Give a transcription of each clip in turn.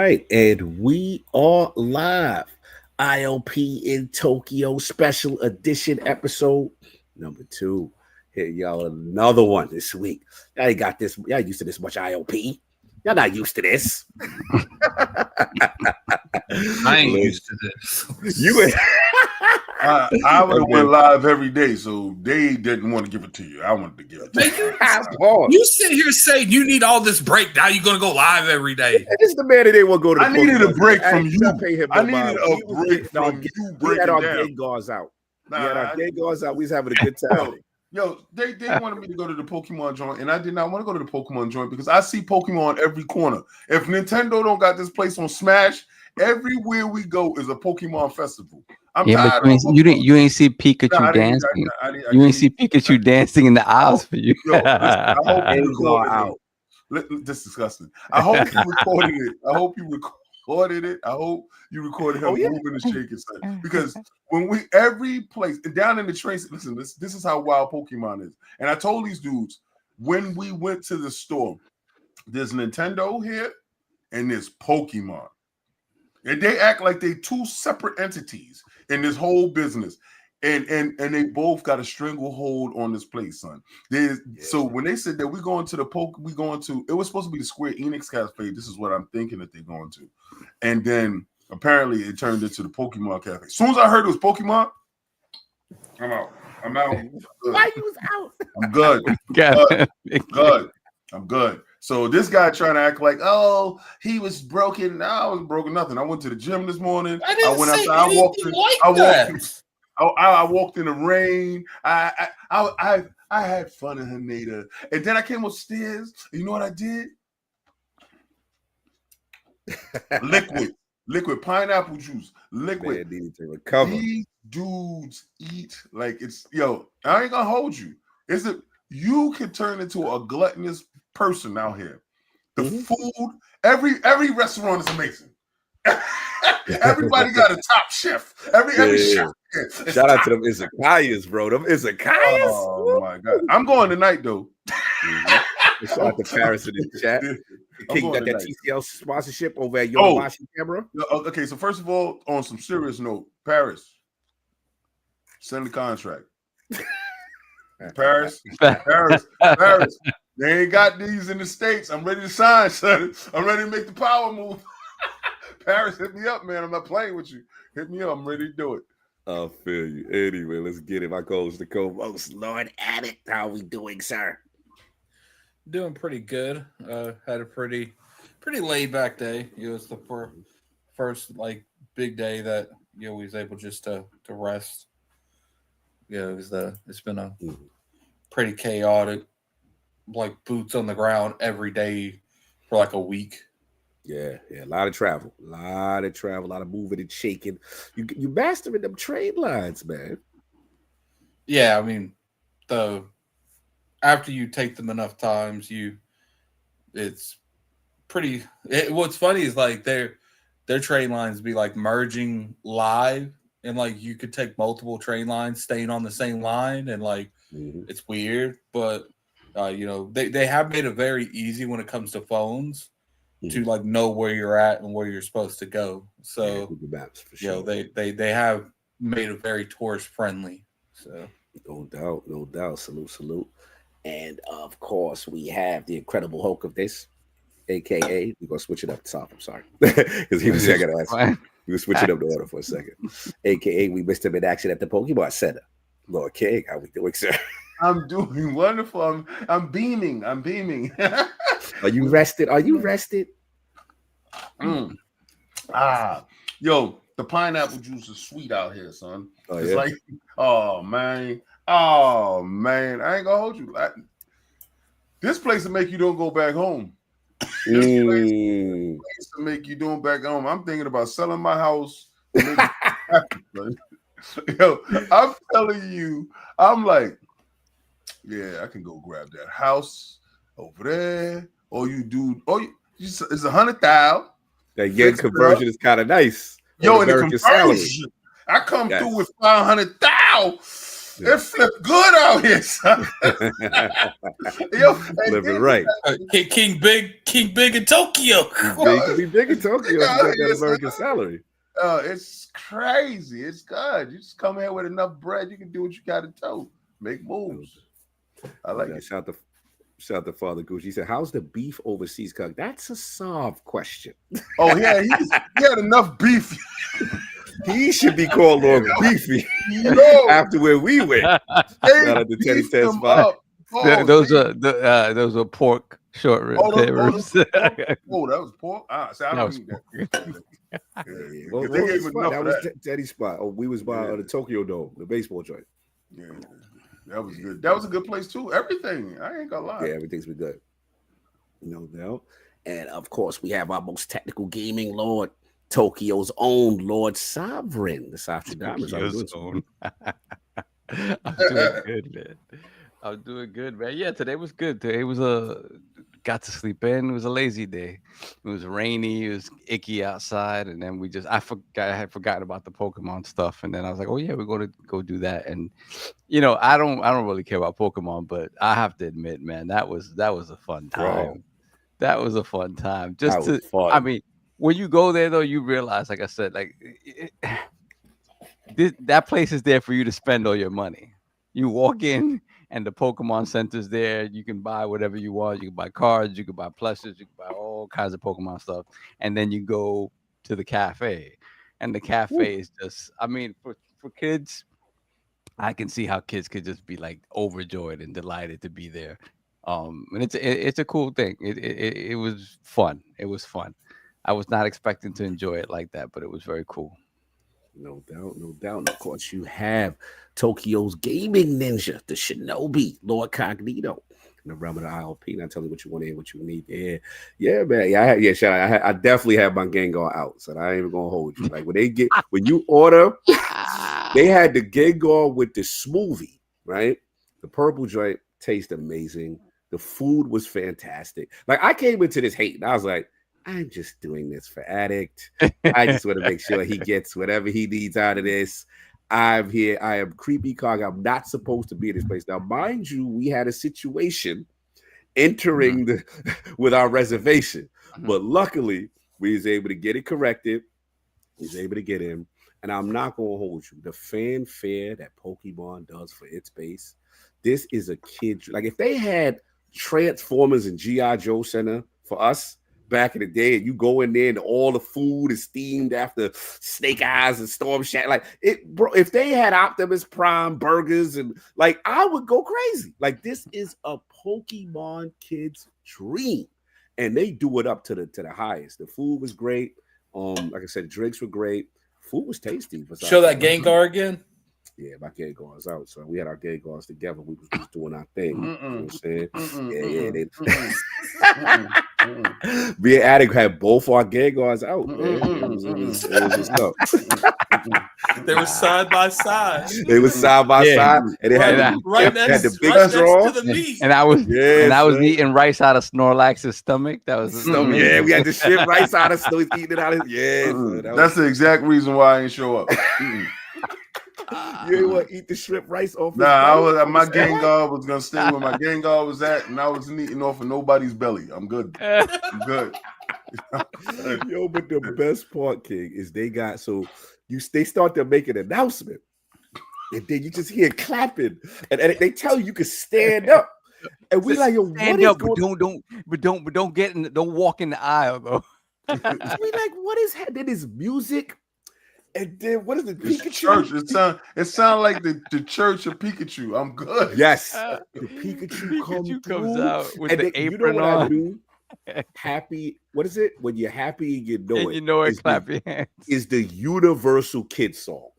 right, and we are live. ILP in Tokyo special edition episode number 2. Here y'all another one this week. Y'all ain't got this. Y'all used to this much ILP. Y'all not used to this. I ain't used to this. You I would have went live every day, so they didn't want to give it to you. I wanted to give it to you. You sit here saying you need all this break. Now you're gonna go live every day. This is the man that they want to go to. I needed a break from you. I needed a break from you. We had our gay guards out. We had our gay guards out. We was having a good time. Yo, they wanted me to go to the Pokemon joint, and I did not want to go to the Pokemon joint because I see Pokemon every corner. If Nintendo don't got this place on Smash, everywhere we go is a Pokemon festival. Yeah, but you ain't see Pikachu dancing. You ain't see Pikachu dancing in the aisles for you. Yo, listen, I hope you recorded it. This is disgusting. I hope you recorded it. I hope you recorded it. I hope you recorded him moving and shaking, son. Because when every place down in the train, listen, this is how wild Pokemon is. And I told these dudes when we went to the store, there's Nintendo here and there's Pokemon. And they act like they two separate entities in this whole business. And they both got a stranglehold on this place, son. So when they said that it was supposed to be the Square Enix Cafe. This is what I'm thinking that they're going to. And then apparently it turned into the Pokemon Cafe. As soon as I heard it was Pokemon, I'm out. Why you was out? I'm good. Good. I'm good. So this guy trying to act like, oh, he was broken. No, I wasn't broken nothing. I went to the gym this morning. I went outside. I walked in the rain. I had fun in Haneda. And then I came upstairs. You know what I did? Liquid pineapple juice. Liquid. Man, needed to recover. These dudes eat like it's I ain't gonna hold you. You can turn into a gluttonous person out here. The food, every restaurant is amazing. Everybody got a top chef. Every chef. Shout out to them izakayas, bro. Them izakayas. Oh my god! I'm going tonight though. Shout out to Paris in the chat. King got that TCL sponsorship over at Yomabashi Camera. Okay, so first of all, on some serious note, Paris, send the contract. Paris. They ain't got these in the States. I'm ready to sign, son. I'm ready to make the power move. Paris, hit me up, man. I'm not playing with you. Hit me up. I'm ready to do it. I feel you. Anyway, let's get it. My co-host, the co-host, Lord Addict. How we doing, sir? Doing pretty good. Had a pretty laid back day. It was the first big day that we was able just to rest. It's been a pretty chaotic, boots on the ground every day for a week. Yeah, a lot of travel, a lot of moving and shaking. You mastering them trade lines, man. Yeah, I mean, after you take them enough times, it's pretty. What's funny is their train lines be merging live, and you could take multiple train lines staying on the same line, and it's weird, but they have made it very easy when it comes to phones to know where you're at and where you're supposed to go. So Google Maps for sure. They have made it very tourist friendly. So no doubt. Salute. And of course, we have the Incredible Hulk of this, aka we're gonna switch it up top. I'm sorry, because he was saying he was switching up the order for a second. AKA we missed him in action at the Pokemon Center. Lord King, how we doing, sir? I'm doing wonderful. I'm beaming. Are you rested? Yo, the pineapple juice is sweet out here, son. Oh, it's oh man. I ain't gonna hold you. This place will make you don't go back home. This place to make you don't back home. I'm thinking about selling my house. Yo, I'm telling you, I'm like, yeah, I can go grab that house over there. It's 100,000. That yen conversion is kind of nice. Yo, in the conversion, I come through with 500,000. It flipped good out here, son. Yo, living right. King Big in Tokyo. Be big in Tokyo. You got that American salary. It's crazy. It's good. You just come here with enough bread, you can do what you got to do. Make moves. I like it. Shout out to Father Gucci. He said, "How's the beef overseas cooked?" That's a soft question. Oh yeah, he had enough beef. He should be called Lord Beefy after where we went. Shout out to Teddy Test Spot. Those are pork short ribs. Oh, that was pork. So I don't eat that. That was Teddy's spot. Oh, we was by the Tokyo Dome, the baseball joint. Yeah, that was good. That was a good place too. Everything. I ain't gonna lie. Yeah, everything's been good. No doubt. And of course, we have our most technical gaming lord, Tokyo's own Lord Sovereign, the Sostradamus. I'm doing good, man. I'm doing good, man. Yeah, today was good. Today was got to sleep in. It was a lazy day. It was rainy. It was icky outside, and then I had forgotten about the Pokemon stuff, and then I was like, oh yeah, we're going to go do that. And I don't really care about Pokemon, but I have to admit, man, that was a fun time. Bro. That was a fun time. Fun. I mean, when you go there though, you realize, like I said, that place is there for you to spend all your money. You walk in, and the Pokemon Center's there. You can buy whatever you want. You can buy cards. You can buy plushes. You can buy all kinds of Pokemon stuff. And then you go to the cafe. And the cafe is just, I mean, for kids, I can see how kids could just be like overjoyed and delighted to be there. And it's a cool thing. It was fun. It was fun. I was not expecting to enjoy it like that, but it was very cool. No doubt, no doubt. And of course, you have Tokyo's gaming ninja, the Shinobi, Lord Cognito, in the realm of the ILP. Now tell me what you want to hear, what you need. Yeah, man. I definitely have my Gengar out, so I ain't even gonna hold you. Like when you order, they had the Gengar with the smoothie, right? The purple joint tastes amazing. The food was fantastic. Like I came into this hate, and I was like, I'm just doing this for Addict. I just want to make sure he gets whatever he needs out of this. I'm here. I am Creepy Cog. I'm not supposed to be in this place. Now, mind you, we had a situation entering with our reservation. But luckily, we was able to get it corrected. We was able to get in. And I'm not going to hold you. The fanfare that Pokemon does for its base, this is a kid. Like if they had Transformers and G.I. Joe Center for us, back in the day, and you go in there and all the food is steamed after Snake Eyes and Storm Shadow. Like it, bro, if they had Optimus Prime burgers and like I would go crazy. Like this is a Pokemon kid's dream. And they do it up to the highest. The food was great. Like I said, the drinks were great. Food was tasty. Show that Gengar again. Yeah, my Gengars out. So we had our Gengars together. We was just doing our thing. You know what I'm saying? Me and Addict had both our Gengars out, man. It was just tough. They were side by side. They were side by side, and they had the big straw. And I was eating rice out of Snorlax's stomach. That was the stomach. Yeah, we had to ship rice out of Snorlax, eating it out of That's the exact reason why I ain't show up. You ain't want to eat the shrimp rice off? Nah, my Gengar was gonna stay where my Gengar was at, and I wasn't eating off of nobody's belly. I'm good. I'm good. Yo, but the best part, King, is they start to make an announcement, and then you just hear clapping, and they tell you can stand up, and we like, yo, stand up, but don't walk in the aisle though. We like, what is happening? There's music. And then what is it? Pikachu? Church. It sounds like the church of Pikachu. I'm good. Yes. The Pikachu comes out with the apron on. I do? Happy. What is it? When you're happy and you know it. Clap your hands. Is the universal kid song.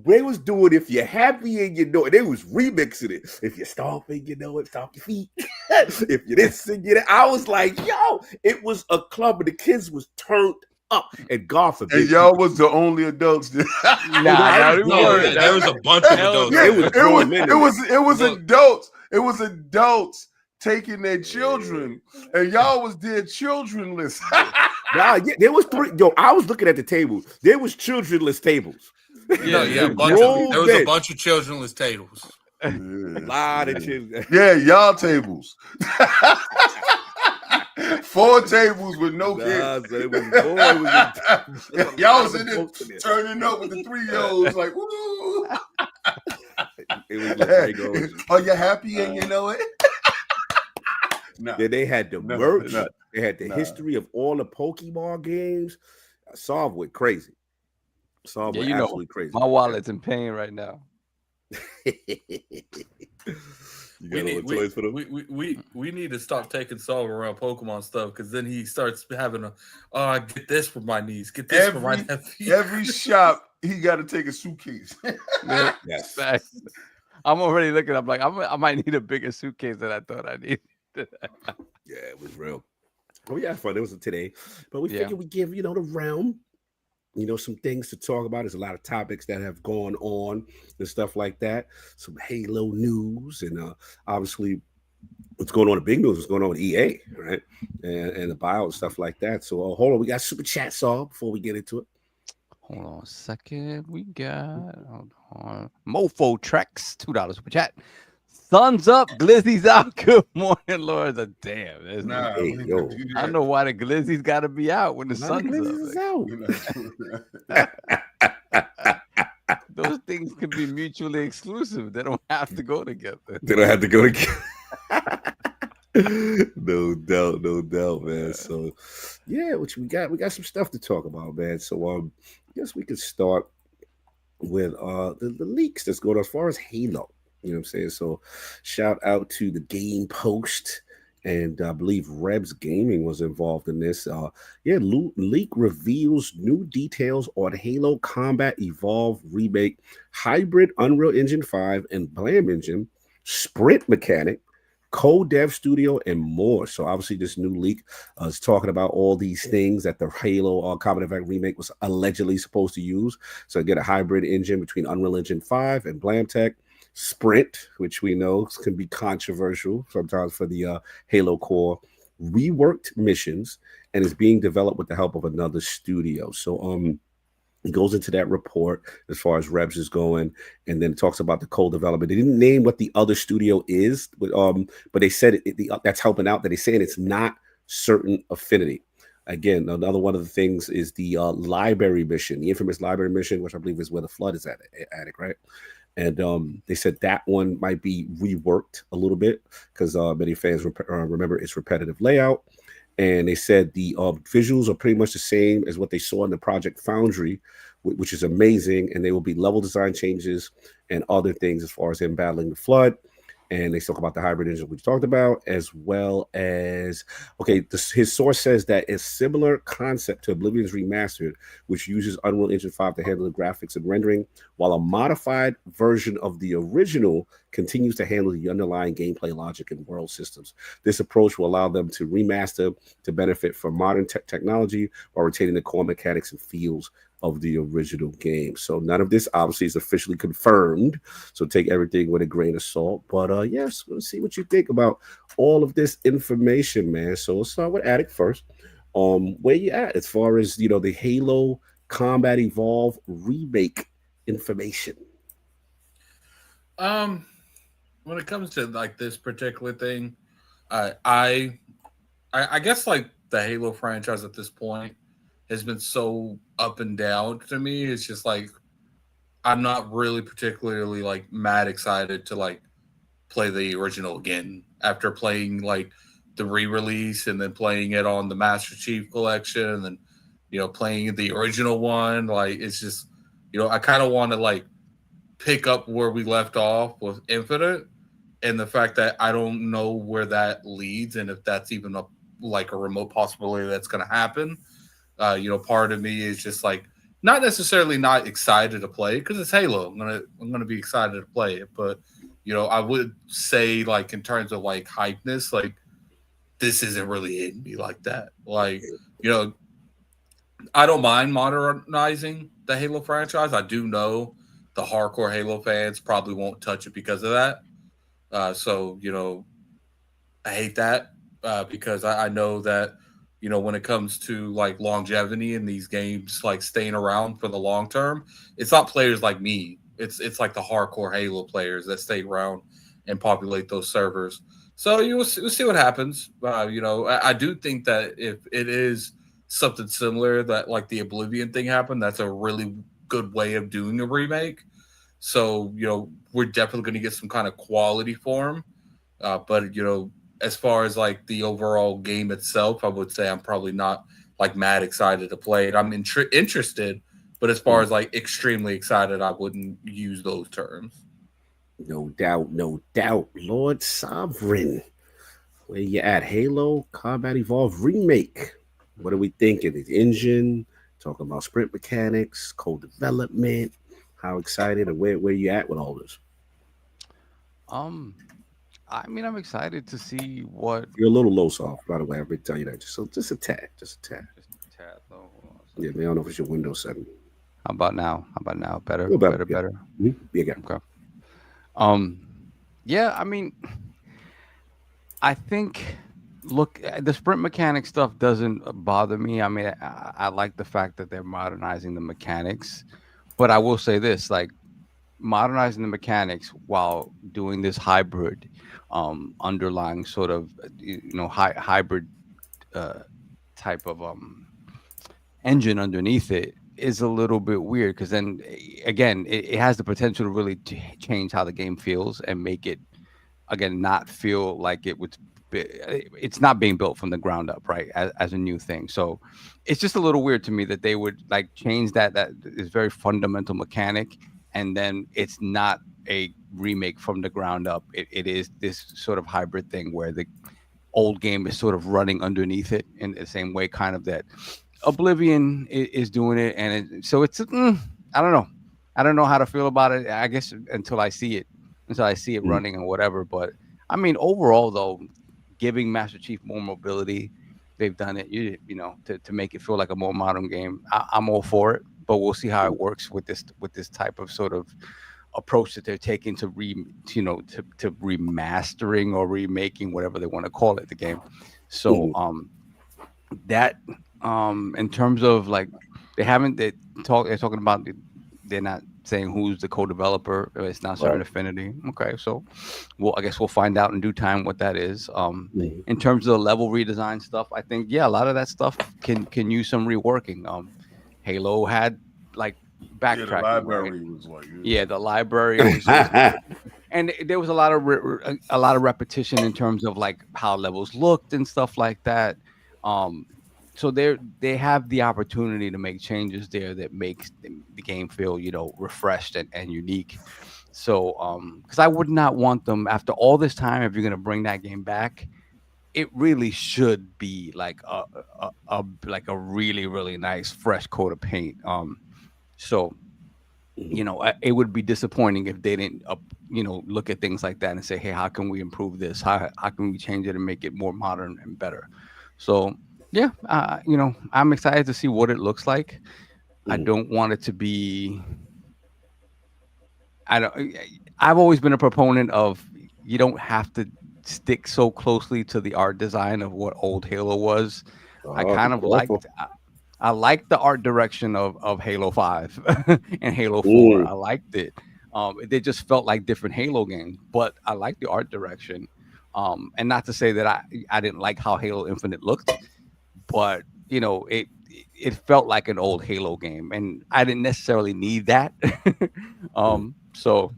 They was doing if you're happy and you know it. They was remixing it. If you're stomping, you know it. Stomp your feet. If you're this and you that. I was like, yo, it was a club and the kids was turned up, and God forbid, and y'all was the only adults. There was a bunch of adults. It was adults. It was adults taking their children, and y'all was there childrenless. There was three. Yo, I was looking at the table. There was childrenless tables. There was a bunch of childrenless tables. A lot of children. Yeah, y'all tables. 4 tables with no kids. So Y'all was in there turning up with the 3-year-olds like, woo. It was like, are you happy and you know it? Yeah, they had the merch. They had the history of all the Pokemon games. Solve went crazy. Solve went absolutely crazy. My wallet's in pain right now. We need to stop taking Solve around Pokemon stuff because then he starts having I get this for my niece, get this for my nephew. Every shop he got to take a suitcase. Yes. I'm already looking. I'm like, I might need a bigger suitcase than I thought I needed. Yeah, it was real. We had fun. It was today, but we figured we give the realm, some things to talk about. There's a lot of topics that have gone on and stuff like that. Some Halo news and obviously what's going on. The big news, what's going on with EA, right? And the buyout and stuff like that. So hold on, we got super chat Saul before we get into it. Hold on a second. We got Mofo Trex, $2 super chat. Thumbs up, Glizzy's out. Good morning, Lords. Damn, I don't know why the Glizzy's got to be out when the sun's out. Those things can be mutually exclusive. They don't have to go together. No doubt, man. So, yeah, which we got some stuff to talk about, man. So, I guess we could start with the leaks that's going on as far as Halo. You know what I'm saying? So shout out to the Game Post, and I believe Rebs Gaming was involved in this. Leak reveals new details on Halo Combat Evolve Remake, hybrid Unreal Engine 5 and Blam Engine, sprint mechanic, co-dev studio, and more. So obviously this new leak is talking about all these things that the Halo Combat Evolve Remake was allegedly supposed to use. So get a hybrid engine between Unreal Engine 5 and Blam Tech. Sprint, which we know can be controversial sometimes for the Halo core, reworked missions, and is being developed with the help of another studio. So it goes into that report as far as Rebs is going, and then it talks about the co-development. They didn't name what the other studio is, but they said that's helping out, that they're saying it's not certain affinity. Again, another one of the things is the library mission, the infamous library mission, which I believe is where the flood is at it, right? And they said that one might be reworked a little bit because many fans remember its repetitive layout. And they said the visuals are pretty much the same as what they saw in the Project Foundry, which is amazing. And there will be level design changes and other things as far as him battling the flood. And they talk about the hybrid engine we talked about, as well as, his source says that a similar concept to Oblivion's Remastered, which uses Unreal Engine 5 to handle the graphics and rendering, while a modified version of the original continues to handle the underlying gameplay logic and world systems. This approach will allow them to remaster to benefit from modern technology while retaining the core mechanics and feels of the original game. So none of this obviously is officially confirmed, so take everything with a grain of salt. But yes, let's see what you think about all of this information, man. So let's start with Attic first. Where you at as far as the Halo Combat Evolve remake information? When it comes to like this particular thing, I guess like the Halo franchise at this point has been so up and down to me. It's just like I'm not really particularly like mad excited to like play the original again after playing like the re-release and then playing it on the Master Chief Collection and then playing the original one. Like it's just I kind of want to like pick up where we left off with Infinite, and the fact that I don't know where that leads and if that's even a remote possibility that's going to happen. Part of me is just like not necessarily not excited to play because it's Halo. I'm gonna be excited to play it, but I would say like in terms of like hypeness, like this isn't really hitting me like that. Like I don't mind modernizing the Halo franchise. I do know the hardcore Halo fans probably won't touch it because of that. So I hate that because I know that you know, when it comes to like longevity in these games, like staying around for the long term, it's not players like me. It's like the hardcore Halo players that stay around and populate those servers. So we'll see what happens. You know, I do think that if it is something similar that like the Oblivion thing happened, that's a really good way of doing a remake. So you know, we're definitely going to get some kind of quality for them. But you know, as far as like the overall game itself, I would say I'm probably not like mad excited to play it. I'm interested, but as far as like extremely excited, I wouldn't use those terms. No doubt, no doubt. Lord Sovereign, where you at? Halo Combat Evolved Remake. What are we thinking? The engine, talking about sprint mechanics, co-development. How excited and where you at with all this? I mean, I'm excited to see what. You're a little low soft, by the way. I've been telling you that. Just a tad, just a tad. Just a tad, though. Hold on a Yeah, second. man, I don't know if it's your Windows setting. How about now? How about now? A Better, little better. better, Yeah. better. Yeah, yeah. Okay. Yeah. I mean, I think. Look, the sprint mechanic stuff doesn't bother me. I mean, I like the fact that they're modernizing the mechanics, but I will say this: like modernizing the mechanics while doing this hybrid, underlying sort of, hybrid uh, type of engine underneath it is a little bit weird because then again it has the potential to really change how the game feels and make it again not feel like it's not being built from the ground up, right, as a new thing. So it's just a little weird to me that they would like change that is very fundamental mechanic, and then it's not a remake from the ground up. It is this sort of hybrid thing where the old game is sort of running underneath it in the same way kind of that Oblivion is doing it. And so it's I don't know. I don't know how to feel about it, I guess, until I see it running and whatever. But I mean, overall though, giving Master Chief more mobility, they've done it, to make it feel like a more modern game. I'm all for it, but we'll see how it works with this type of sort of approach that they're taking to to remastering or remaking, whatever they want to call it, the game. So that in terms of like they're talking about they're not saying who's the co-developer. It's not Certain Affinity. Okay, so I guess we'll find out in due time what that is. In terms of the level redesign stuff, I think a lot of that stuff can use some reworking. Halo had like backtracking. The library was like the library was and there was a lot of repetition in terms of like how levels looked and stuff like that. So they have the opportunity to make changes there that makes the game feel refreshed and unique. So because I would not want them after all this time, if you're going to bring that game back, it really should be like a really really nice fresh coat of paint. So it would be disappointing if they didn't look at things like that and say, hey, how can we improve this? How can we change it and make it more modern and better? So yeah, I'm excited to see what it looks like. I don't want it to be. I've always been a proponent of you don't have to stick so closely to the art design of what old Halo was. I kind of liked. I liked the art direction of Halo 5 and Halo 4. I liked it. They just felt like different Halo games, but I liked the art direction. And not to say that I didn't like how Halo Infinite looked, but it felt like an old Halo game, and I didn't necessarily need that. So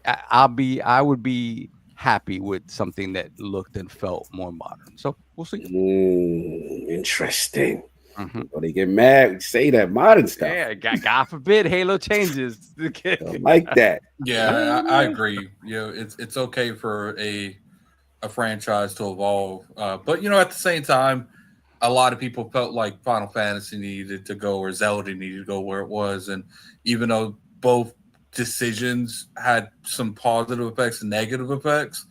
I would be happy with something that looked and felt more modern. So we'll see. Interesting. When they get mad, we say that modern stuff. Yeah, God forbid Halo changes. I like that. Yeah, I agree. It's okay for a franchise to evolve, but at the same time, a lot of people felt like Final Fantasy needed to go or Zelda needed to go where it was, and even though both decisions had some positive effects and negative effects,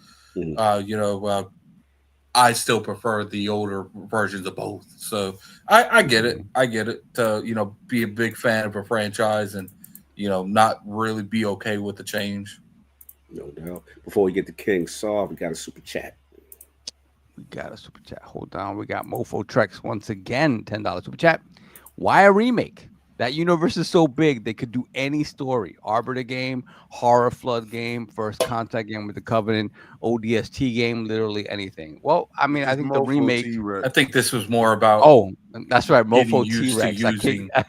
I still prefer the older versions of both. So I get it. I get it to, be a big fan of a franchise and, not really be okay with the change. No doubt. Before we get to King Saul, we got a super chat. We got a super chat. Hold on. We got Mofo Trex once again. $10 super chat. Why a remake? That universe is so big they could do any story. Arbiter game, horror flood game, first contact game with the Covenant, ODST game, literally anything. Well, I mean, I It's think the Mofo remake. T-Rex. I think this was more about Oh, that's right, getting Mofo used to T-Rex. I using. can't.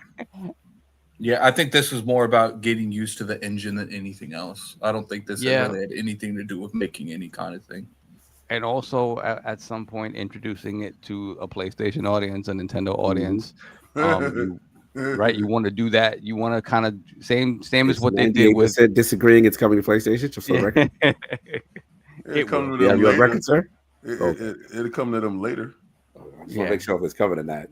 Yeah, I think this was more about getting used to the engine than anything else. I don't think this Yeah, really had anything to do with making any kind of thing. and also at some point introducing it to a PlayStation audience, a Nintendo audience. You right, you want to do that. You want to kind of same as It's what they did with. 98% disagreeing it's coming to PlayStation, just for the Yeah, record. it will. To Yeah, them you on later. record, sir? It'll come to them later. I just want to make sure if it's coming or not.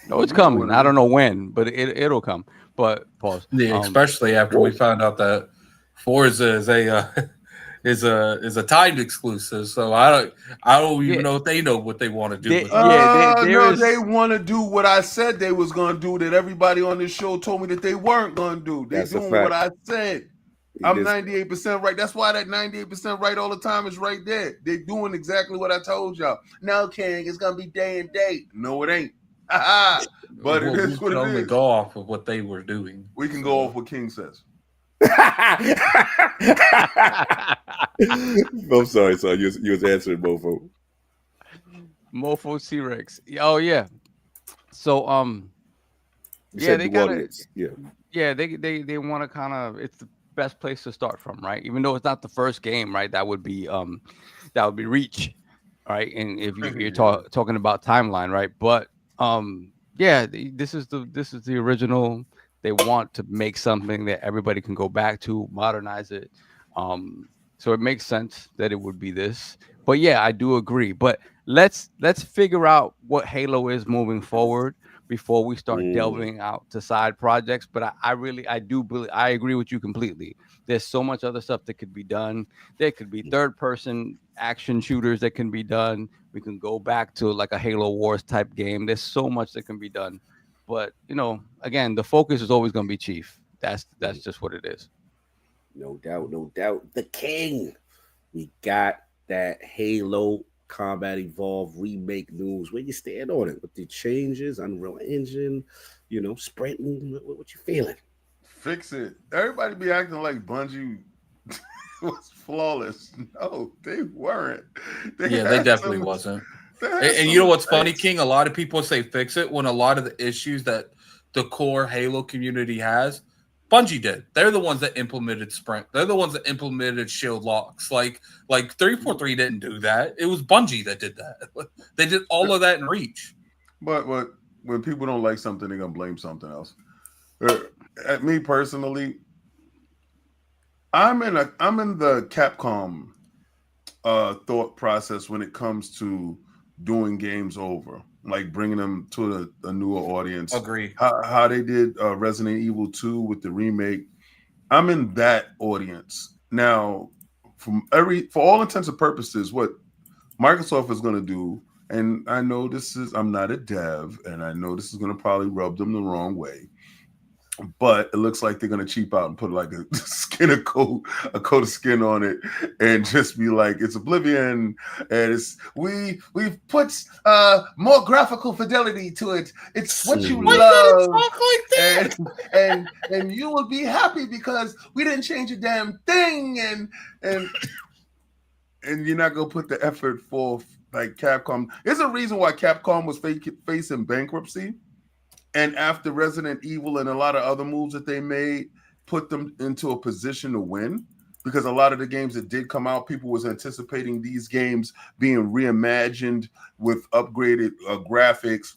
No, it's coming. I don't know when, but it'll come. But pause. Yeah, especially after we found out that Forza is a is a timed exclusive. So I don't even know if they know what they want to do. With They want to do what I said they was gonna do. That everybody on this show told me that they weren't gonna do. They doing what I said. I'm 98% right. That's why that 98% right all the time is right there. They're doing exactly what I told y'all. No, King, it's gonna be day and date. No, it ain't. But it is what it is. We can only go off of what they were doing. We can go off what King says. I'm sorry, son. You was answering Mofo. Mofo T-Rex. Oh yeah. So yeah, they got it. Yeah, they want to kind of. It's the best place to start from, right? Even though it's not the first game, right? That would be Reach, right? And if you're talking about timeline, right? But yeah, this is the original. They want to make something that everybody can go back to, modernize it. So it makes sense that it would be this. But yeah, I do agree. But let's figure out what Halo is moving forward before we start delving out to side projects. But I do believe, I agree with you completely. There's so much other stuff that could be done. There could be third person action shooters that can be done. We can go back to like a Halo Wars type game. There's so much that can be done. But again, the focus is always going to be Chief. That's just what it is. No doubt, no doubt. The King. We got that Halo Combat Evolved remake news. Where you stand on it? With the changes, Unreal Engine, sprinting. What you feeling? Fix it. Everybody be acting like Bungie was flawless. No, they weren't. They definitely wasn't. And you know what's funny, King? A lot of people say fix it when a lot of the issues that the core Halo community has, Bungie did. They're the ones that implemented sprint. They're the ones that implemented shield locks. Like 343 didn't do that. It was Bungie that did that. They did all of that in Reach. But when people don't like something, they're gonna blame something else. At me personally, I'm in the Capcom thought process when it comes to doing games over, like bringing them to a newer audience. Agree. How they did Resident Evil 2 with the remake. I'm in that audience now. For all intents and purposes, what Microsoft is going to do, and I know I'm not a dev, and I know this is going to probably rub them the wrong way, but it looks like they're going to cheap out and put like a coat of skin on it and just be like, it's Oblivion, and we've put more graphical fidelity to it. It's what you love. And you will be happy because we didn't change a damn thing, and you're not going to put the effort forth like Capcom. There's a reason why Capcom was facing bankruptcy. And after Resident Evil and a lot of other moves that they made, put them into a position to win. Because a lot of the games that did come out, people was anticipating these games being reimagined with upgraded graphics,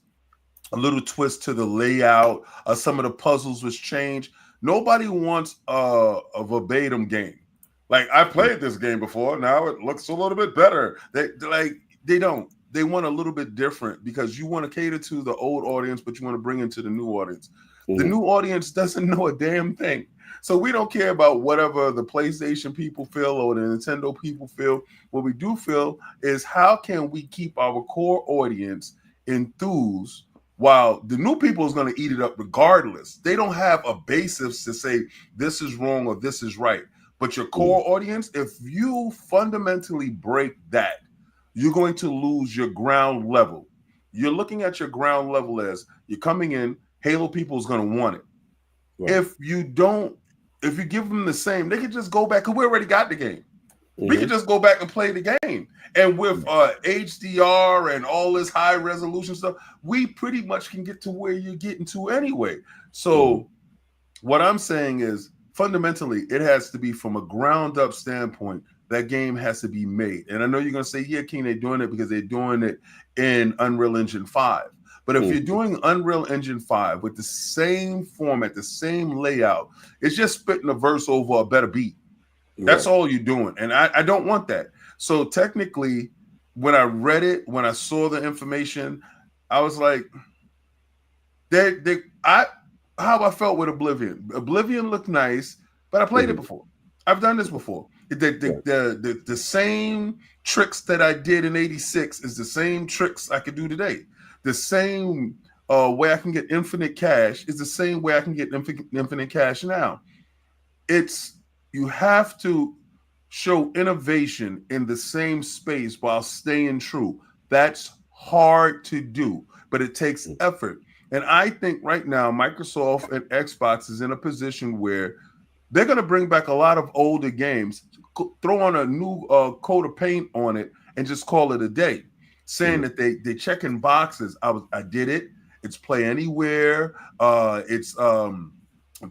a little twist to the layout. Some of the puzzles was changed. Nobody wants a verbatim game. Like, I played this game before. Now it looks a little bit better. They don't. They want a little bit different because you want to cater to the old audience, but you want to bring into the new audience. The new audience doesn't know a damn thing. So we don't care about whatever the PlayStation people feel or the Nintendo people feel. What we do feel is how can we keep our core audience enthused while the new people is going to eat it up regardless. They don't have a basis to say this is wrong or this is right. But your core audience, if you fundamentally break that, you're going to lose your ground level. You're looking at your ground level as you're coming in, Halo people is going to want it. Right. If you give them the same, they can just go back, because we already got the game. We can just go back and play the game. And with HDR and all this high resolution stuff, we pretty much can get to where you're getting to anyway. So what I'm saying is, fundamentally, it has to be from a ground up standpoint. That game has to be made. And I know you're going to say, yeah, King, they're doing it because they're doing it in Unreal Engine 5. But if you're doing Unreal Engine 5 with the same format, the same layout, it's just spitting a verse over a better beat. That's all you're doing. And I don't want that. So technically, when I read it, when I saw the information, I was like, how I felt with Oblivion. Oblivion looked nice, but I played it before. I've done this before. The same tricks that I did in 86 is the same tricks I could do today. The same way I can get infinite cash is the same way I can get infinite cash now. You have to show innovation in the same space while staying true. That's hard to do, but it takes effort. And I think right now, Microsoft and Xbox is in a position where they're going to bring back a lot of older games, throw on a new coat of paint on it, and just call it a day, saying that they checking boxes. I did it. It's play anywhere. It's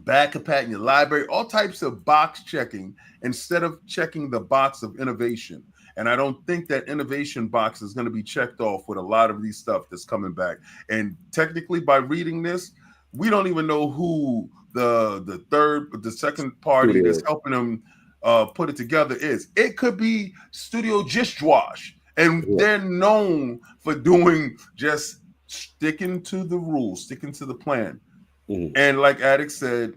back a pat in your library, all types of box checking instead of checking the box of innovation. And I don't think that innovation box is going to be checked off with a lot of these stuff that's coming back. And technically, by reading this, we don't even know who the second party that's helping them put it together is. It could be Studio Jishwash, and they're known for doing just sticking to the rules, sticking to the plan. And like Addict said,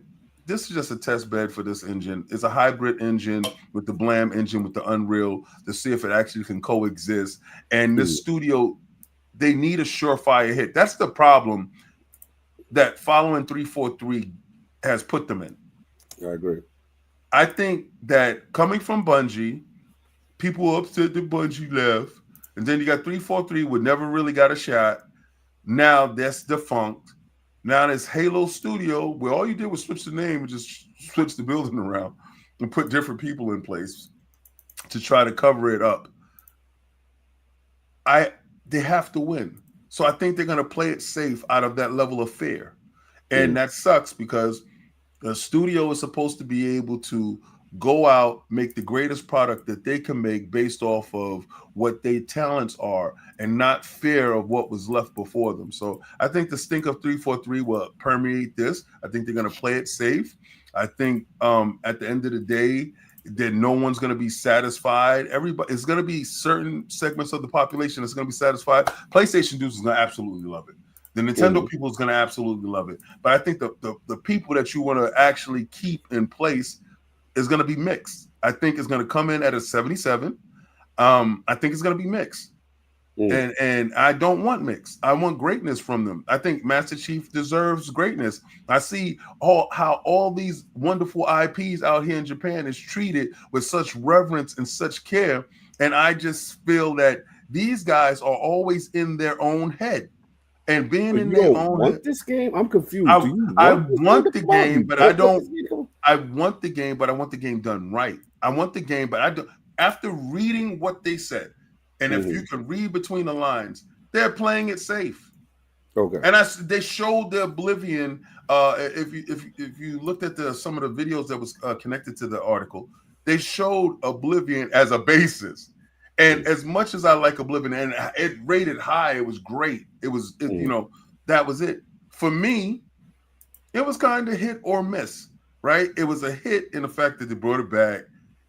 this is just a test bed for this engine. It's a hybrid engine with the Blam engine, with the Unreal, to see if it actually can coexist. And this studio, they need a surefire hit. That's the problem that following 343 has put them in. I agree. I think that coming from Bungie, people were upset that Bungie left. And then you got 343, who never really got a shot. Now that's defunct. Now there's Halo Studio, where all you did was switch the name and just switch the building around and put different people in place to try to cover it up. They have to win. So I think they're going to play it safe out of that level of fear. And that sucks, because the studio is supposed to be able to go out, make the greatest product that they can make based off of what their talents are, and not fear of what was left before them. So I think the stink of 343 will permeate this. I think they're going to play it safe. I think at the end of the day, that no one's going to be satisfied. Everybody, it's going to be certain segments of the population that's going to be satisfied. PlayStation dudes is going to absolutely love it. The Nintendo people is going to absolutely love it. But I think the people that you want to actually keep in place is going to be mixed. I think it's going to come in at a 77. I think it's going to be mixed. And I don't want mixed. I want greatness from them. I think Master Chief deserves greatness. I see how all these wonderful IPs out here in Japan is treated with such reverence and such care. And I just feel that these guys are always in their own head. And being in their own head. This game? I'm confused. I want the game, but I don't. I want the game, but I want the game done right. I want the game, but I don't. After reading what they said, and if you can read between the lines, they're playing it safe. Okay. And they showed the Oblivion. If you looked at some of the videos that was connected to the article, they showed Oblivion as a basis. And as much as I like Oblivion, and it rated high, it was great. It was, that was it. For me, it was kind of hit or miss, right? It was a hit in the fact that they brought it back,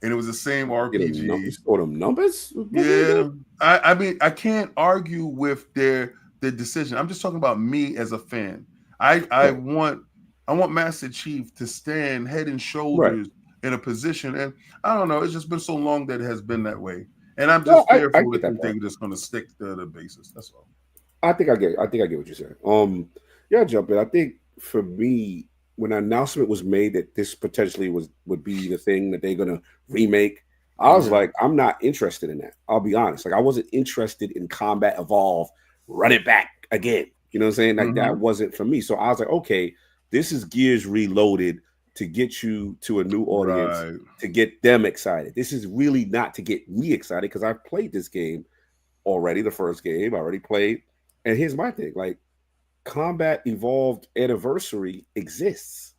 and it was the same RPG. Or them numbers? Yeah. I mean, I can't argue with their decision. I'm just talking about me as a fan. I want Master Chief to stand head and shoulders in a position, and I don't know. It's just been so long that it has been that way. And I'm just fearful that they're just going to stick to the basis. That's all. I think I get what you're saying. Yeah, jump in. I think for me, when an announcement was made that this potentially would be the thing that they're going to remake, I was like, I'm not interested in that. I'll be honest. Like, I wasn't interested in Combat Evolve, run it back again. You know what I'm saying? Like, that wasn't for me. So I was like, okay, this is Gears Reloaded to get you to a new audience, to get them excited. This is really not to get me excited because I've played this game already, the first game I already played. And here's my thing, like, Combat Evolved Anniversary exists,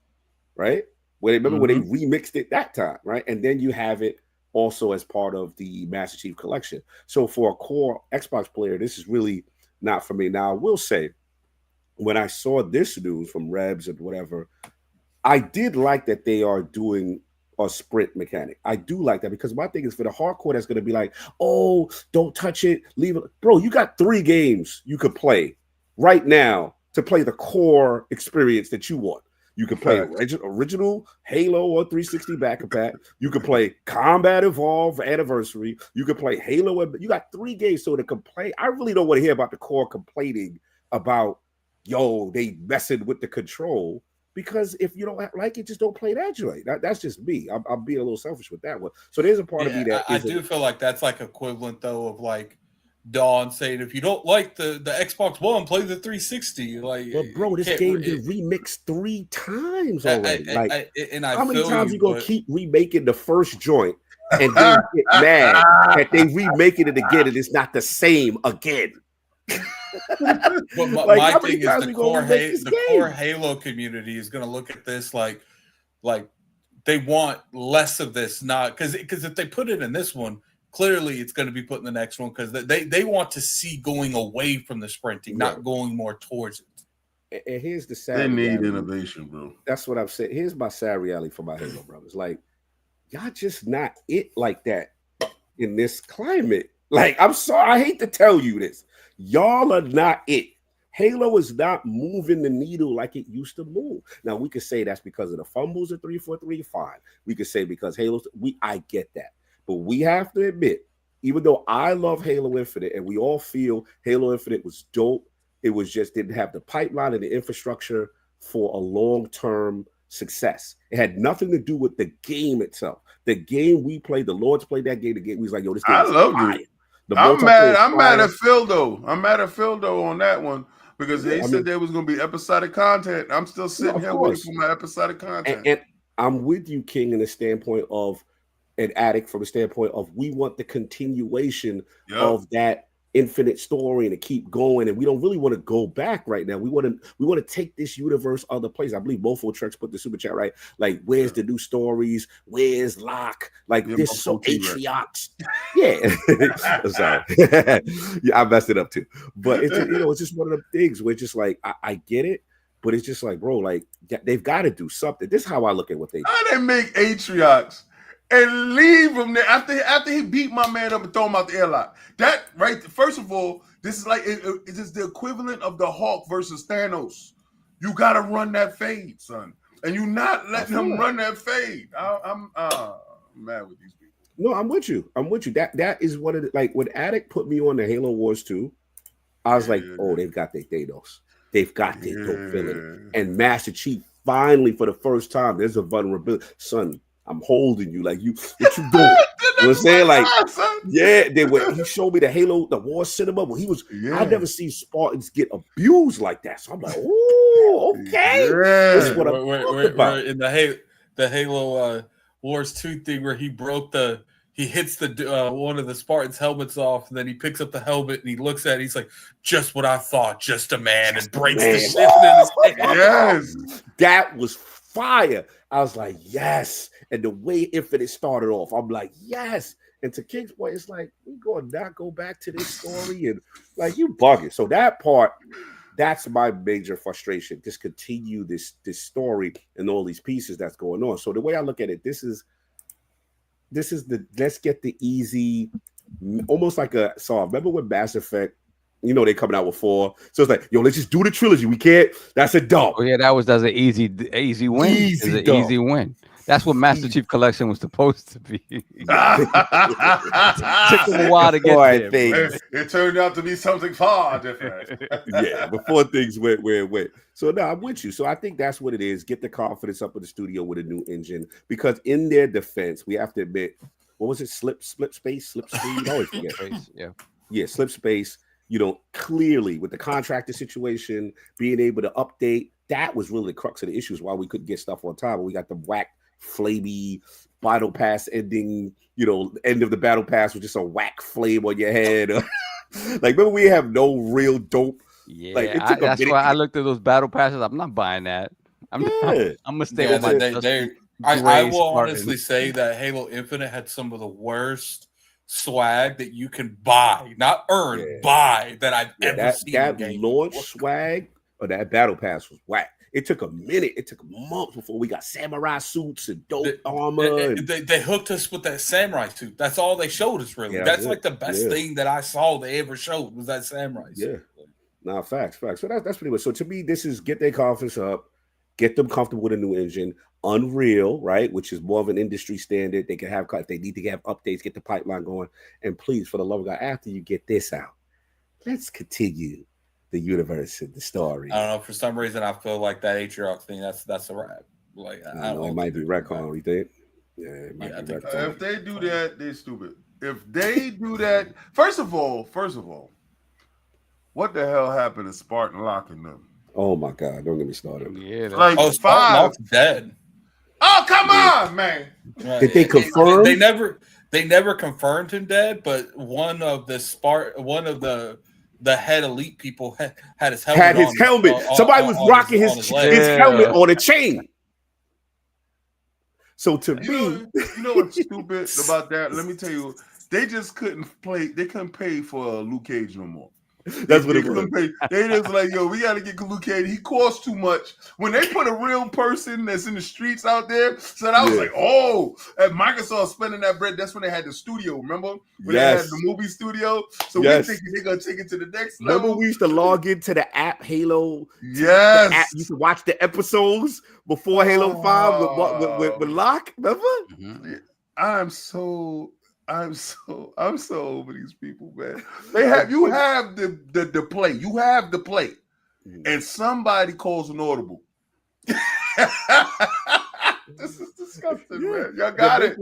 right? Remember when they remixed it that time, right? And then you have it also as part of the Master Chief Collection. So for a core Xbox player, this is really not for me. Now, I will say, when I saw this news from Rebs and whatever, I did like that they are doing a sprint mechanic. I do like that because my thing is for the hardcore that's going to be like, oh, don't touch it, leave it. Bro, you got 3 games you could play right now to play the core experience that you want. You can play original Halo or 360 backup pack. You can play Combat Evolve Anniversary. You can play Halo. You got 3 games. So to complain, I really don't want to hear about the core complaining about, yo, they messing with the control. Because if you don't like it, just don't play that joint. That's just me. I'm being a little selfish with that one. So there's a part of me that I do feel like that's like equivalent though of like Dawn saying, if you don't like the Xbox One, play the 360. Like, but bro, this game been remixed 3 times already. How many times you gonna keep remaking the first joint and then get mad that they remaking it again and it's not the same again? But my thing is the core Halo community is going to look at this like they want less of this, not because if they put it in this one, clearly it's going to be put in the next one because they want to see going away from the sprinting, not going more towards it. And here's the sad they need reality. Innovation, bro. That's what I'm saying. Here's my sad reality for my Halo brothers. Like, y'all just not it like that in this climate. Like, I'm sorry, I hate to tell you this. Y'all are not it. Halo is not moving the needle like it used to move. Now, we could say that's because of the fumbles of 343, fine. We could say because Halo's, I get that. But we have to admit, even though I love Halo Infinite and we all feel Halo Infinite was dope, it was just didn't have the pipeline and the infrastructure for a long-term success. It had nothing to do with the game itself. The game we played, the Lords played that game. The game we was like, yo, this game I loved it. I'm mad at Phil though. I'm mad at Phil though on that one because they said there was going to be episodic content. I'm still sitting here waiting for my episodic content. And I'm with you, King, in the standpoint of an addict, from a standpoint of we want the continuation of that infinite story and to keep going, and we don't really want to go back right now. We want to take this universe other places. I believe both Trex put the super chat right. Like, where's the new stories? Where's Locke? Like this so Atriox. Yeah, sorry. Yeah, I messed it up too. But it's it's just one of the things where it's just like I get it, but it's just like, bro, like they've got to do something. This is how I look at what they do. How they make Atriox and leave him there after he beat my man up and throw him out the airlock. That right. First of all, this is like it is the equivalent of the Hulk versus Thanos. You got to run that fade, son, and you're not letting him run that fade. I'm mad with these people. No, I'm with you. That is one of the, like, when Addict put me on the Halo Wars 2, I was like, oh, they've got their Thanos. They've got their dope villain. And Master Chief finally, for the first time, there's a vulnerability, son. I'm holding you, like what you doing? You know what I'm saying? Like, he showed me the Halo, the War Cinema, where he was. I've never seen Spartans get abused like that. So I'm like, oh, okay. This is what I'm talking about. In the Halo Wars 2 thing, where he hits the one of the Spartans' helmets off, and then he picks up the helmet and he looks at it. He's like, "Just what I thought, just a man," and breaks the shit in his head. Yes, that was fire. I was like, yes. And the way Infinite started off, I'm like, yes. And to King's point, it's like, we going to not go back to this story, and like, you bugging. So that part, that's my major frustration. Just continue this story and all these pieces that's going on. So the way I look at it, this is the let's get the easy, almost like a song. Remember when Mass Effect, they coming out with 4. So it's like, yo, let's just do the trilogy. We can't. That's a dump. Oh yeah, that's an easy win. Easy win. That's what Master Chief Collection was supposed to be. Took them a while to get there. It turned out to be something far different. Yeah, before things went where it went. So no, I'm with you. So I think that's what it is. Get the confidence up in the studio with a new engine. Because in their defense, we have to admit, what was it? Slip space, slip speed. I always forget. Yeah, slip space. Clearly with the contractor situation, being able to update, that was really the crux of the issues why we couldn't get stuff on time. But we got the whack, flamey battle pass ending. End of the battle pass was just a whack flame on your head. Like, remember, we have no real dope. Yeah, like, that's why I looked at those battle passes. I'm not buying that. I'm gonna stay with my. I will honestly say that Halo Infinite had some of the worst swag that you can buy, not earn, buy, that I've ever seen. That launch swag or that battle pass was whack. It took a minute. It took months before we got samurai suits and dope armor. They hooked us with that samurai suit. That's all they showed us, really. That's like the best thing that I saw they ever showed was that samurai suit. Yeah. Nah, facts. So that's pretty much. So to me, this is get their confidence up, get them comfortable with a new engine. Unreal, right? Which is more of an industry standard. They can have, if they need to have updates, get the pipeline going. And please, for the love of God, after you get this out, let's continue the universe and the story. I don't know. For some reason, I feel like that Atriox thing, that's a wrap. Like, I don't know. It might be retcon, you think? Yeah, it might be retcon. If they do that, they're stupid. If they do that, first of all, what the hell happened to Spartan locking them? Oh my God! Don't get me started. Yeah, like Spartan Lock's dead. Oh, come on, man! Did they confirm? They never confirmed him dead, but one of the head elite people had his helmet. Somebody was rocking his helmet on a chain. So to me, you know what's stupid about that? Let me tell you, they just couldn't play. They couldn't pay for Luke Cage no more. That's what it was. They just like, yo, we got to get Luke Cage. He costs too much. When they put a real person that's in the streets out there, so I was like, oh, at Microsoft spending that bread. That's when they had the studio. Remember when they had the movie studio? So we thinking they're gonna take it to the next level. Remember we used to log into the app Halo. Yes, the app, you used to watch the episodes before Halo 5 with Locke. Remember? Mm-hmm. I'm so over these people, man. You have the play. You have the play. And somebody calls an audible. This is disgusting, man. Y'all got it.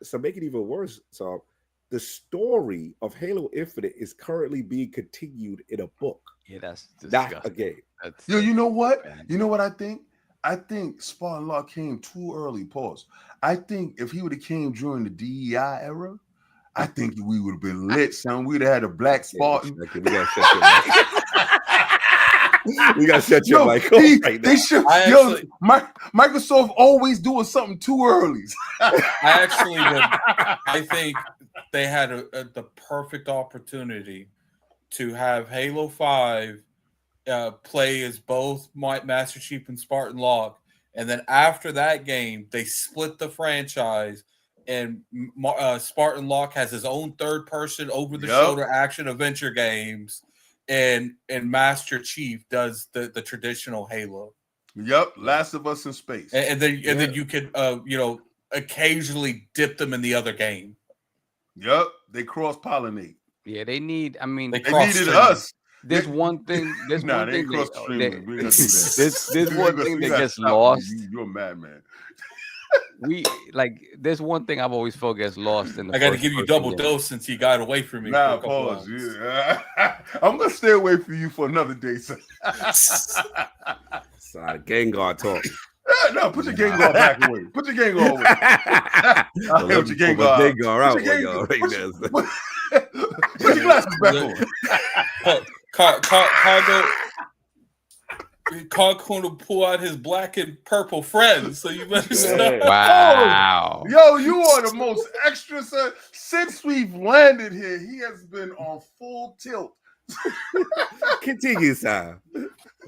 So make it even worse. So the story of Halo Infinite is currently being continued in a book. Yeah, that's disgusting. Not a game. You know what? You know what I think? I think Spartan Law came too early. Pause. I think if he would have came during the DEI era, I think we would have been lit, son. We'd have had a black Spartan. We gotta shut your mic off right now. Microsoft always doing something too early. I think they had the perfect opportunity to have Halo 5 play as both Master Chief and Spartan Locke, and then after that game, they split the franchise, and Spartan Locke has his own third-person over-the-shoulder action adventure games, and Master Chief does the traditional Halo. Yep, Last of Us in space, and then you could occasionally dip them in the other game. Yep, they cross-pollinate. Yeah, they need. I mean, they needed us. There's one thing. There's one thing. There's one thing that gets lost. You're a madman. There's one thing I've always felt gets lost in the. I got to give you double dose since you got away from me. Nah, pause. Yeah. I'm gonna stay away from you for another day. Sorry, Gengar talk. No, put your Gengar back away. Put your Gengar away. I'll put your Gengar out. Put your glasses back on. Cargo to pull out his black and purple friends, so you better stop. Wow. Yo, you are the most extra, son. Since we've landed here, he has been on full tilt. Continue, Sam.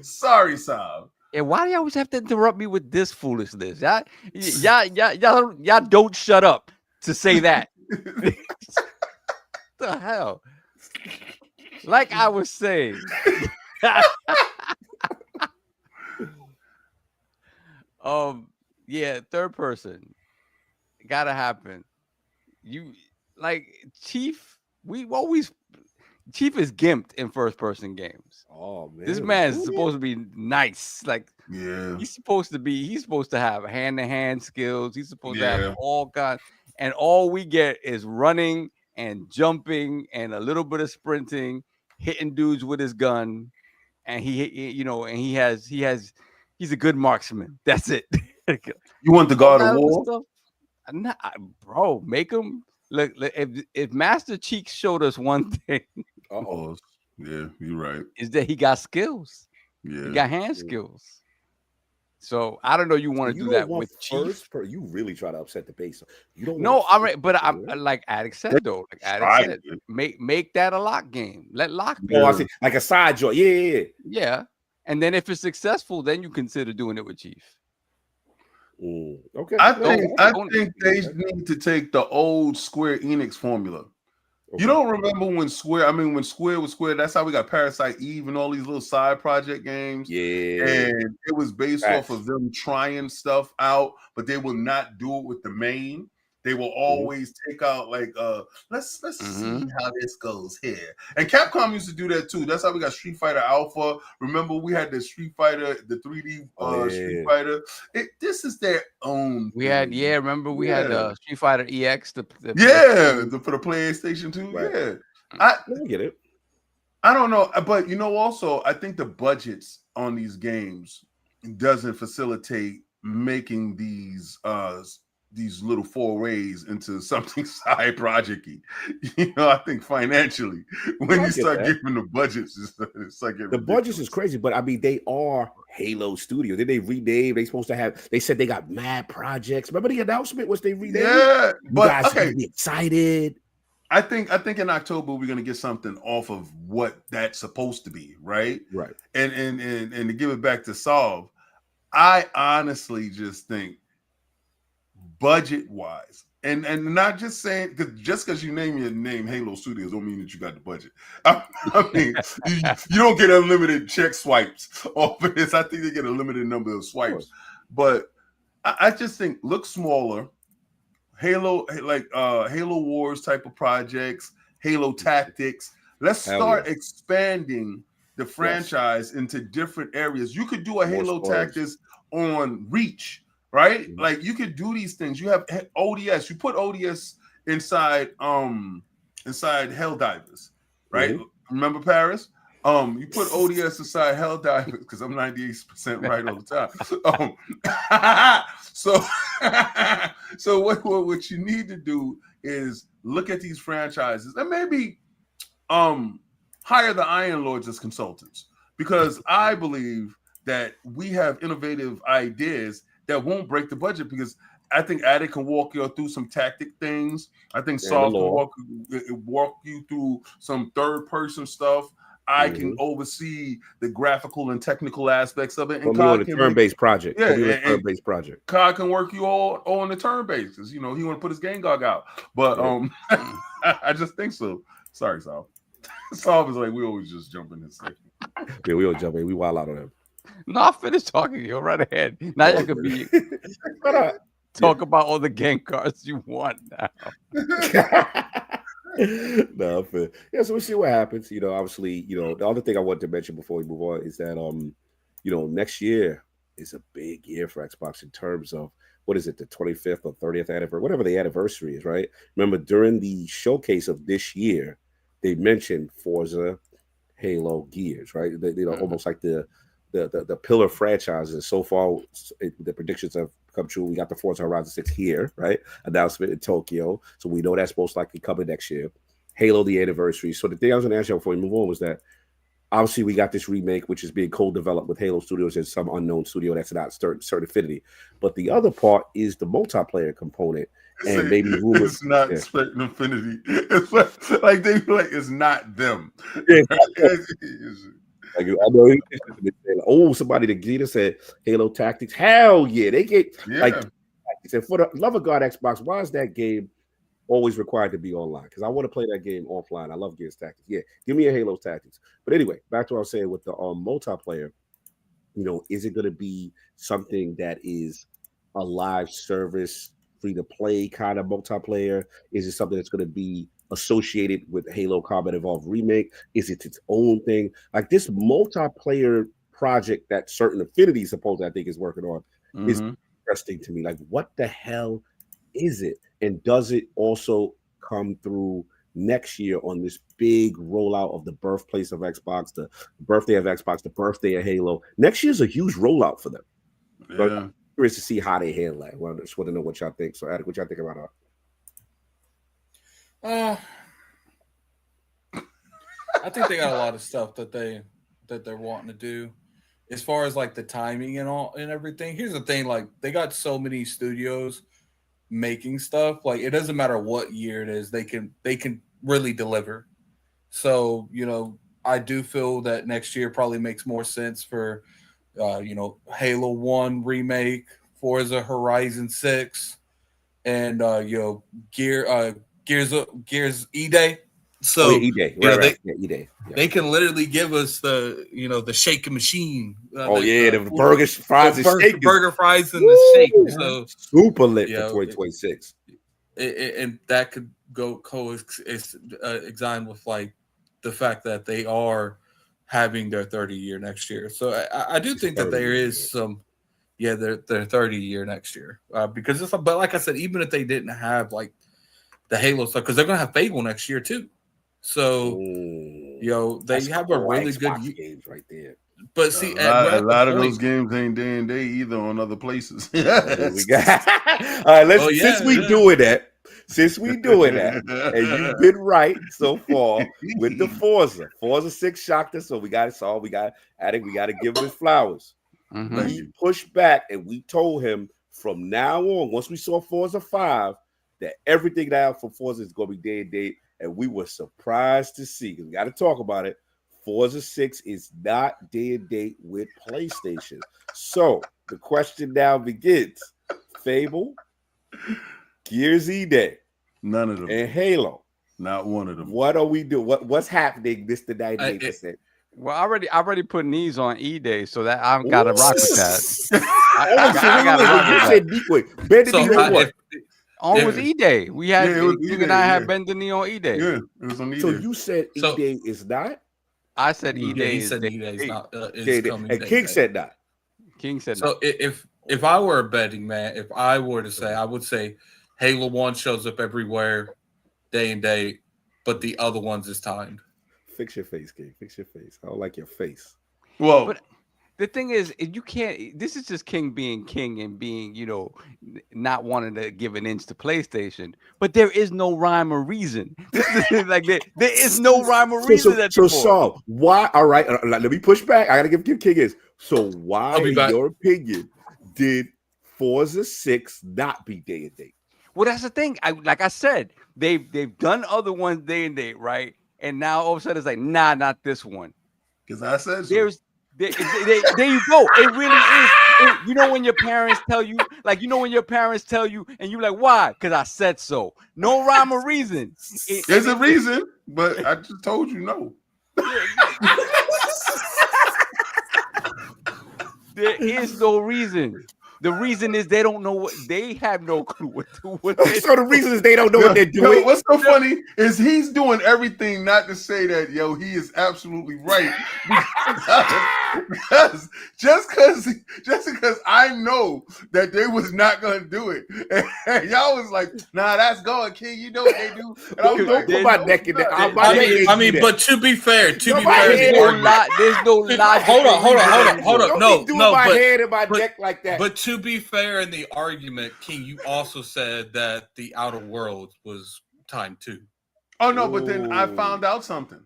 Sorry, Sam. And why do you always have to interrupt me with this foolishness? Y'all don't shut up to say that. The hell? Like I was saying. Yeah, third person. Gotta happen. You like Chief, Chief is gimped in first person games. Oh man. This man's supposed to be nice. Like, yeah, he's supposed to have hand-to-hand skills. He's supposed to have all kinds. and all we get is running and jumping and a little bit of sprinting, hitting dudes with his gun, and he's a good marksman. That's it. You want the God of War? Stuff, bro, make him look. If Master Cheeks showed us one thing, yeah, you're right, is that he got skills. Yeah, he got hand skills. So I don't know. You want to do that with Chief? You really try to upset the base. You don't. No, I'm right, but I'm like Addict said though. Like Addict said, make that a lock game. Let lock be. I see, like a side joint. Yeah. And then if it's successful, then you consider doing it with Chief. Okay. I think they need to take the old Square Enix formula. Okay. You don't remember when Square was Square, that's how we got Parasite Eve and all these little side project games. Yeah. And it was based off of them trying stuff out, but they will not do it with the main. They will always take out like let's see how this goes here. And Capcom used to do that too. That's how we got Street Fighter Alpha. Remember we had the Street Fighter, the 3D Street Fighter. This is their own. We had remember we had Street Fighter EX for the PlayStation 2. Right. Yeah. I get it. I don't know, but also I think the budgets on these games doesn't facilitate making these little forays into something side project-y. I think financially, when you start giving the budgets, it's like the budgets is crazy. But I mean, they are Halo Studio. Did they rename? They supposed to have. They said they got mad projects. Remember the announcement was they renamed? Yeah, but you guys be excited. I think in October we're gonna get something off of what that's supposed to be, right? Right. And to give it back to Solve, I honestly just think, budget wise, and not just saying because you name your name Halo Studios don't mean that you got the budget. I mean, you don't get unlimited check swipes off of this. I think they get a limited number of swipes, but I just think look smaller. Halo Wars type of projects, Halo Tactics. Let's start expanding the franchise into different areas. You could do a Halo Tactics on Reach. Right? Like you could do these things. You have ODS. You put ODS inside Helldivers, right? Remember Paris? You put ODS inside Helldivers because I'm 98% right all the time. So what you need to do is look at these franchises and maybe hire the Iron Lords as consultants, because I believe that we have innovative ideas that won't break the budget, because I think Addict can walk you through some tactic things. I think Soft can walk you through some third-person stuff. I can oversee the graphical and technical aspects of it. And on the turn-based project. Turn-based project. Cod can work you all on the turn-based, because he want to put his game gog out. But I just think so. Sorry, Soft. Soft is like, we always just jump in this thing. Yeah, we always jump in. We wild out on him. No, I'll finish talking. You're right ahead. Now you can be talk about all the game cards you want now. No, fair. Yeah, so we'll see what happens. Obviously, the other thing I wanted to mention before we move on is that next year is a big year for Xbox in terms of what is it, the 25th or 30th anniversary, whatever the anniversary is, right? Remember, during the showcase of this year, they mentioned Forza, Halo, Gears, right? Almost like the pillar franchises. So far, the predictions have come true. We got the Forza Horizon 6 here, right? Announcement in Tokyo. So we know that's most likely coming next year. Halo, the anniversary. So the thing I was going to ask you before we move on was that obviously we got this remake, which is being co-developed with Halo Studios and some unknown studio that's not certain affinity. But the other part is the multiplayer component. And maybe rumors. It's not certain affinity. It's like they feel like it's not them. Yeah. Like, I know somebody that Gita said Halo Tactics. Hell yeah, they get he said, for the love of God, Xbox, why is that game always required to be online? Because I want to play that game offline. I love Gears Tactics. Yeah, give me a Halo Tactics. But anyway, back to what I was saying with the multiplayer. Is it going to be something that is a live service, free to play kind of multiplayer? Is it something that's going to be associated with Halo Combat Evolved Remake? Is it its own thing? Like this multiplayer project that certain affinity supposedly I think is working on is interesting to me. Like, what the hell is it? And does it also come through next year on this big rollout of the birthplace of Xbox, the birthday of Xbox, the birthday of Halo? Next year's a huge rollout for them. Yeah. But I'm curious to see how they handle that. Well, I just want to know what y'all think. So, Attic, what y'all think about that? I think they got a lot of stuff that they're wanting to do. As far as like the timing and all and everything, here's the thing: like they got so many studios making stuff. Like it doesn't matter what year it is, they can really deliver. So I do feel that next year probably makes more sense for Halo 1 remake, Forza Horizon 6, and Gears E-Day. So E-Day, right. E-Day. Yeah. They can literally give us the shaking machine. The burger fries, and burger fries and the shake. So super lit for 2026. And that could go coexist with like the fact that they are having their 30 year next year. So I do think that there is some, their 30 year next year because it's. But like I said, even if they didn't have like the Halo stuff, because they're gonna have Fable next year too. So, they have a really good games right there. But see, a lot of those games ain't day and day either on other places. We got all right. Since we doing that, and you've been right so far with the Forza 6 shocked us, so we got Attic. We got to give him his flowers. Mm-hmm. He pushed back, and we told him from now on, once we saw Forza 5, that everything now for Forza is going to be day and date. And we were surprised to see, because we got to talk about it, Forza 6 is not day and date with PlayStation. So the question now begins. Fable, Gears E-Day, none of them, and Halo, not one of them. What are we doing? What's happening, Mr. 98%? Well, I already put knees on E-Day, so that I've got to rock with that. Bend the knee on what? Was E-Day. We had you and I had bend the knee on E-Day. Yeah, it was on E-Day. So you said E-Day is not? I said E-Day. He said E-Day is not. Coming and King said not. King said so. If I were a betting man, if I were to say, I would say Halo 1 shows up everywhere, day and date, but the other ones is timed. Fix your face, King. Fix your face. I don't like your face. Well, but the thing is, you can't. This is just King being King and being, not wanting to give an inch to PlayStation. But there is no rhyme or reason. This is like there is no rhyme or reason. So Saul, why? All right, let me push back. I gotta give King his. So why, in your opinion, did Forza 6 not be day and date? Well, that's the thing. Like I said, they've done other ones day and date, right? And now all of a sudden it's like, nah, not this one. Because I said so. There you go. It really is. When your parents tell you, and you're like, why? Because I said so. No rhyme or reason. There's a reason, but I just told you no. There is no reason. The reason is they don't know what they have no clue what So the reason is they don't know what they're doing. What's so funny is he's doing everything not to say that he is absolutely right. Because just because I know that they was not gonna do it. And y'all was like, nah, that's going, King. You know what they do. And I was like, put my neck in there. But to be fair, there's no logic. Hold on. No, my head in my neck like that. But to be fair in the argument, King, you also said that the Outer Worlds was timed too. Oh no, but then I found out something.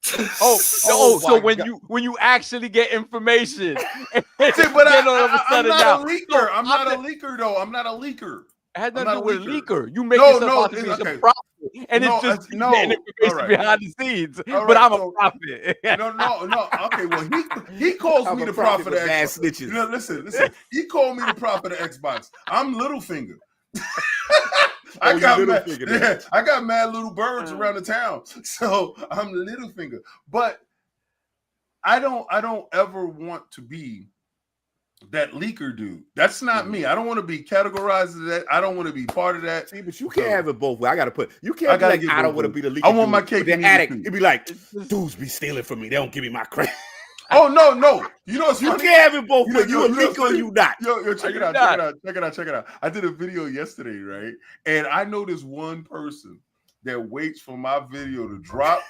So when you actually get information, but I'm not a leaker. I'm not a leaker though. I'm not a leaker. It has nothing to do with a leaker. You make yourself out to be some prophet, and it's just getting information behind the scenes. But I'm a prophet. No. Okay, well he calls me the prophet of Xbox. Listen. He called me the prophet of Xbox. I'm Littlefinger. I got mad little birds around the town, so I'm Littlefinger. But I don't ever want to be that leaker dude. That's not me. I don't want to be categorized as that. I don't want to be part of that. See, but you can't have it both ways. You can't be like, I don't want to be the leaker. I want my cake. The addict. It'd be like, dudes be stealing from me. They don't give me my credit. Oh no! You know what's You funny? can't have it both ways. Yo, You a leak or you not? Yo, check it out. I did a video yesterday, right? And I know this one person that waits for my video to drop,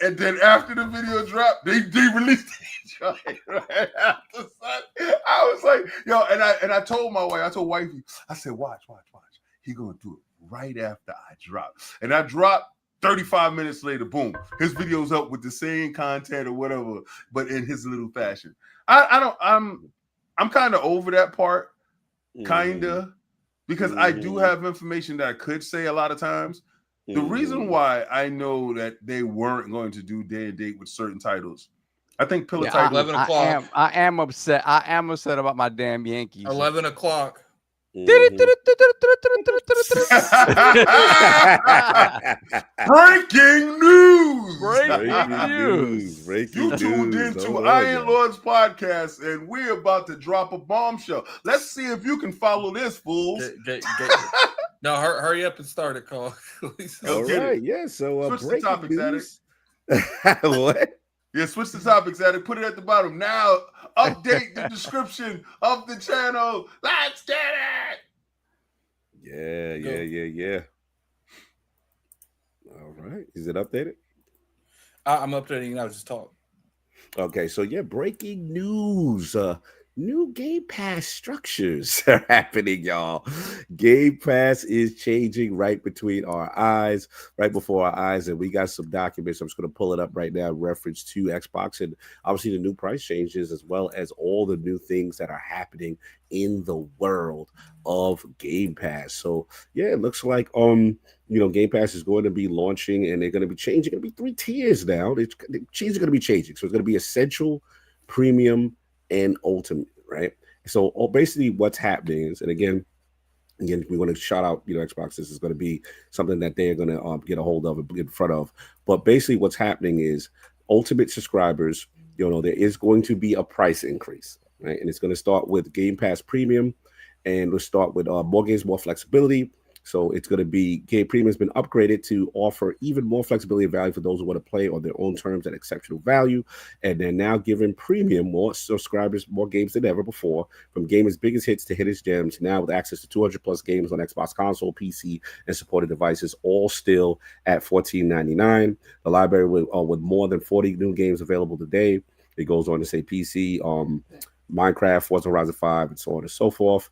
and then after the video dropped, they released it. Right after I was like, yo, and I told my wife, I told wifey, I said, watch. He gonna do it right after I drop. And I dropped 35 minutes later, boom, his video's up with the same content or whatever, but in his little fashion. I'm kind of over that part, kinda, because I do have information that I could say a lot of times. The reason why I know that they weren't going to do day and date with certain titles, I think Pillar Title. 11 o'clock. I am upset. I am upset about my damn Yankees. 11 o'clock. Breaking news! You tuned into Iron Lords podcast, and we're about to drop a bombshell. Let's see if you can follow this, fools. No, hurry up and start it, Cole. All right, yeah. So switch the topics, Addict. What? Yeah, switch the topics, Addict. Put it at the bottom. Now, update the description of the channel. Let's get it. Yeah. All right. Is it updated? I'm updating now. Just talk. Okay, so yeah, breaking news. New Game Pass structures are happening, y'all. Game Pass is changing right between our eyes, right before our eyes, and we got some documents. I'm just going to pull it up right now, reference to Xbox, and obviously the new price changes, as well as all the new things that are happening in the world of Game Pass. So yeah, it looks like Game Pass is going to be launching, and they're going to be changing. It's going to be 3 tiers now. The cheese is going to be changing. So it's going to be Essential, Premium, and Ultimate, right? So basically what's happening is, and again, we want to shout out, Xbox. This is going to be something that they're going to get a hold of and get in front of. But basically what's happening is Ultimate subscribers, there is going to be a price increase, right? And it's going to start with Game Pass Premium, and we'll start with more games, more flexibility. So it's going to be Game Premium has been upgraded to offer even more flexibility and value for those who want to play on their own terms at exceptional value. And they're now giving Premium more subscribers, more games than ever before, from gamers' biggest hits to hittest gems, now with access to 200 plus games on Xbox console, PC, and supported devices, all still at $14.99. The library with more than 40 new games available today. It goes on to say PC, Minecraft, Forza Horizon 5, and so on and so forth.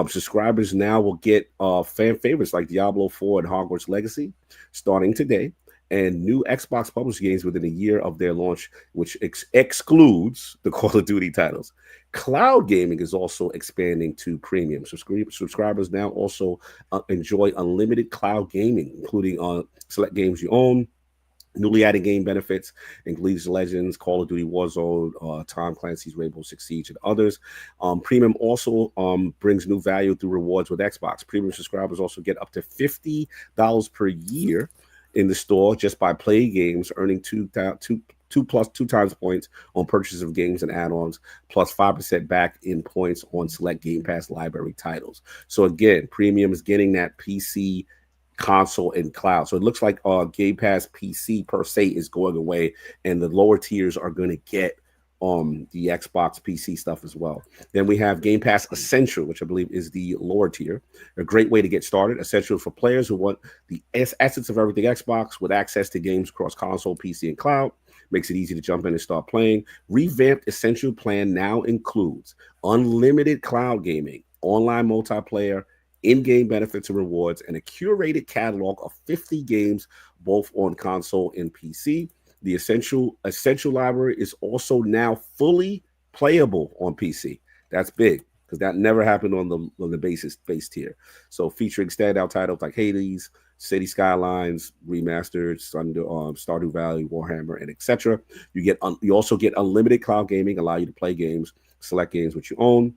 Subscribers now will get fan favorites like Diablo 4 and Hogwarts Legacy starting today, and new Xbox published games within a year of their launch, which excludes the Call of Duty titles. Cloud gaming is also expanding to premium. Subscribers now also enjoy unlimited cloud gaming, including select games you own. Newly added game benefits include League of Legends, Call of Duty Warzone, Tom Clancy's Rainbow Six Siege, and others. Premium also brings new value through rewards with Xbox. Premium subscribers also get up to $50 per year in the store just by playing games, earning two times points on purchase of games and add-ons, plus 5% back in points on select Game Pass library titles. So again, Premium is getting that PC, console, and cloud. So it looks like Game Pass PC per se is going away, and the lower tiers are going to get the Xbox PC stuff as well. Then we have Game Pass Essential, which I believe is the lower tier. A great way to get started. Essential for players who want the essence of everything Xbox with access to games across console, PC, and cloud. Makes it easy to jump in and start playing. Revamped Essential plan now includes unlimited cloud gaming, online multiplayer, in-game benefits and rewards, and a curated catalog of 50 games, both on console and PC. The Essential library is also now fully playable on PC. That's big, because that never happened on the base tier. So featuring standout titles like Hades, City Skylines, Remastered, Stardew Valley, Warhammer, and etc. You also get unlimited cloud gaming, allow you to play games, select games which you own,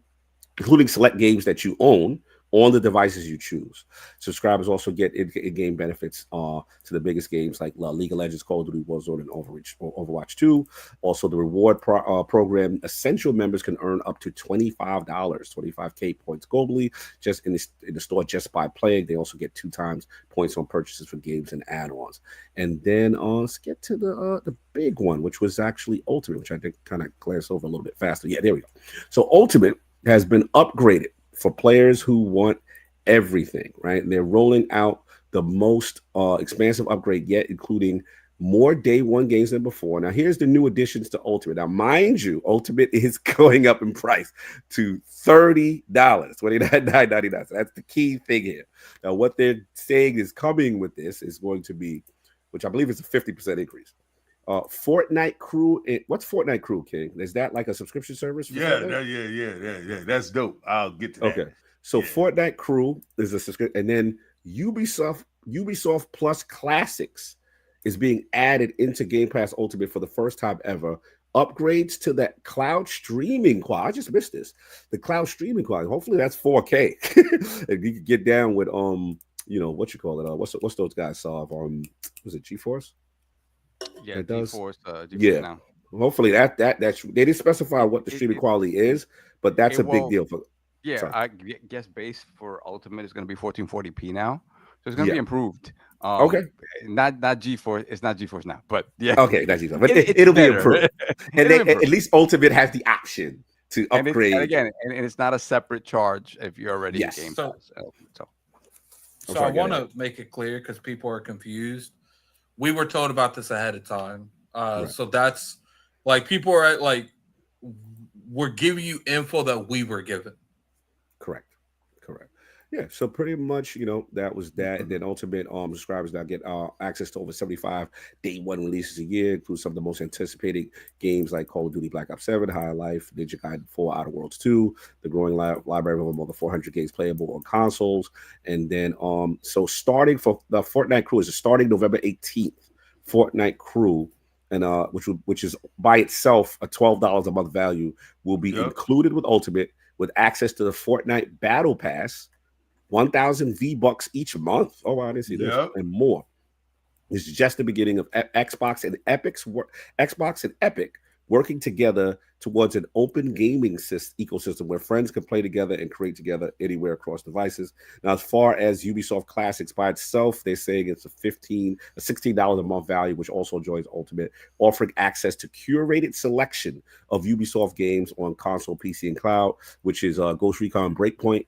including select games that you own, on the devices you choose. Subscribers also get in-game benefits to the biggest games like League of Legends, Call of Duty, Warzone, and Overwatch 2. Also, the reward program, Essential members can earn up to $25, 25K points globally, just in the store just by playing. They also get 2 times points on purchases for games and add-ons. And then let's get to the big one, which was actually Ultimate, which I think kind of glanced over a little bit faster. Yeah, there we go. So Ultimate has been upgraded for players who want everything, right? And they're rolling out the most expansive upgrade yet, including more day one games than before. Now, here's the new additions to Ultimate. Now, mind you, Ultimate is going up in price to $30, $29.99. So that's the key thing here. Now, what they're saying is coming with this is going to be, which I believe is a 50% increase. Fortnite Crew. What's Fortnite Crew, King? Is that like a subscription service? Yeah. That's dope. I'll get to that. Okay. So Fortnite Crew is a subscription, and then Ubisoft Plus Classics is being added into Game Pass Ultimate for the first time ever. Upgrades to that cloud streaming quality. I just missed this. The cloud streaming quality. Hopefully that's 4K. And you can get down with what you call it? What's those guys solve? Was it GeForce? Yeah, it does. GeForce now. Hopefully that's they didn't specify what the streaming quality is, but that's a big deal for. Yeah, sorry. I guess base for Ultimate is going to be 1440p now, so it's going to be improved. Okay, not GeForce. It's not GeForce now, but yeah. Okay, that's GeForce, but it'll be improved. And at least Ultimate has the option to upgrade. And it's not a separate charge if you're already in Game Pass. So I want to make it clear because people are confused. We were told about this ahead of time. Right. So that's like people are like, we're giving you info that we were given. Correct. Yeah, so pretty much, that was that. And then Ultimate subscribers now get access to over 75 day one releases a year, include some of the most anticipated games like Call of Duty Black Ops 7, High Life, Ninja Gaiden 4, Outer Worlds 2, the growing library of more than 400 games playable on consoles. And then, so starting for the Fortnite Crew is starting November 18th, Fortnite Crew, and which is by itself a $12 a month value, will be included with Ultimate with access to the Fortnite Battle Pass, 1,000 V-Bucks each month. Oh, wow, I didn't see this. And more. This is just the beginning of Xbox and Epic working together towards an open gaming ecosystem where friends can play together and create together anywhere across devices. Now, as far as Ubisoft Classics by itself, they're saying it's a $16 a month value, which also joins Ultimate, offering access to curated selection of Ubisoft games on console, PC, and cloud, which is Ghost Recon Breakpoint,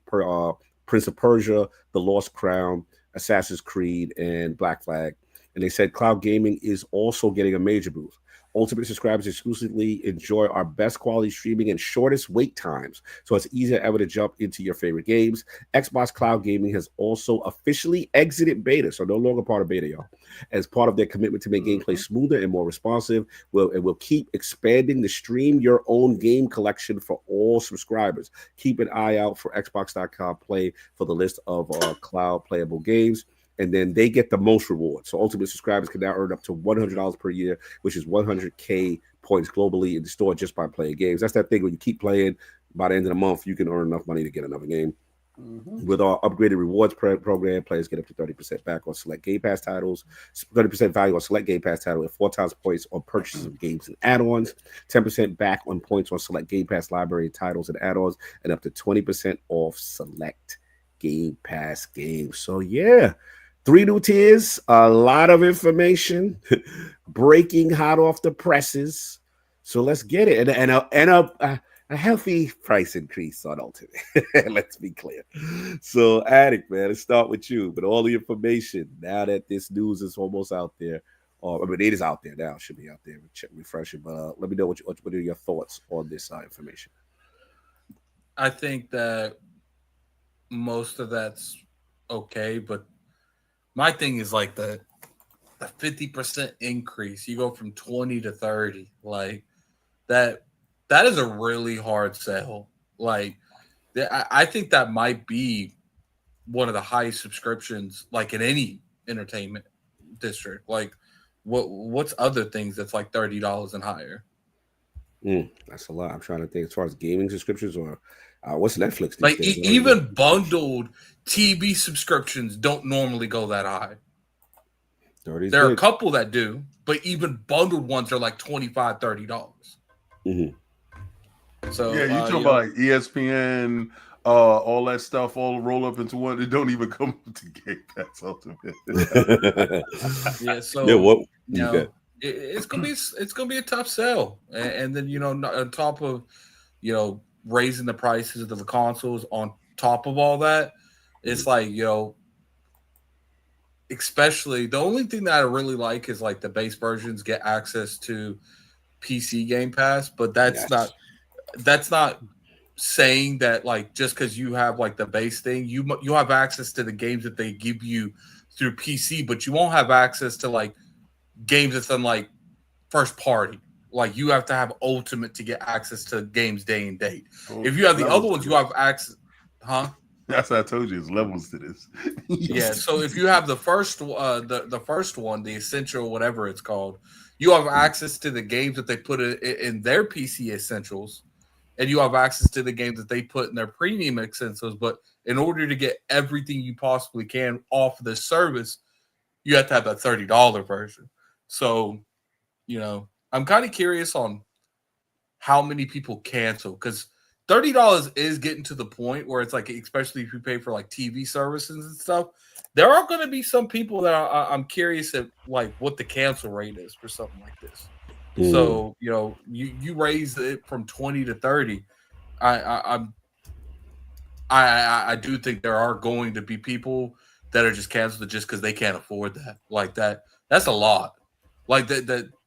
Prince of Persia, The Lost Crown, Assassin's Creed, and Black Flag. And they said cloud gaming is also getting a major boost. Ultimate subscribers exclusively enjoy our best quality streaming and shortest wait times, so it's easier ever to jump into your favorite games. Xbox Cloud Gaming has also officially exited beta, so no longer part of beta, y'all. As part of their commitment to make gameplay smoother and more responsive, we'll keep expanding the stream your own game collection for all subscribers. Keep an eye out for Xbox.com Play for the list of cloud playable games. And then they get the most rewards. So Ultimate subscribers can now earn up to $100 per year, which is 100K points globally in the store just by playing games. That's that thing when you keep playing, by the end of the month, you can earn enough money to get another game. With our upgraded rewards program, players get up to 30% back on select Game Pass titles, 30% value on select Game Pass title, and 4 times points on purchases of games and add-ons, 10% back on points on select Game Pass library titles and add-ons, and up to 20% off select Game Pass games. So yeah, 3 new tiers, a lot of information, breaking hot off the presses. So let's get it, and a healthy price increase on Ultimate. Let's be clear. So, Addict, man, let's start with you. But all the information now that this news is almost out there, it is out there now. Should be out there. Check refreshing. But let me know what are your thoughts on this information. I think that most of that's okay, but my thing is like the 50% increase. You go from 20 to 30, like that. That is a really hard sell. Like, I think that might be one of the highest subscriptions, like in any entertainment district. Like, what's other things that's like $30 and higher? That's a lot. I'm trying to think as far as gaming subscriptions or What's Netflix? Like even bundled TV subscriptions don't normally go that high. There are a couple that do, but even bundled ones are like $25, $30. So yeah, you talking about like ESPN, all that stuff, all roll up into one. It don't even come to GamePass Ultimate. Yeah, so it's gonna be a tough sell, and then on top of raising the prices of the consoles, on top of all that, it's like especially the only thing that I really like is like the base versions get access to PC Game Pass, but that's not saying that like just because you have like the base thing, you have access to the games that they give you through PC, but you won't have access to like games that's on like first party. Like you have to have Ultimate to get access to games day and date. If you have the other ones, you have access, huh? That's what I told you. There's levels to this. Yeah. So if you have the first one, the Essential, whatever it's called, you have access to the games that they put in their PC Essentials, and you have access to the games that they put in their Premium Essentials. But in order to get everything you possibly can off of this service, you have to have that $30 version. So, I'm kind of curious on how many people cancel, because $30 is getting to the point where it's like, especially if you pay for like TV services and stuff, there are going to be some people that I'm curious at like what the cancel rate is for something like this. So, you raise it from 20 to 30. I do think there are going to be people that are just canceled just because they can't afford that. Like that's a lot. Like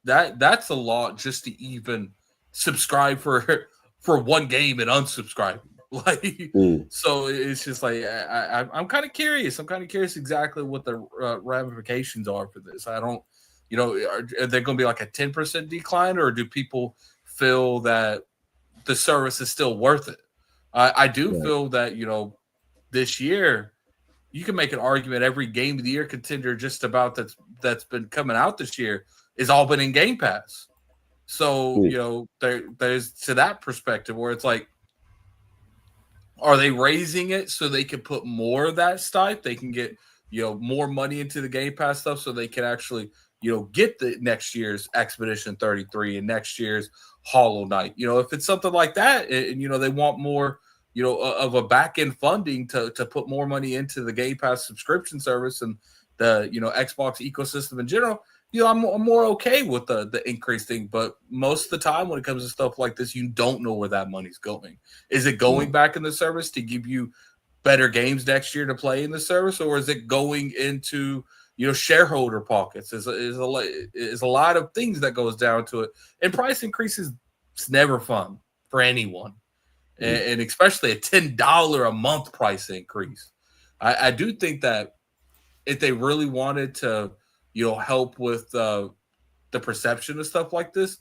that's a lot just to even subscribe for one game and unsubscribe. Like so it's just like I'm kind of curious. I'm kind of curious exactly what the ramifications are for this. I don't, are there going to be like a 10% decline, or do people feel that the service is still worth it? I do feel that this year you can make an argument every game of the year contender just about that's been coming out this year is all been in Game Pass. So there's to that perspective where it's like, are they raising it so they can put more of that stuff? They can get more money into the Game Pass stuff, so they can actually get the next year's Expedition 33 and next year's Hollow Knight. If it's something like that, and they want more of a back end funding to put more money into the Game Pass subscription service and the Xbox ecosystem in general, I'm more okay with the increase thing. But most of the time when it comes to stuff like this, you don't know where that money's going. Is it going back in the service to give you better games next year to play in the service, or is it going into shareholder pockets? Is a lot of things that goes down to it. And price increases, it's never fun for anyone. And especially a $10 a month price increase. I do think that if they really wanted to, help with the perception of stuff like this,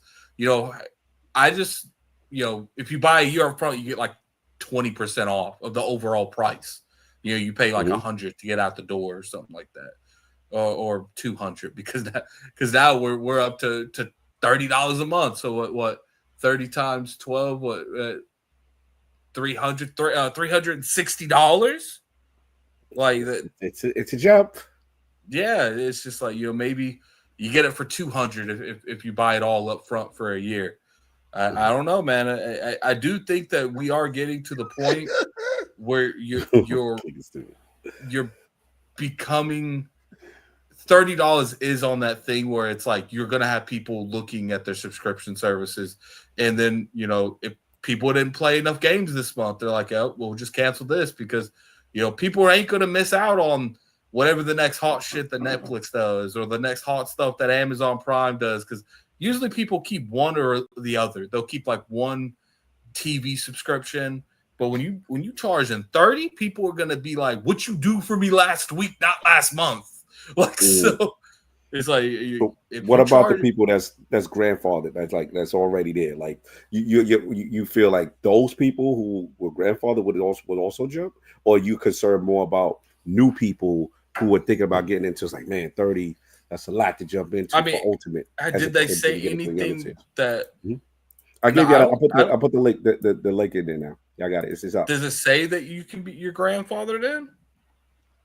I just, if you buy a year up front, you get like 20% off of the overall price. You pay like $100 to get out the door or something like that, or $200 because now we're up to $30 a month. So what 30 times 12, what $360? Like that, it's a jump. Yeah, it's just like maybe you get it for $200 if you buy it all up front for a year. I don't know, man. I do think that we are getting to the point where you're becoming $30 is on that thing where it's like you're gonna have people looking at their subscription services, and then if people didn't play enough games this month, they're like, oh, we'll just cancel this because people ain't gonna miss out on whatever the next hot shit that Netflix does or the next hot stuff that Amazon Prime does, because usually people keep one or the other. They'll keep like one TV subscription, but when you charge them 30, people are gonna be like, "What you do for me last week, not last month?" Like so, it's like. What about the people that's grandfathered? That's already there. Like you feel like those people who were grandfathered would also jump, or you concerned more about new people who were thinking about getting into? It's like, man, 30, that's a lot to jump into. I mean, for Ultimate. Did they say anything that I gave you. I put the link. The link in there now. Y'all got it. It's up. Does it say that you can be your grandfather then?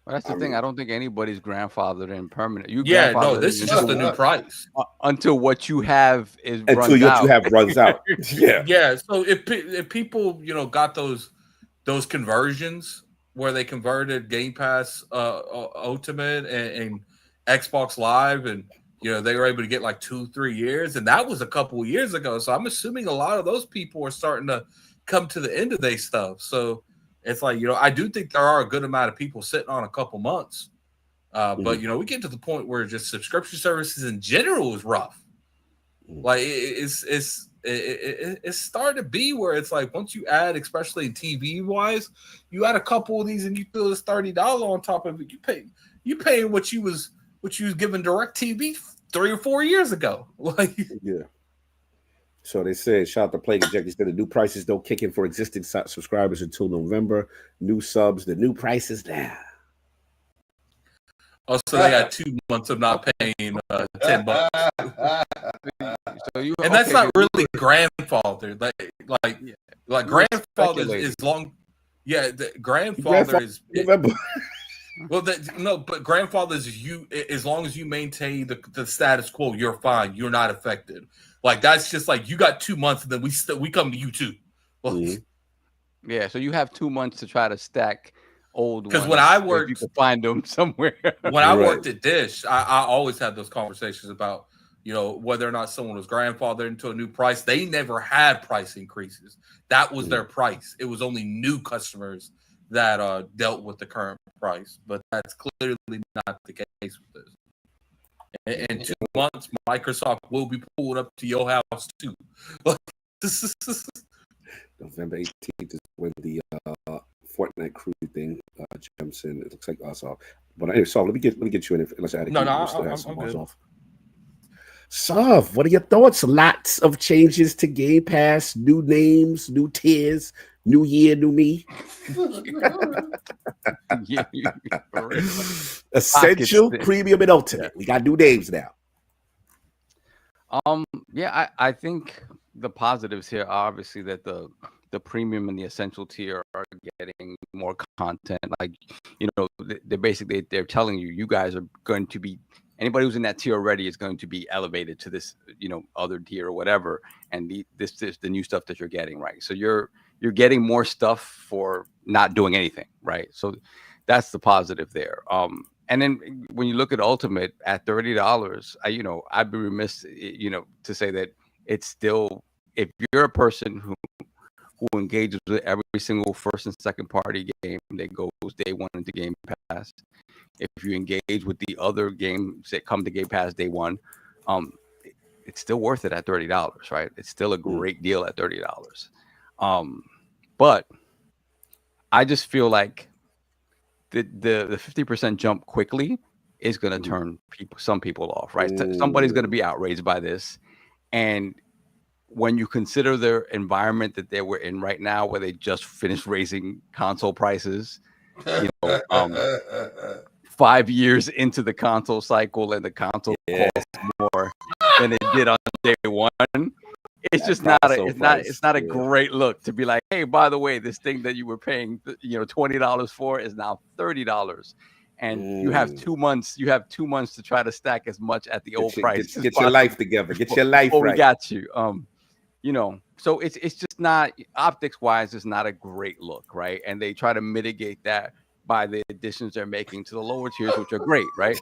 Well, that's the thing. I don't think anybody's grandfathered in permanent. You no, this is just a new price until what you have is until runs what out. you have runs out. Yeah, yeah. So if people got those conversions where they converted Game Pass Ultimate and Xbox Live, and they were able to get like 2-3 years, and that was a couple of years ago. So I'm assuming a lot of those people are starting to come to the end of their stuff. So it's like, I do think there are a good amount of people sitting on a couple months. But, we get to the point where just subscription services in general is rough. Like it's starting to be where it's like, once you add, especially TV wise, you add a couple of these and you throw this $30 on top of it. You paying what you was given DirecTV 3 or 4 years ago. Like, yeah. So they said, shout out to Plague Injector. Said the new prices don't kick in for existing subscribers until November. New subs, the new prices now. Also, they got 2 months of not paying $10. And that's not really grandfather. Like grandfather is long. Yeah, the grandfather is November. Well, but grandfather is you. As long as you maintain the status quo, you're fine. You're not affected. Like, that's just like, you got 2 months, and then we come to you too. Yeah, so you have 2 months to try to stack old ones. Because when I worked, you can find them somewhere. When I worked at Dish, I always had those conversations about whether or not someone was grandfathered into a new price. They never had price increases. That was their price. It was only new customers that dealt with the current price, but that's clearly not the case with this. In 2 months, Microsoft will be pulled up to your house too. November 18th is when the Fortnite crew thing jumps in. It looks like also. But anyway, so let me get you in. Unless I I'm good. Off. Sov, what are your thoughts? Lots of changes to Game Pass, new names, new tiers, new year, new me. Essential, premium, and ultimate. We got new names now. Yeah, I think the positives here are obviously that the premium and the essential tier are getting more content. Like, they're telling you guys are going to be, anybody who's in that tier already is going to be elevated to this, other tier or whatever. And this is the new stuff that you're getting, right? So you're getting more stuff for not doing anything, right? So that's the positive there. And then when you look at Ultimate at $30, I'd be remiss, to say that it's still, if you're a person who engages with every single first and second party game that goes day one into Game Pass, if you engage with the other games that come to Game Pass day one, it's still worth it at $30, right? It's still a great deal at $30. But I just feel like the 50% jump quickly is going to turn some people off, right? Somebody's going to be outraged by this. And when you consider their environment that they were in right now, where they just finished raising console prices, 5 years into the console cycle, and the console costs more than it did on day one, it's just it's not a great look to be like, hey, by the way, this thing that you were paying $20 for is now $30. And you have 2 months. You have 2 months to try to stack as much at the old price. Get your life together. Get your life right. We got you. So it's just not, optics wise, it's not a great look, right? And they try to mitigate that by the additions they're making to the lower tiers, which are great, right?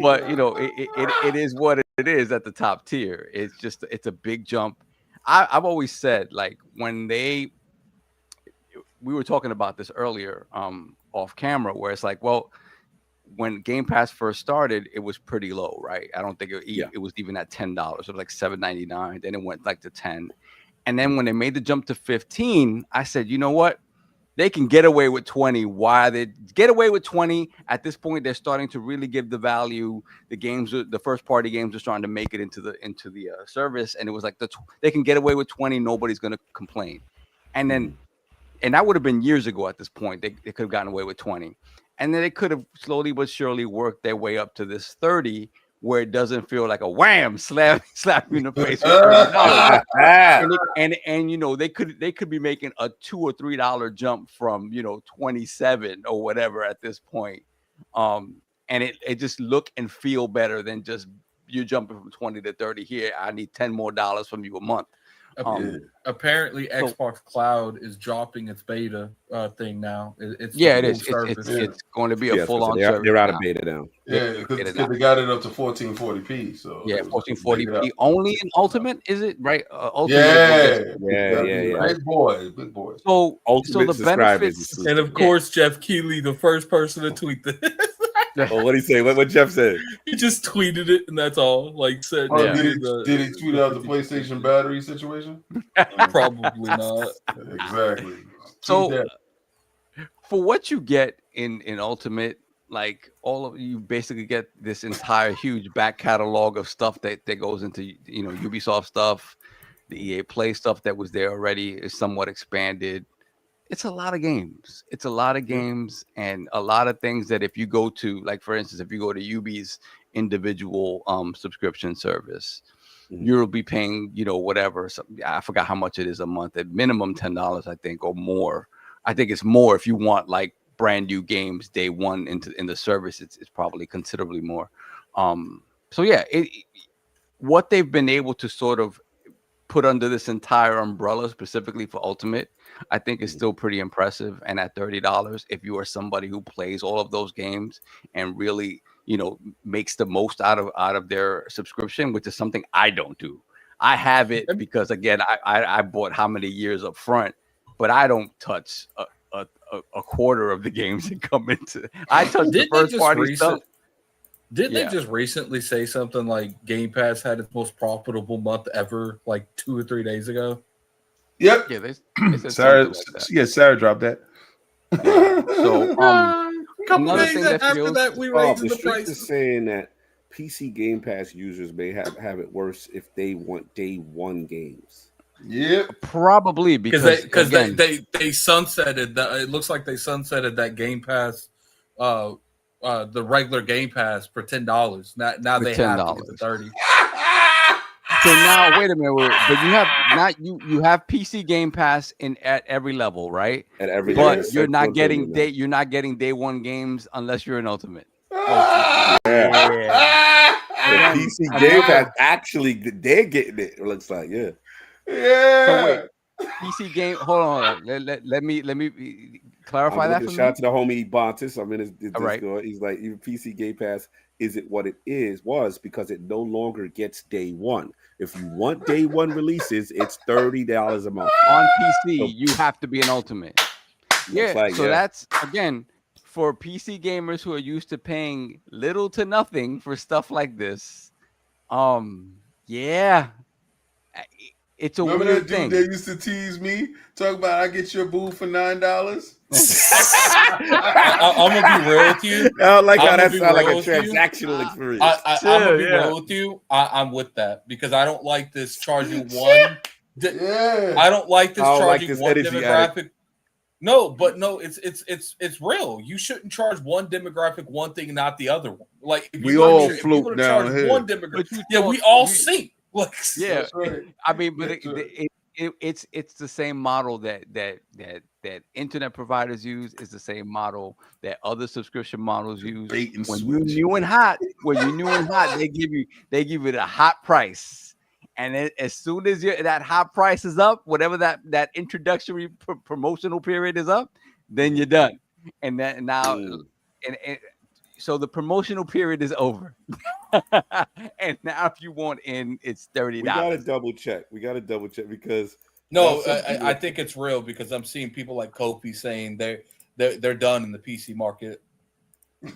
But it is what it is at the top tier. It's a big jump. I've always said, like, we were talking about this earlier off camera, where it's like, well, when Game Pass first started, it was pretty low, right? I don't think it was even at $10. It was like $7.99. Then it went like to $10. And then when they made the jump to $15, I said, you know what? They can get away with $20. Why they get away with $20? At this point, they're starting to really give the value. The games, the first party games, are starting to make it into the service, and it was like they can get away with $20. Nobody's going to complain. And then, and that would have been years ago. At this point, they could have gotten away with $20, and then they could have slowly but surely worked their way up to this $30, where it doesn't feel like a wham slap you in the face with $30. and you know, they could be making a $2 or $3 jump from, you know, 27 or whatever at this point. And it just look and feel better than just you're jumping from 20 to 30 here. I need $10 more from you a month. Apparently, Xbox Cloud is dropping its beta thing now. It's it is. It's going to be a full-on service. They're out of beta now. Yeah, because they got it up to 1440p. So yeah, 1440p only in Ultimate, is it right? Ultimate yeah. Big boy. So Ultimate the benefits, and of course, Jeff Keighley, the first person to tweet this. Oh, what did he say? What Jeff said? He just tweeted it, and that's all. Like said, did he tweet out the PlayStation battery situation? Probably not. Exactly. So, for what you get in Ultimate, like all of you basically get this entire huge back catalog of stuff that goes into, you know, Ubisoft stuff, the EA Play stuff that was there already is somewhat expanded. It's a lot of games. It's a lot of games and a lot of things that if you go to, like, for instance, if you go to Ubi's individual subscription service, you'll be paying, you know, whatever. I forgot how much it is a month, at minimum $10, I think, or more. I think it's more if you want like brand new games day one in the service. It's probably considerably more. So yeah, what they've been able to sort of put under this entire umbrella specifically for Ultimate, I think is still pretty impressive. And at $30, if you are somebody who plays all of those games and really, you know, makes the most out of their subscription, which is something I don't do. I have it because, again, I bought how many years up front, but I don't touch a quarter of the games that come into. I touch the first party stuff. Didn't they just recently say something like Game Pass had its most profitable month ever, like 2 or 3 days ago? Yep. Yeah, they said Sarah. like that. Yeah, Sarah dropped that. Yeah. So couple days after that, we raised the price. Is saying that PC Game Pass users may have it worse if they want day one games. Yeah, probably because they sunsetted that. It looks like they sunsetted that Game Pass, the regular Game Pass for $10. Now they have to get the 30. So now, wait a minute, but you have PC Game Pass at every level, right? At every but level. you're not getting day one games unless you're in Ultimate. The PC Game Pass actually they're getting it. It looks like Yeah. So wait, PC Game. Hold on. Let me clarify that for me. Shout out to the homie Bontis. I'm in his Discord. Right. He's like, even PC Game Pass isn't what it was because it no longer gets day one. If you want day one releases, it's $30 a month. On PC, you have to be an Ultimate. Yeah. Like, that's again for PC gamers who are used to paying little to nothing for stuff like this. Yeah. It's a Remember weird that dude thing. that used to tease me, talk about I get your boo for $9. I'm gonna be real with you. I don't like how that sounds like a transactional experience. I'm gonna be real with you. I'm with that because I don't like this charging one. I don't like this charging one demographic. No, it's real. You shouldn't charge one demographic one thing and not the other one. Like if we all float down here. One demographic. Yeah, we all sync. Like, yeah, right. I mean, but it's the same model that internet providers use. Is the same model that other subscription models use. When you're new and hot, they give you the hot price, and then as soon as that hot price is up, whatever that introductory promotional period is up, then you're done. And then now, so the promotional period is over. And now if you want in, it's $30. We gotta double check because I think it's real because I'm seeing people like Kofi saying they're done in the PC market.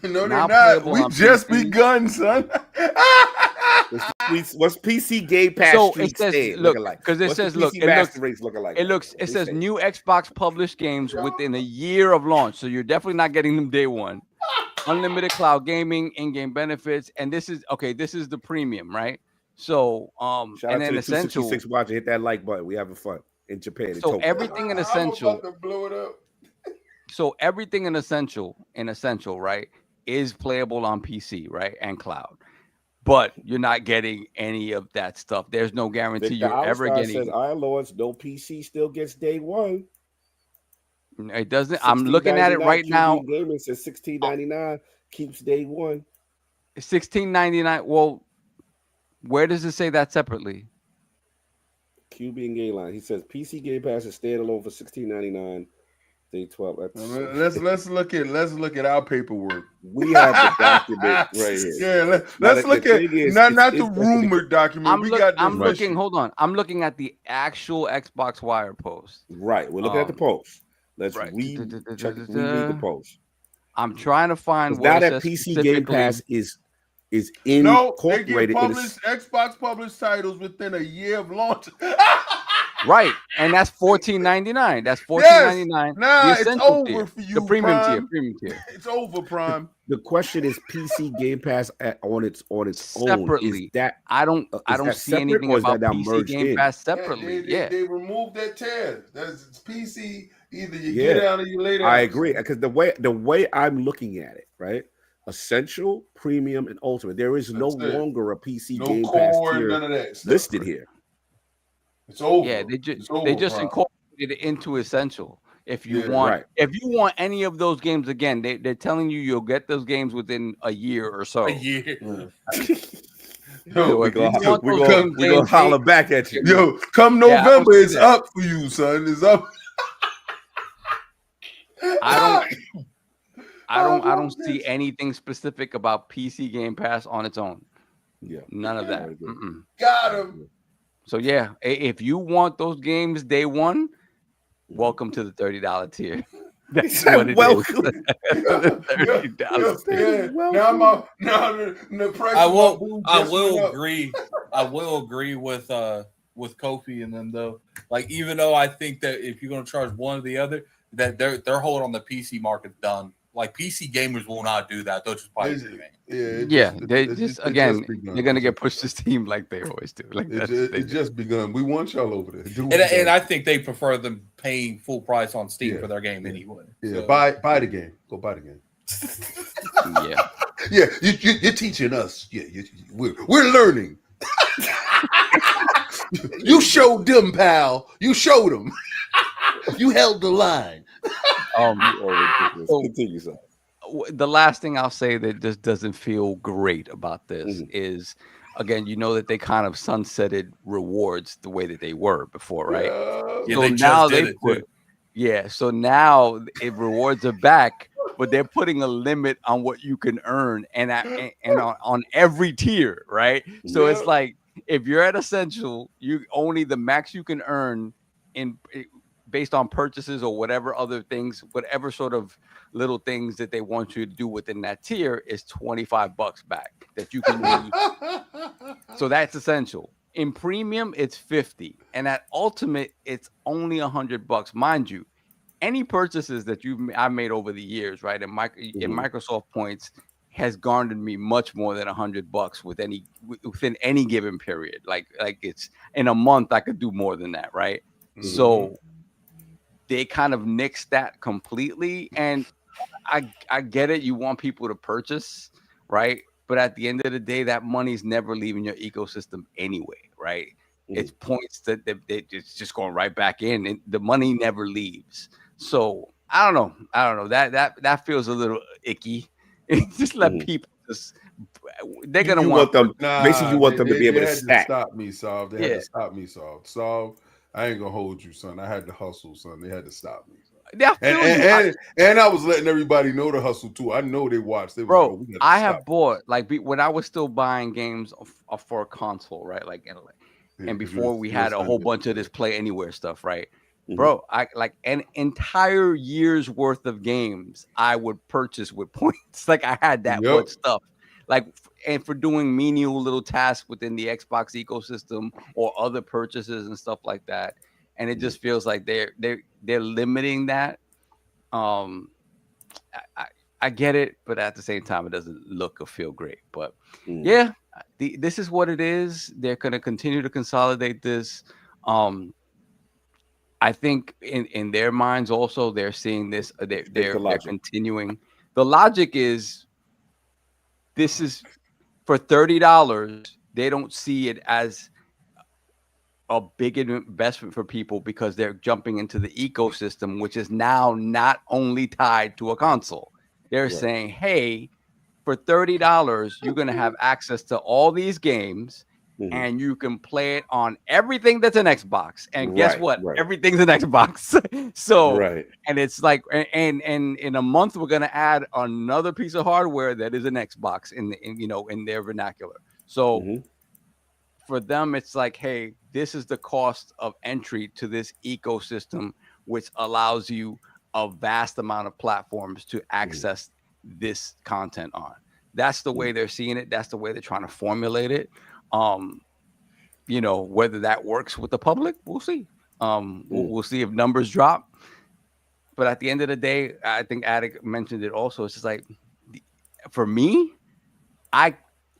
No, they're not. We just begun, son. What's PC Game Pass? So it says, look, because it says, look, it says new Xbox published games within a year of launch. So you're definitely not getting them day one. Unlimited cloud gaming, in-game benefits, and this is the premium, right? So, shout and out then to the essential. 266 watcher, hit that like button. We having fun in Japan. So everything in essential. I'm about to blow it up. So everything in essential, right, is playable on PC, right, and cloud. but you're not getting any of that stuff. There's no guarantee Victor you're ever Alistar getting. says, "Our lords, no PC still gets day one." It doesn't. I'm looking at it right now. Gaming says $16.99 keeps day one. $16.99. Well, where does it say that separately? QB and Game Line. He says PC Game Pass is standalone for $16.99. Day 12. Let's look at our paperwork. We have the document right here. Yeah, let's look at not the rumored document. I'm looking. Hold on. I'm looking at the actual Xbox Wire post. Right. We're looking at the post. Let's read the post. I'm trying to find now that PC Game Pass is incorporated. They get Xbox published titles within a year of launch. Right, and that's $14.99. That's $14.99. Nah, it's over tier. for you. The premium Prime. tier. It's over, Prime. The question is PC Game Pass on its separately. Own. I don't see anything about PC Game Pass separately. They removed that tab. That's PC. Either you get out or you lay down. I agree, because the way I'm looking at it, right? Essential, Premium, and Ultimate. There is no longer a PC Game Pass tier none of that listed here. It's over. Yeah, they just incorporated it into Essential. If you want any of those games again, they're telling you'll get those games within a year or so. A year. Yo, we're gonna holler back at you. Yo, come November, it's up for you, son. It's up. I don't see anything specific about PC Game Pass on its own. Yeah, none of that. Got him. So yeah, if you want those games day one, welcome to the $30 tier. That's what it welcome. is. $30 tier. Now the price. I will agree. I will agree with Kofi and them though. Like, even though I think that if you're going to charge one or the other, that their hold on the PC market's done. Like, PC gamers will not do that. They'll just buy the game. They're gonna get pushed to Steam like they always do. Like it's just begun. We want y'all over there. And I think they prefer them paying full price on Steam for their game anyway. Yeah, so. buy the game. Go buy the game. Yeah. You're teaching us. Yeah, we're learning. You showed them, pal. You showed them. You held the line. Continue, son. The last thing I'll say that just doesn't feel great about this is, again, you know that they kind of sunsetted rewards the way that they were before, right? So now rewards are back, but they're putting a limit on what you can earn and on every tier, right? So it's like, if you're at Essential, you only the max you can earn based on purchases or whatever other things, whatever sort of little things that they want you to do within that tier is $25 back that you can use. So that's Essential. In Premium, it's $50, and at Ultimate, it's only $100. Mind you, any purchases that I've made over the years, right, in Microsoft points has garnered me much more than $100 within any given period. Like it's in a month, I could do more than that, right? So they kind of nixed that completely, and I get it. You want people to purchase, right? But at the end of the day, that money's never leaving your ecosystem anyway, right? It's points that it's just going right back in, and the money never leaves. So I don't know. That feels a little icky. Just let people they're gonna want them. Basically, you want them to be able to stack. Stop me, Solve. They had to stop me, Solve. I ain't gonna hold you, son. I had to hustle, son. They had to stop me. And I was letting everybody know the hustle too. I know they watched. I have bought when I was still buying games for a console, right? And before we had a whole bunch of this Play Anywhere stuff, right? Bro, I like an entire year's worth of games I would purchase with points. Like, I had that much stuff. And for doing menial little tasks within the Xbox ecosystem or other purchases and stuff like that. And it just feels like they're limiting that. I get it, but at the same time, it doesn't look or feel great. But this is what it is. They're going to continue to consolidate this. I think in their minds also, they're seeing this. They're continuing. The logic is, this is for $30, they don't see it as a big investment for people because they're jumping into the ecosystem, which is now not only tied to a console. They're saying, hey, for $30, you're going to have access to all these games and you can play it on everything that's an Xbox. And guess what? Everything's an Xbox. So, and it's like, and in a month, we're going to add another piece of hardware that is an Xbox in their vernacular. So for them, it's like, hey, this is the cost of entry to this ecosystem, which allows you a vast amount of platforms to access this content on. That's the way they're seeing it. That's the way they're trying to formulate it. Whether that works with the public, we'll see. We'll see if numbers drop. But at the end of the day, I think Attic mentioned it also. It's just like, for me,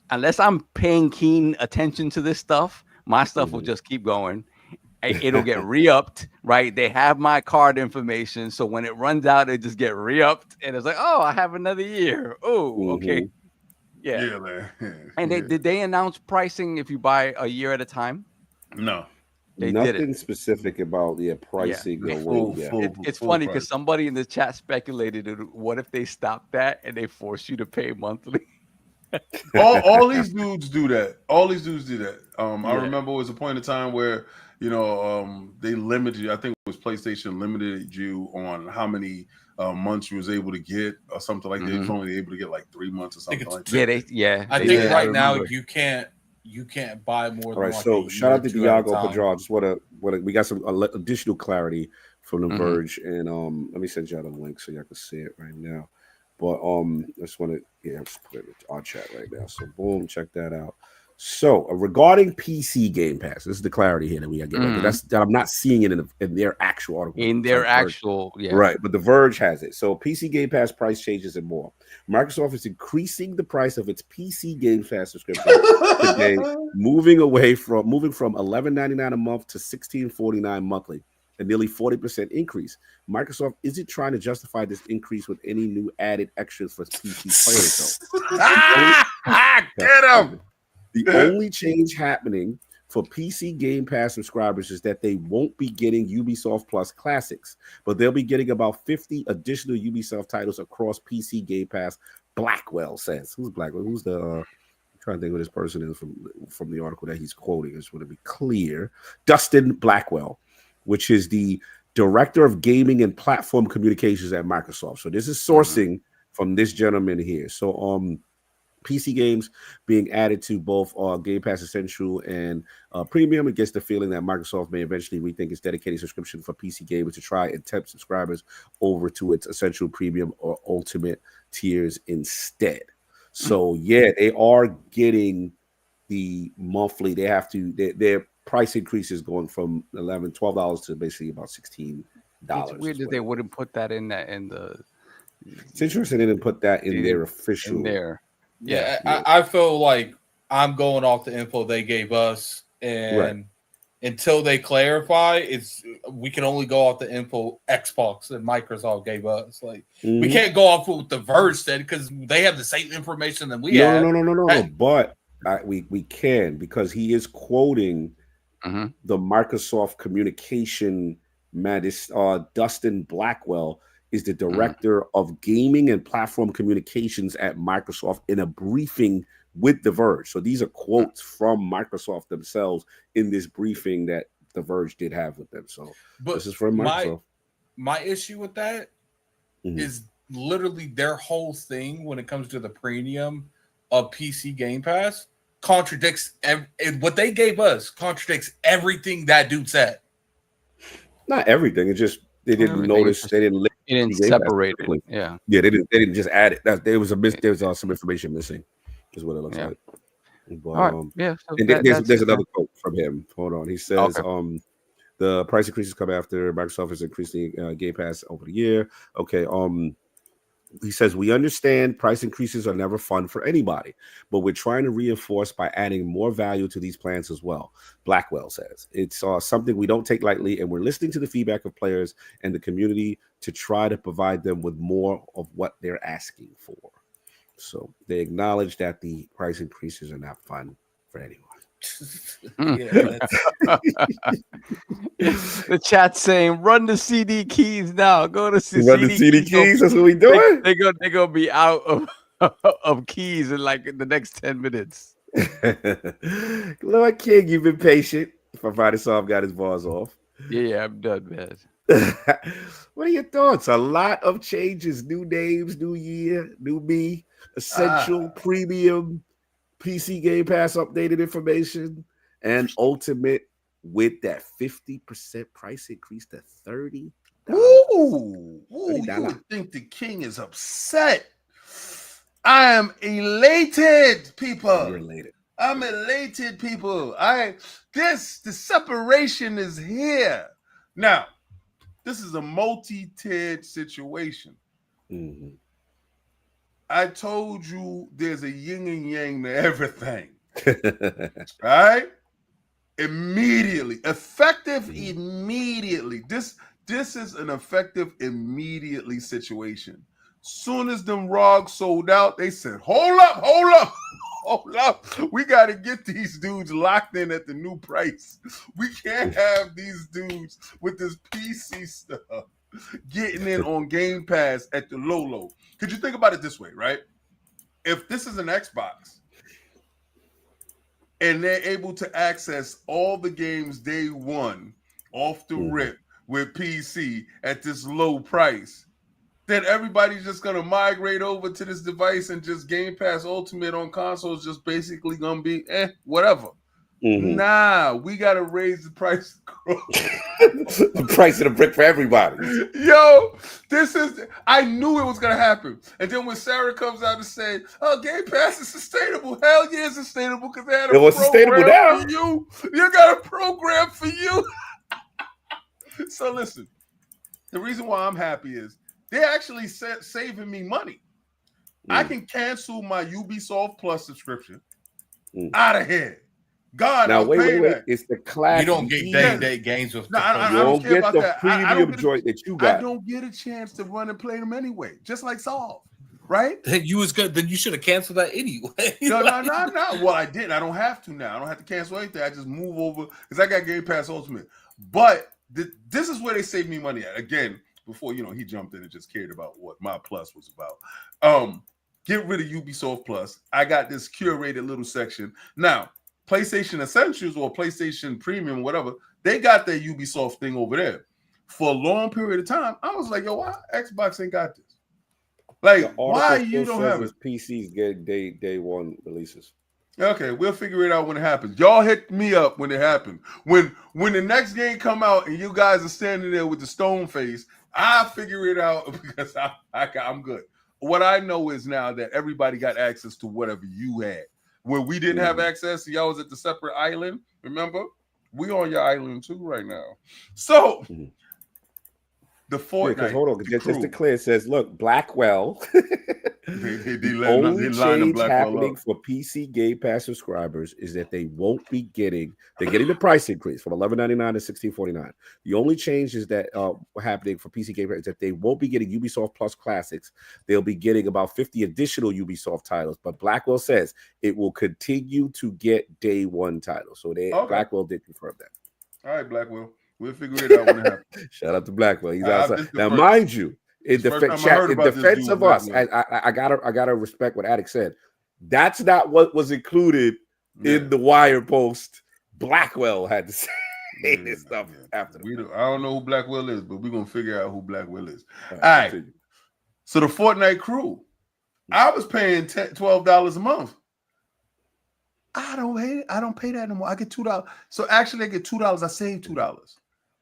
unless I'm paying keen attention to this stuff, my stuff will just keep going. It'll get re-upped, right? They have my card information. So when it runs out, it just get re-upped. And it's like, oh, I have another year. Oh, okay. Yeah. Man. And did they announce pricing if you buy a year at a time? No. Nothing specific about pricing. It's funny because somebody in the chat speculated, what if they stop that and they force you to pay monthly? all these dudes do that. All these dudes do that. I remember it was a point in time where they limited you. I think it was PlayStation limited you on how many months you was able to get or something like that. You was only able to get like 3 months or something like that. I think right now you can't buy more. All right, so shout out to Diago Pedro. Just want we got some additional clarity from The Verge, and let me send y'all the link so y'all can see it right now. But I just want to just put it in our chat right now. So boom, check that out. So regarding PC Game Pass, this is the clarity here that we got to get. That I'm not seeing it in their actual article. In their actual, right. But The Verge has it. So PC Game Pass price changes and more. Microsoft is increasing the price of its PC Game Pass subscription today, moving from $11.99 a month to $16.49 monthly. A nearly 40% increase. Microsoft isn't trying to justify this increase with any new added extras for PC players, though. Get him! The only change happening for PC Game Pass subscribers is that they won't be getting Ubisoft Plus Classics, but they'll be getting about 50 additional Ubisoft titles across PC Game Pass. Blackwell says. Who's Blackwell? Who's the? I'm trying to think who this person is from the article that he's quoting. I just want to be clear. Dustin Blackwell, which is the director of gaming and platform communications at Microsoft. So this is sourcing from this gentleman here. So PC games being added to both Game Pass Essential and Premium. It gets the feeling that Microsoft may eventually rethink its dedicated subscription for PC gamers to try and tempt subscribers over to its Essential, Premium, or Ultimate tiers instead. So they are getting the monthly. They have to. Their price increases going from $12 to basically about $16. It's weird that they wouldn't put that in the. It's interesting they didn't put that in their official. I feel like I'm going off the info they gave us, and until they clarify, we can only go off the info Xbox and Microsoft gave us. Like we can't go off what The Verge said because they have the same information that we have. No. But we can, because he is quoting the Microsoft communication man. This Dustin Blackwell is the director of gaming and platform communications at Microsoft in a briefing with The Verge. So these are quotes from Microsoft themselves in this briefing that The Verge did have with them. So this is from Microsoft. My issue with that is literally their whole thing when it comes to the premium of PC Game Pass contradicts what they gave us, contradicts everything that dude said. Not everything. It just they didn't notice. They didn't. It didn't separate it. Yeah. They didn't just add it. There was some information missing, is what it looks like. But, all right. So and there's another quote from him. Hold on. He says, the price increases come after Microsoft is increasing Game Pass over the year. Okay. He says, we understand price increases are never fun for anybody, but we're trying to reinforce by adding more value to these plans as well. Blackwell says it's something we don't take lightly, and we're listening to the feedback of players and the community to try to provide them with more of what they're asking for. So they acknowledge that the price increases are not fun for anyone. The chat saying, "Run the CD keys now. Go to Run the CD keys. That's what we doing. They're gonna be out of keys in like the next 10 minutes." Lord King, you've been patient. Provided Psalm got his bars off. Yeah, I'm done, man. What are your thoughts? A lot of changes, new names, new year, new me, essential, premium, PC Game Pass updated information, and ultimate with that 50% price increase to $30. Ooh, you would think the king is upset. I am elated, people. You're elated. I'm elated, people. The separation is here. Now, this is a multi-tiered situation. Mm-hmm. I told you there's a yin and yang to everything. All right? Immediately. Effective immediately. This is an effective immediately situation. Soon as them rogs sold out, they said, hold up. We got to get these dudes locked in at the new price. We can't have these dudes with this PC stuff getting in on Game Pass at the low. Could you think about it this way, right? If this is an Xbox and they're able to access all the games day one off the rip with PC at this low price, then everybody's just going to migrate over to this device and just Game Pass Ultimate on consoles just basically going to be whatever. Mm-hmm. Nah, we got to raise the price. The price of the brick for everybody. Yo, I knew it was going to happen. And then when Sarah comes out and say, oh, Game Pass is sustainable. Hell yeah, it's sustainable because they had a program for you. You got a program for you. So listen, the reason why I'm happy is they're actually saving me money. I can cancel my Ubisoft Plus subscription out of here. God, now wait. It's the class. You don't get day-to-day games with. You don't get the premium joint that you got. I don't get a chance to run and play them anyway. Just like Solve, right? Then you should have canceled that anyway. No. Well, I didn't. I don't have to now. I don't have to cancel anything. I just move over because I got Game Pass Ultimate. But this is where they save me money at. Again, before he jumped in and just cared about what my plus was about. Get rid of Ubisoft Plus. I got this curated little section now. PlayStation Essentials or PlayStation Premium, whatever, they got their Ubisoft thing over there. For a long period of time, I was like, yo, why Xbox ain't got this? Like, why you don't have it? PCs get day one releases. Okay, we'll figure it out when it happens. Y'all hit me up when it happened. When the next game come out and you guys are standing there with the stone face, I'll figure it out because I'm good. What I know is now that everybody got access to whatever you had. Where we didn't have access, y'all was at the separate island. Remember, we on your island too right now. So the Fortnite. Hold on, just to clear, it says, look, Blackwell. The only change happening for PC Game Pass subscribers is that they're getting the price increase from $11.99 to $16.49. The only change is that happening for PC Game Pass is that they won't be getting Ubisoft Plus Classics. They'll be getting about 50 additional Ubisoft titles, but Blackwell says it will continue to get day one titles. So Blackwell did confirm that. All right, Blackwell. We'll figure it out when it happens. Shout out to Blackwell. He's outside. Now, mind you, in defense of us, I gotta respect what Attic said. That's not what was included in the wire post. Blackwell had to say this stuff after. I don't know who Blackwell is, but we're gonna figure out who Blackwell is. All right. So the Fortnite crew, I was paying $12 a month. I don't pay that anymore. I get $2. So actually, I get $2. I save $2.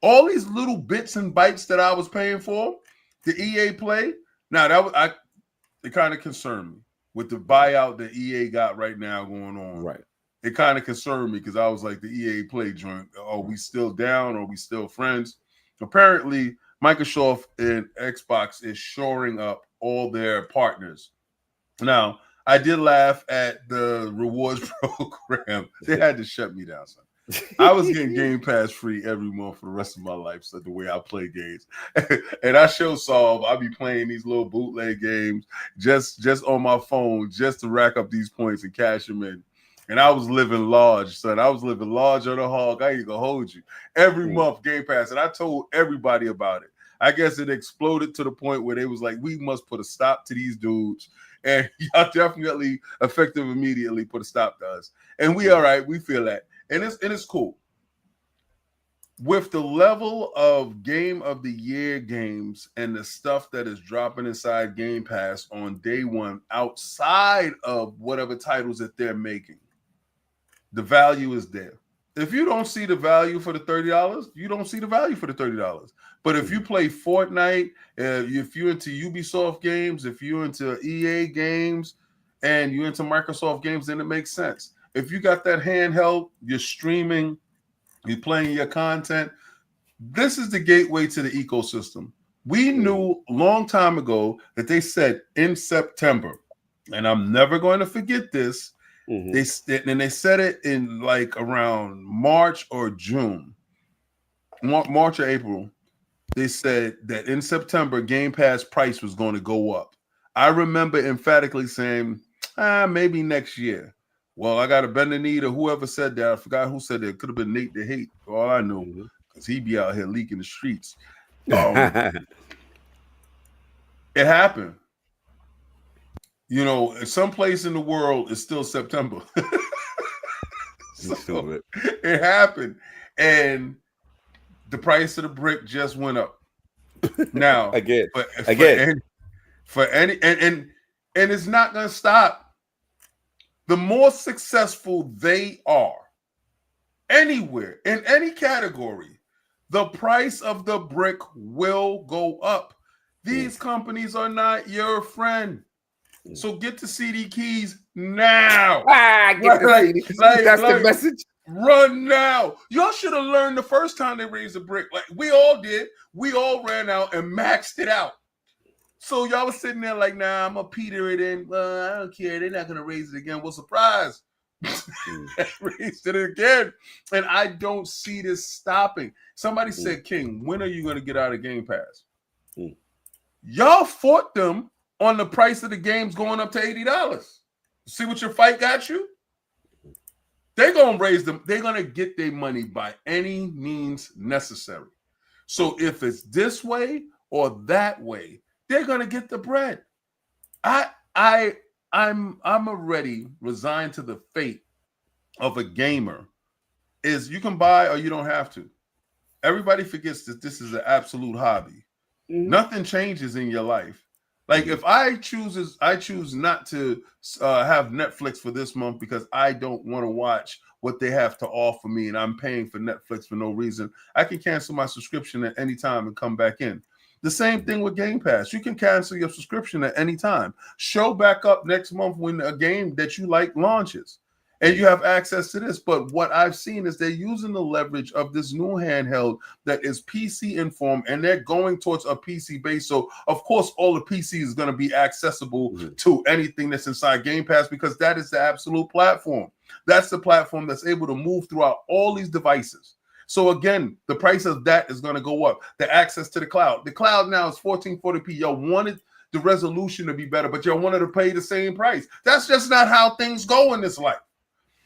All these little bits and bytes that I was paying for, the EA Play. Now it kind of concerned me with the buyout that EA got right now going on. Right. It kind of concerned me because I was like, the EA Play joint, are we still down? Are we still friends? Apparently, Microsoft and Xbox is shoring up all their partners. Now, I did laugh at the rewards program. They had to shut me down, son. I was getting Game Pass free every month for the rest of my life. So the way I play games, and I show Solve, I be playing these little bootleg games just on my phone, just to rack up these points and cash them in. And I was living large, son. I was living large on the hog. I ain't gonna hold you. Every month, Game Pass, and I told everybody about it. I guess it exploded to the point where they was like, we must put a stop to these dudes. And y'all definitely effective immediately put a stop to us. And we all right, we feel that. And it's cool. With the level of Game of the Year games and the stuff that is dropping inside Game Pass on day one, outside of whatever titles that they're making, the value is there. If you don't see the value for the $30, you don't see the value for the $30. But if you play Fortnite, if you're into Ubisoft games, if you're into EA games, and you're into Microsoft games, then it makes sense. If you got that handheld, you're streaming, you're playing your content, this is the gateway to the ecosystem. We knew a long time ago that they said in September, and I'm never going to forget this. They said it in like around March or June, March or April. They said that in September, Game Pass price was going to go up. I remember emphatically saying, maybe next year. Well, I got to bend the knee to whoever said that. I forgot who said that. It could have been Nate the Hate, for all I know, because he be out here leaking the streets. It happened. You know, someplace in the world it's still September. So it happened. And the price of the brick just went up. Now, again, and it's not going to stop. The more successful they are anywhere in any category, the price of the brick will go up. These companies are not your friend. So get the CD keys now. Get the CD. That's the message. Run now. Y'all should have learned the first time they raised the brick. Like we all did. We all ran out and maxed it out. So y'all was sitting there like, nah, I'm gonna peter it in. I don't care. They're not gonna raise it again. Well, surprise. Raised it again. And I don't see this stopping. Somebody said, King, when are you gonna get out of Game Pass? Y'all fought them on the price of the games going up to $80. See what your fight got you? They're going to raise them. They're going to get their money by any means necessary. So if it's this way or that way, they're going to get the bread. I'm already resigned to the fate of a gamer. Is you can buy or you don't have to. Everybody forgets that this is an absolute hobby. Nothing changes in your life. Like if I choose not to have Netflix for this month because I don't want to watch what they have to offer me and I'm paying for Netflix for no reason, I can cancel my subscription at any time and come back in. The same thing with Game Pass. You can cancel your subscription at any time. Show back up next month when a game that you like launches. And you have access to this. But what I've seen is they're using the leverage of this new handheld that is PC informed, and they're going towards a PC base. So, of course, all the PC is going to be accessible to anything that's inside Game Pass because that is the absolute platform. That's the platform that's able to move throughout all these devices. So, again, the price of that is going to go up. The access to the cloud. The cloud now is 1440p. Y'all wanted the resolution to be better, but y'all wanted to pay the same price. That's just not how things go in this life.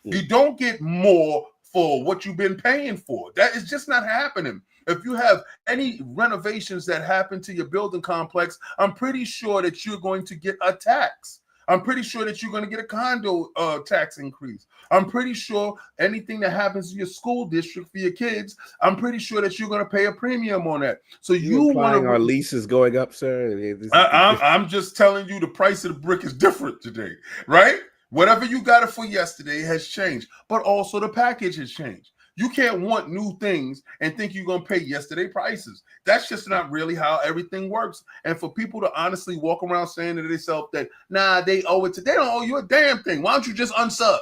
You don't get more for what you've been paying for. That is just not happening. If you have any renovations that happen to your building complex, I'm pretty sure that you're going to get a tax. I'm pretty sure that you're going to get a condo tax increase. I'm pretty sure anything that happens in your school district for your kids, I'm pretty sure that you're going to pay a premium on that. So you want to our leases going up, sir? I'm just telling you the price of the brick is different today, right? Whatever you got it for yesterday has changed, but also the package has changed. You can't want new things and think you're going to pay yesterday prices. That's just not really how everything works. And for people to honestly walk around saying to themselves that, nah, they owe it to, they don't owe you a damn thing. Why don't you just unsub?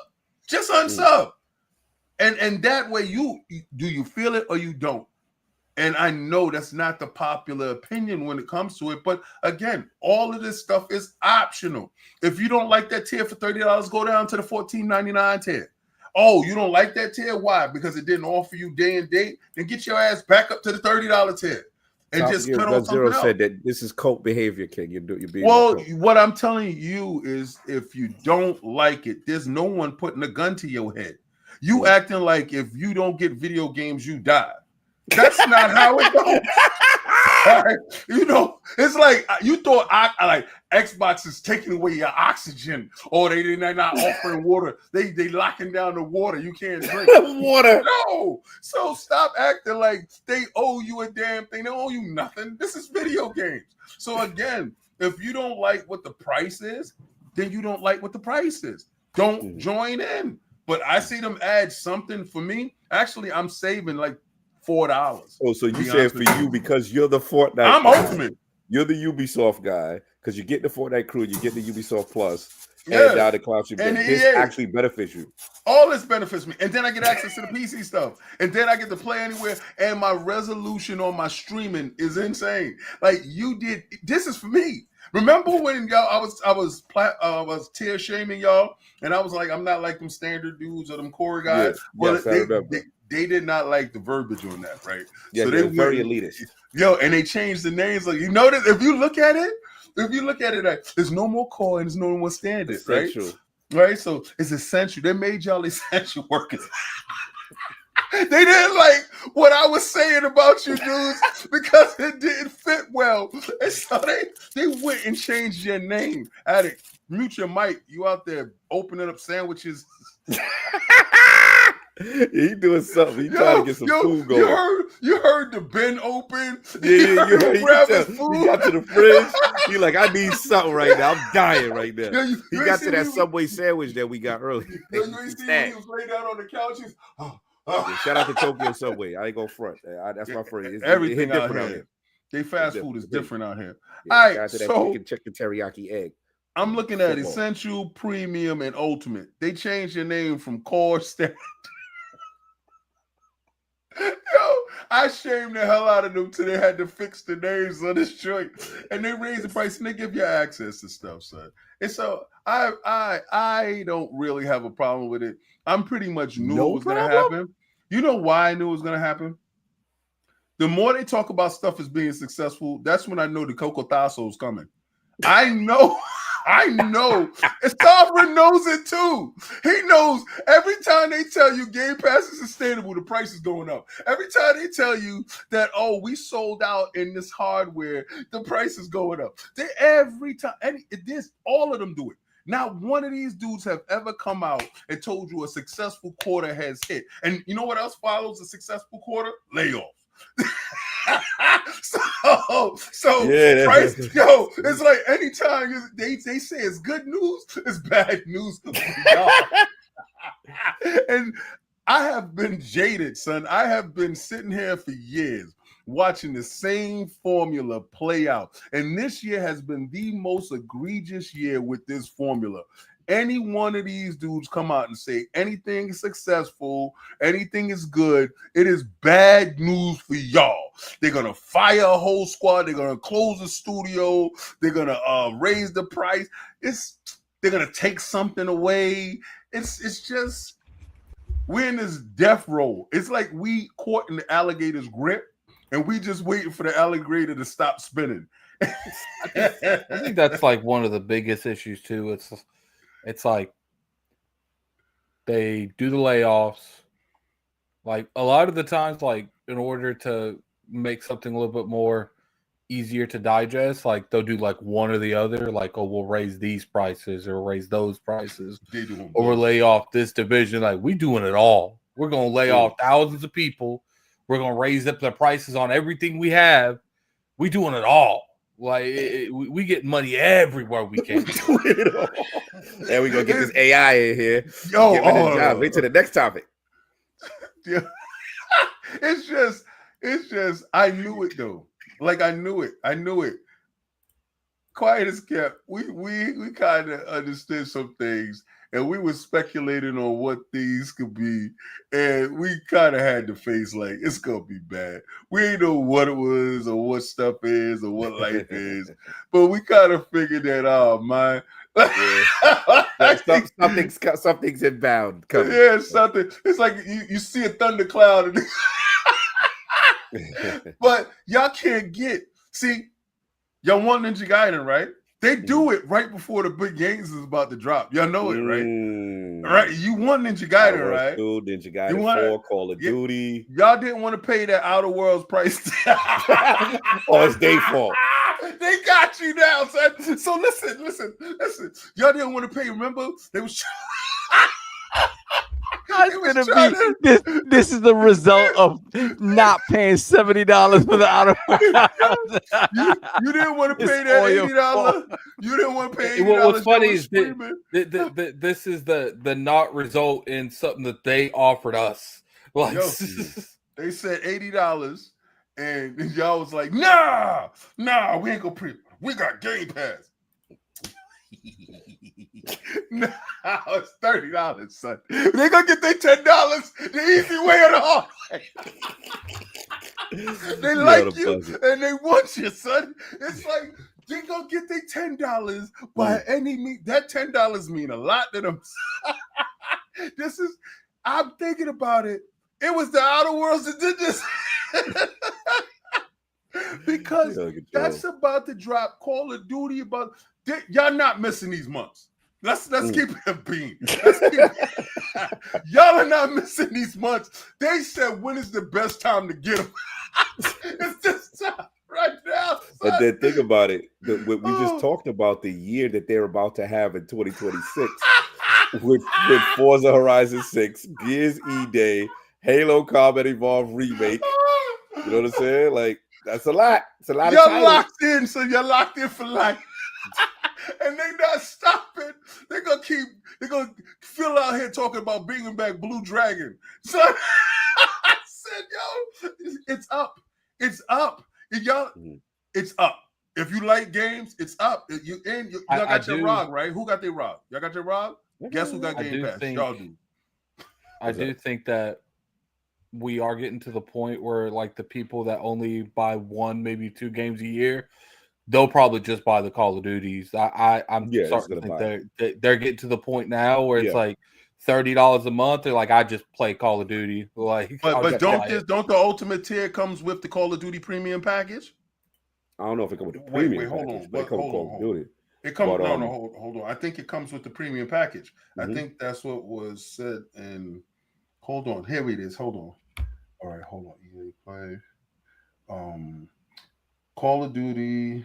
Just unsub. And that way do you feel it or you don't? And I know that's not the popular opinion when it comes to it. But again, all of this stuff is optional. If you don't like that tier for $30, go down to the $14.99 tier. Oh, you don't like that tier? Why? Because it didn't offer you day and date. Then get your ass back up to the $30 tier and just spend on something else. Said that this is cult behavior, King. You're being well. What I'm telling you is, if you don't like it, there's no one putting a gun to your head. You acting like if you don't get video games, you die. That's not how it goes. Right? You know, it's like you thought like Xbox is taking away your oxygen, or they're not offering water. They locking down the water. You can't drink water. No. So stop acting like they owe you a damn thing. They owe you nothing. This is video games. So again, if you don't like what the price is, then you don't like what the price is. Don't join in. But I see them add something for me. Actually, I'm saving like $4. Oh, so you said for you because you're the Fortnite. I'm guy. Ultimate. You're the Ubisoft guy because you get the Fortnite crew, you get the Ubisoft Plus, and now the cloud stream. This actually benefits you. All this benefits me, and then I get access to the PC stuff, and then I get to play anywhere. And my resolution on my streaming is insane. Like you did, this is for me. Remember when y'all? I was tear shaming y'all, and I was like, I'm not like them standard dudes or them core guys. They did not like the verbiage on that, right? Yeah, so they're very elitist. Yo, and they changed the names. Like, you notice, if you look at it, there's no more core and there's no more standard, essential. Right? So it's essential. They made y'all essential workers. They didn't like what I was saying about you dudes because it didn't fit well. And so they went and changed your name. Addict, mute your mic. You out there opening up sandwiches. He doing something. He trying to get some food going. You heard the bin open. Yeah, you heard his food. He got to the fridge. He like, I need something right now. I'm dying right now. He got to that Subway sandwich that we got earlier. You ain't seen when he was laying down on the couch. Yeah, shout out to Tokyo Subway. I ain't gonna front. That's my friend. Everything out here. They fast food is different out here. Yeah, all right, so chicken teriyaki egg. I'm looking at Essential, Premium, and Ultimate. They changed your name from Core Standard. Yo, I shamed the hell out of them till they had to fix the names on this joint, and they raise the price and they give you access to stuff, son. And so I don't really have a problem with it. I'm pretty much knew it was gonna happen. You know why I knew it was gonna happen? The more they talk about stuff as being successful, that's when I know the Coco Tasso's coming. I know. And Sovereign knows it too. He knows every time they tell you Game Pass is sustainable, the price is going up. Every time they tell you that, oh, we sold out in this hardware, the price is going up. Every time, and all of them do it. Not one of these dudes have ever come out and told you a successful quarter has hit. And you know what else follows a successful quarter? Layoffs. so yeah, price, it's like anytime they say it's good news, it's bad news. And I have been jaded, son. I have been sitting here for years watching the same formula play out, and this year has been the most egregious year with this formula. Any one of these dudes come out and say anything is successful, anything is good, it is bad news for y'all. They're going to fire a whole squad. They're going to close the studio. They're going to raise the price. They're going to take something away. It's just, we're in this death roll. It's like we caught in the alligator's grip and we just waiting for the alligator to stop spinning. I think that's like one of the biggest issues too. It's like they do the layoffs. Like a lot of the times, like in order to make something a little bit more easier to digest, like they'll do like one or the other. Like, oh, we'll raise these prices or raise those prices, or we'll lay off this division. Like we doing it all. We're gonna lay off thousands of people. We're gonna raise up the prices on everything we have. We doing it all. Like we get money everywhere we can. And we gonna get this AI in here. Wait to the next topic. Yeah. It's just I knew it though. Like I knew it. Quiet as kept. We kind of understood some things, and we were speculating on what these could be, and we kind of had to face like it's gonna be bad. We ain't know what it was or what stuff is or what life is, but we kind of figured that out, man. Something's inbound coming. Yeah, something. It's like you see a thundercloud, but y'all can't get. See, y'all want Ninja Gaiden, right? They do it right before the big games is about to drop. Y'all know it, right? Right? You want Ninja Gaiden, right? Ninja Gaiden 4, Call of Duty. Y'all didn't want to pay that Outer Worlds price. It's their fault. They got you now, son. So listen. Y'all didn't want to pay. Remember, they was. This is the result of not paying $70 for the Outer Worlds. You didn't want to pay that $80. You didn't want to pay $80. What's funny is this is the not result in something that they offered us. Like they said $80, and y'all was like, nah, we ain't gonna pre. We got Game Pass. No, it's $30, son. They gonna get their $10 the easy way or the hard way. They like you and they want you, son. It's like they gonna get their $10 by any means. That $10 mean a lot to them. I'm thinking about it. It was the Outer Worlds that did this. Because that's about to drop. Call of Duty y'all not missing these months. Let's keep it a bean. Y'all are not missing these months. They said, when is the best time to get them? It's this time right now. Son. And then think about it. We just talked about the year that they're about to have in 2026 with Forza Horizon 6, Gears E-Day, Halo Combat Evolved Remake. You know what I'm saying? Like, that's a lot. It's a lot of You're locked in, so you're locked in for life. And they not stopping. They're gonna fill out here talking about bringing back Blue Dragon. So I said, yo, it's up. It's up. Y'all, it's up. If you like games, it's up. Y'all got your ROG, right? Who got their ROG? Y'all got your ROG? Guess who got Game Pass? Y'all do. I do think that we are getting to the point where, like, the people that only buy 1, maybe 2 games a year, they'll probably just buy the Call of Duties. I'm starting to think they're getting to the point now where it's like $30 a month. They're like, I just play Call of Duty. Like, but don't the Ultimate tier comes with the Call of Duty premium package? I don't know if it comes with the premium package, but it comes with Call of Duty. It comes. Hold on. I think it comes with the premium package. I think that's what was said. And hold on, here it is. Hold on. All right, hold on. EA Play, Call of Duty,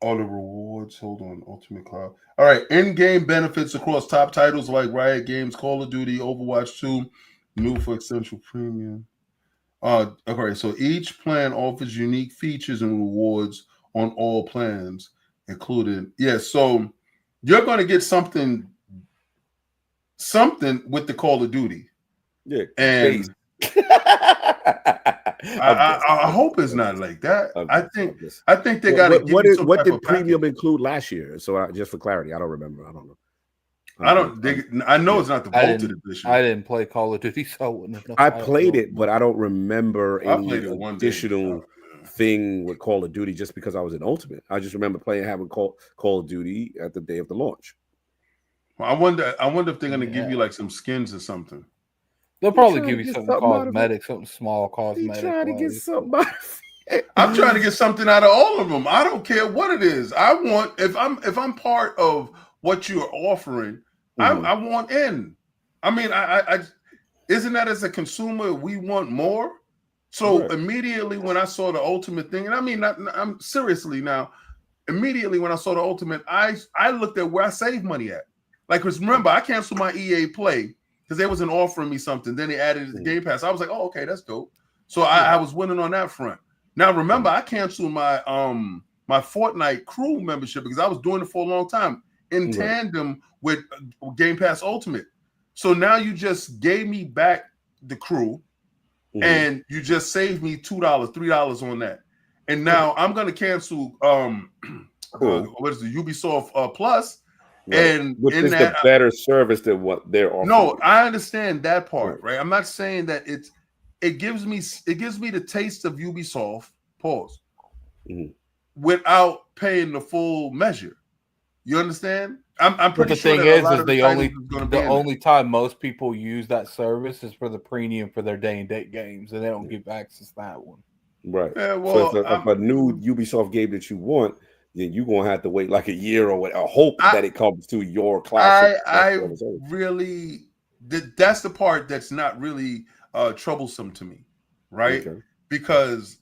all the rewards. Hold on, Ultimate Cloud. All right, in-game benefits across top titles like Riot Games, Call of Duty, Overwatch 2, new for Essential Premium. Okay, so each plan offers unique features and rewards on all plans, including so you're going to get something with the Call of Duty. Yeah, and I hope it's not like that. I think they got to give you some what type did of premium package. include last year? So just for clarity, I don't remember. I don't know. I know it's not the Vaulted edition. I didn't play Call of Duty, so I wouldn't know. I played it, but I don't remember any additional thing with Call of Duty just because I was in Ultimate. I just remember having Call of Duty at the day of the launch. Well, I wonder if they're going to give you like some skins or something. They'll probably give you something cosmetic, something small cosmetic. Trying to get something out of it. I'm trying to get something out of all of them. I don't care what it is. I want if I'm part of what you're offering, I want in. I mean, I isn't that as a consumer we want more? So immediately when I saw the Ultimate thing, and I mean, I'm seriously now. Immediately when I saw the Ultimate, I looked at where I save money at. Like, because remember, I canceled my EA Play because they wasn't offering me something. Then they added it to Game Pass. I was like, oh, okay, that's dope. So I was winning on that front. Now remember, I canceled my my Fortnite crew membership because I was doing it for a long time in tandem with Game Pass Ultimate. So now you just gave me back the crew, and you just saved me $2, $3 on that. And now I'm gonna cancel what is the Ubisoft Plus. And which is the better service than what they're offering. No, I understand that part, right? I'm not saying that it gives me the taste of Ubisoft, without paying the full measure. You understand? I'm But pretty the sure thing that a lot is of the the only time most people use that service is for the premium for their day and date games, and they don't give access to that one. Right. Yeah, So well, if a new Ubisoft game that you want, then you're gonna have to wait like a year or hope that it comes to your classic. I really that's the part that's not really troublesome to me, right? Okay. Because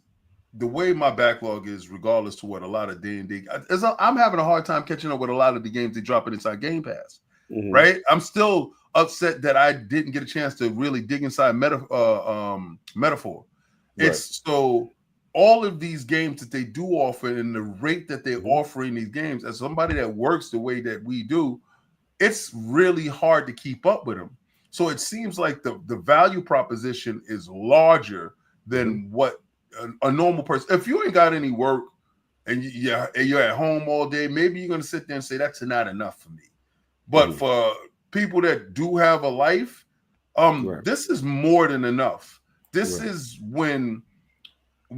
the way my backlog is, regardless to what a lot of D&D, I'm having a hard time catching up with a lot of the games they drop it inside Game Pass, right? I'm still upset that I didn't get a chance to really dig inside Metaphor. It's so all of these games that they do offer and the rate that they're offering these games, as somebody that works the way that we do, it's really hard to keep up with them. So it seems like the value proposition is larger than what a normal person. If you ain't got any work and you're at home all day, maybe you're going to sit there and say that's not enough for me. But for people that do have a life, this is more than enough. This is when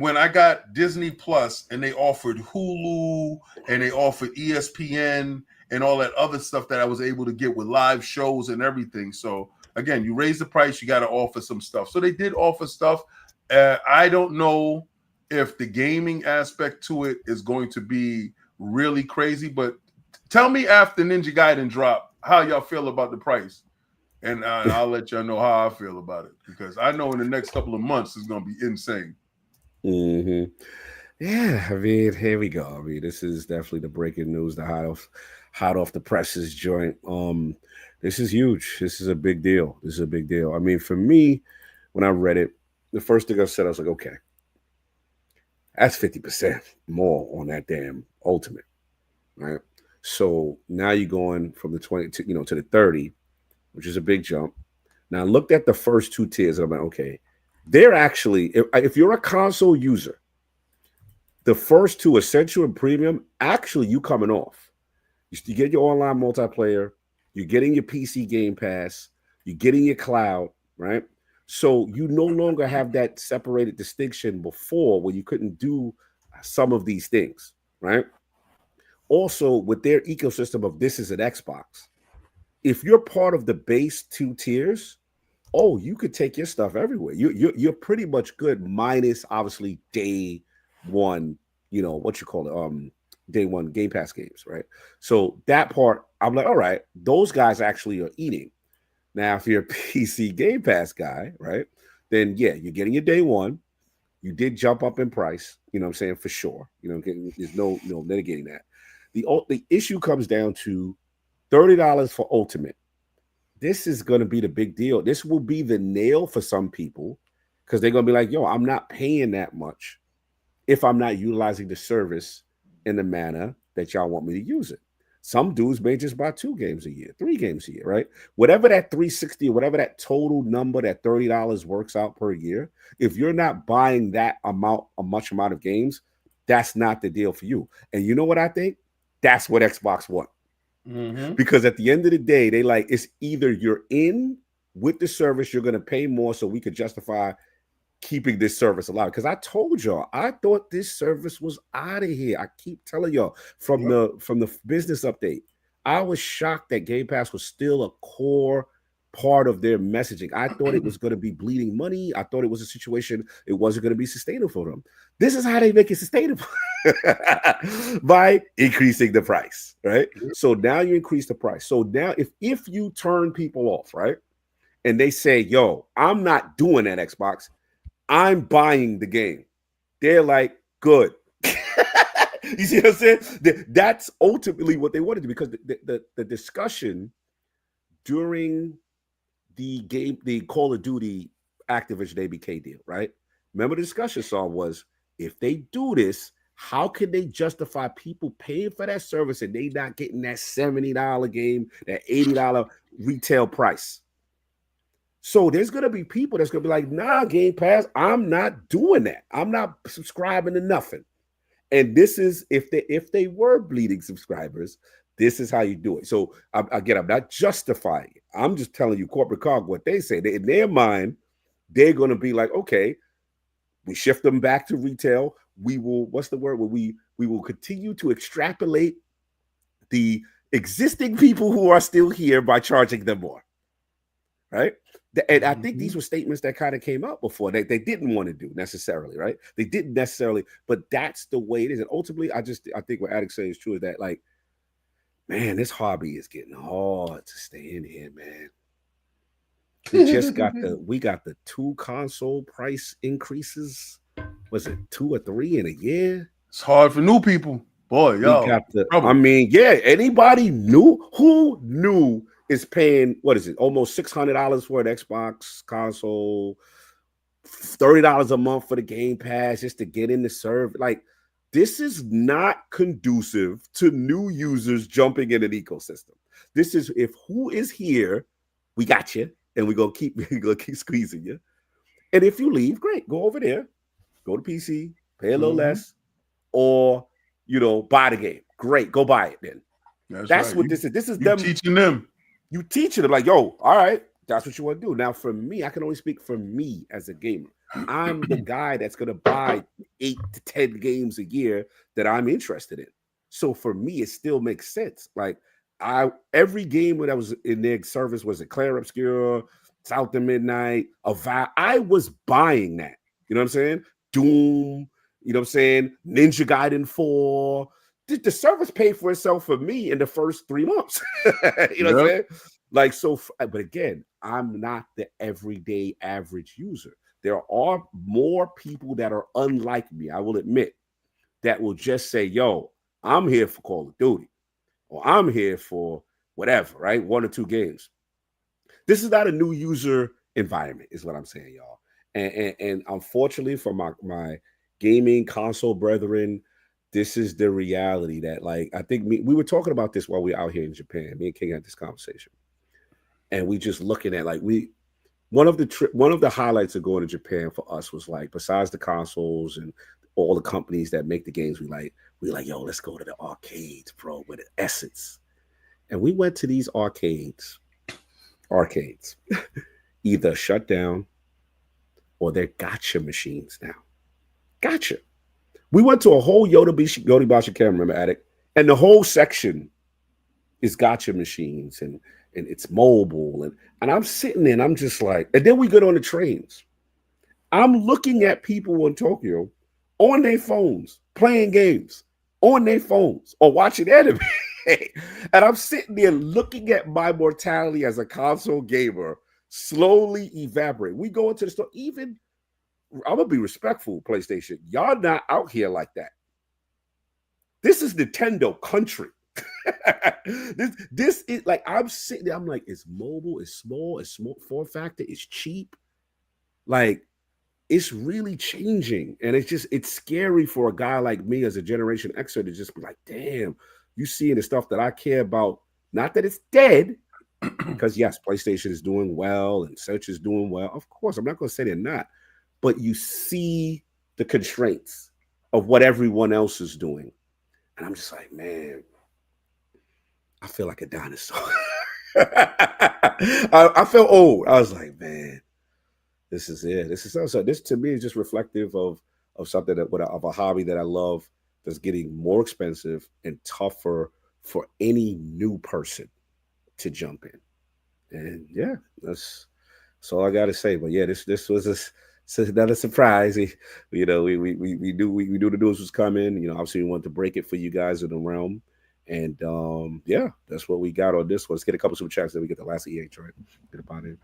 I got Disney Plus and they offered Hulu and they offered ESPN and all that other stuff that I was able to get with live shows and everything. So again, you raise the price, you got to offer some stuff. So they did offer stuff. I don't know if the gaming aspect to it is going to be really crazy, but tell me after Ninja Gaiden drop how y'all feel about the price. And I'll let y'all know how I feel about it, because I know in the next couple of months it's going to be insane. Yeah, I mean, here we go. I mean, this is definitely the breaking news, the hot off the presses joint. This is huge. This is a big deal. This is a big deal. I mean, for me, when I read it, the first thing I said, I was like, okay, that's 50% more on that damn Ultimate, right? So now you're going from the 20 to, to the 30, which is a big jump. Now I looked at the first two tiers and I'm like, okay, they're actually, if you're a console user, the first two, Essential and Premium, actually you coming off. You get your online multiplayer, you're getting your PC Game Pass, you're getting your cloud, right? So you no longer have that separated distinction before where you couldn't do some of these things, right? Also, with their ecosystem of this is an Xbox, if you're part of the base two tiers, oh, you could take your stuff everywhere. You're pretty much good, minus obviously day one, day one Game Pass games, right? So that part, I'm like, all right, those guys actually are eating. Now, if you're a PC Game Pass guy, right, then yeah, you're getting your day one. You did jump up in price, you know what I'm saying, for sure. There's no mitigating that. The issue comes down to $30 for Ultimate. This is going to be the big deal. This will be the nail for some people because they're going to be like, yo, I'm not paying that much if I'm not utilizing the service in the manner that y'all want me to use it. Some dudes may just buy 2 games a year, 3 games a year, right? Whatever that 360 or whatever that total number, that $30 works out per year, if you're not buying that amount, a much amount of games, that's not the deal for you. And you know what I think? That's what Xbox want. Because at the end of the day, they like, it's either you're in with the service, you're going to pay more so we could justify keeping this service alive. Because I told y'all, I thought this service was out of here. I keep telling y'all from the business update, I was shocked that Game Pass was still a core part of their messaging. I thought it was going to be bleeding money. I thought it was a situation it wasn't going to be sustainable for them. This is how they make it sustainable. By increasing the price, right? So now you increase the price. So now if you turn people off, right, and they say, yo, I'm not doing that Xbox, I'm buying the game, they're like, good. You see what I'm saying? That's ultimately what they wanted to, because the discussion during the Call of Duty Activision ABK deal, right? Remember the discussion song was, if they do this, how can they justify people paying for that service and they not getting that $70 game, that $80 retail price? So there's going to be people that's going to be like, nah, Game Pass, I'm not doing that. I'm not subscribing to nothing. And this is, if they were bleeding subscribers, this is how you do it. So again, I'm not justifying it. I'm just telling you, corporate cog, what they say. In their mind, they're going to be like, okay, we shift them back to retail. We will, what's the word? We will continue to extrapolate the existing people who are still here by charging them more. Right. And I think these were statements that kind of came up before they didn't want to do necessarily. Right. They didn't necessarily, but that's the way it is. And ultimately, I think what Addict says is true is that, like, man, this hobby is getting hard to stay in here, man. We got the 2 console price increases. Was it 2 or 3 in a year? It's hard for new people. Boy, yo. Anybody new? Who knew is paying, what is it, almost $600 for an Xbox console, $30 a month for the Game Pass just to get in the server? Like, this is not conducive to new users jumping in an ecosystem. This is, if who is here, we got you, and we're gonna keep squeezing you. And if you leave, great, go over there, go to PC, pay a little less, or buy the game. Great, go buy it then. That's right. What this is. This is them teaching them. You teaching them, like, yo, all right, that's what you want to do. Now, for me, I can only speak for me as a gamer. I'm the guy that's going to buy 8 to 10 games a year that I'm interested in. So for me, it still makes sense. Like, every game that was in their service, was it Clair Obscura, South of Midnight, Avowed, I was buying that. You know what I'm saying? Doom, you know what I'm saying? Ninja Gaiden 4. The service paid for itself for me in the first 3 months. You know what I'm saying? Like, so, but again, I'm not the everyday average user. There are more people that are unlike me, I will admit, that will just say, yo, I'm here for Call of Duty, or I'm here for whatever, right? 1 or 2 games. This is not a new user environment, is what I'm saying, y'all. And unfortunately for my gaming console brethren, this is the reality that, like, I think we were talking about this while we were out here in Japan. Me and King had this conversation, and we just looking at, like, one of the highlights of going to Japan for us was, like, besides the consoles and all the companies that make the games we like, yo, let's go to the arcades, bro, with the essence. And we went to these arcades, either shut down or they're gotcha machines now. Gotcha. We went to a whole Yodobashi camera, remember, Addict? And the whole section is gotcha machines, and it's mobile. And I'm sitting there and I'm just like, and then we get on the trains. I'm looking at people in Tokyo on their phones, playing games on their phones or watching anime. And I'm sitting there looking at my mortality as a console gamer slowly evaporate. We go into the store, even, I'm gonna be respectful, PlayStation. Y'all not out here like that. This is Nintendo country. This is like, I'm sitting there, I'm like, it's mobile, it's small form factor, it's cheap. Like, it's really changing. And it's scary for a guy like me as a Generation Xer to just be like, damn, you seeing the stuff that I care about. Not that it's dead, because yes, PlayStation is doing well and Search is doing well. Of course, I'm not going to say they're not, but you see the constraints of what everyone else is doing. And I'm just like, man, I feel like a dinosaur. I feel old. I was like, man, this is it. This to me is just reflective of something of a hobby that I love, that's getting more expensive and tougher for any new person to jump in. And yeah, that's all I got to say. But yeah, this was another surprise. We knew the news was coming. Obviously we wanted to break it for you guys in the realm. And yeah, that's what we got on this one. Let's get a couple super chats, then we get the last EH, right? Get up out in.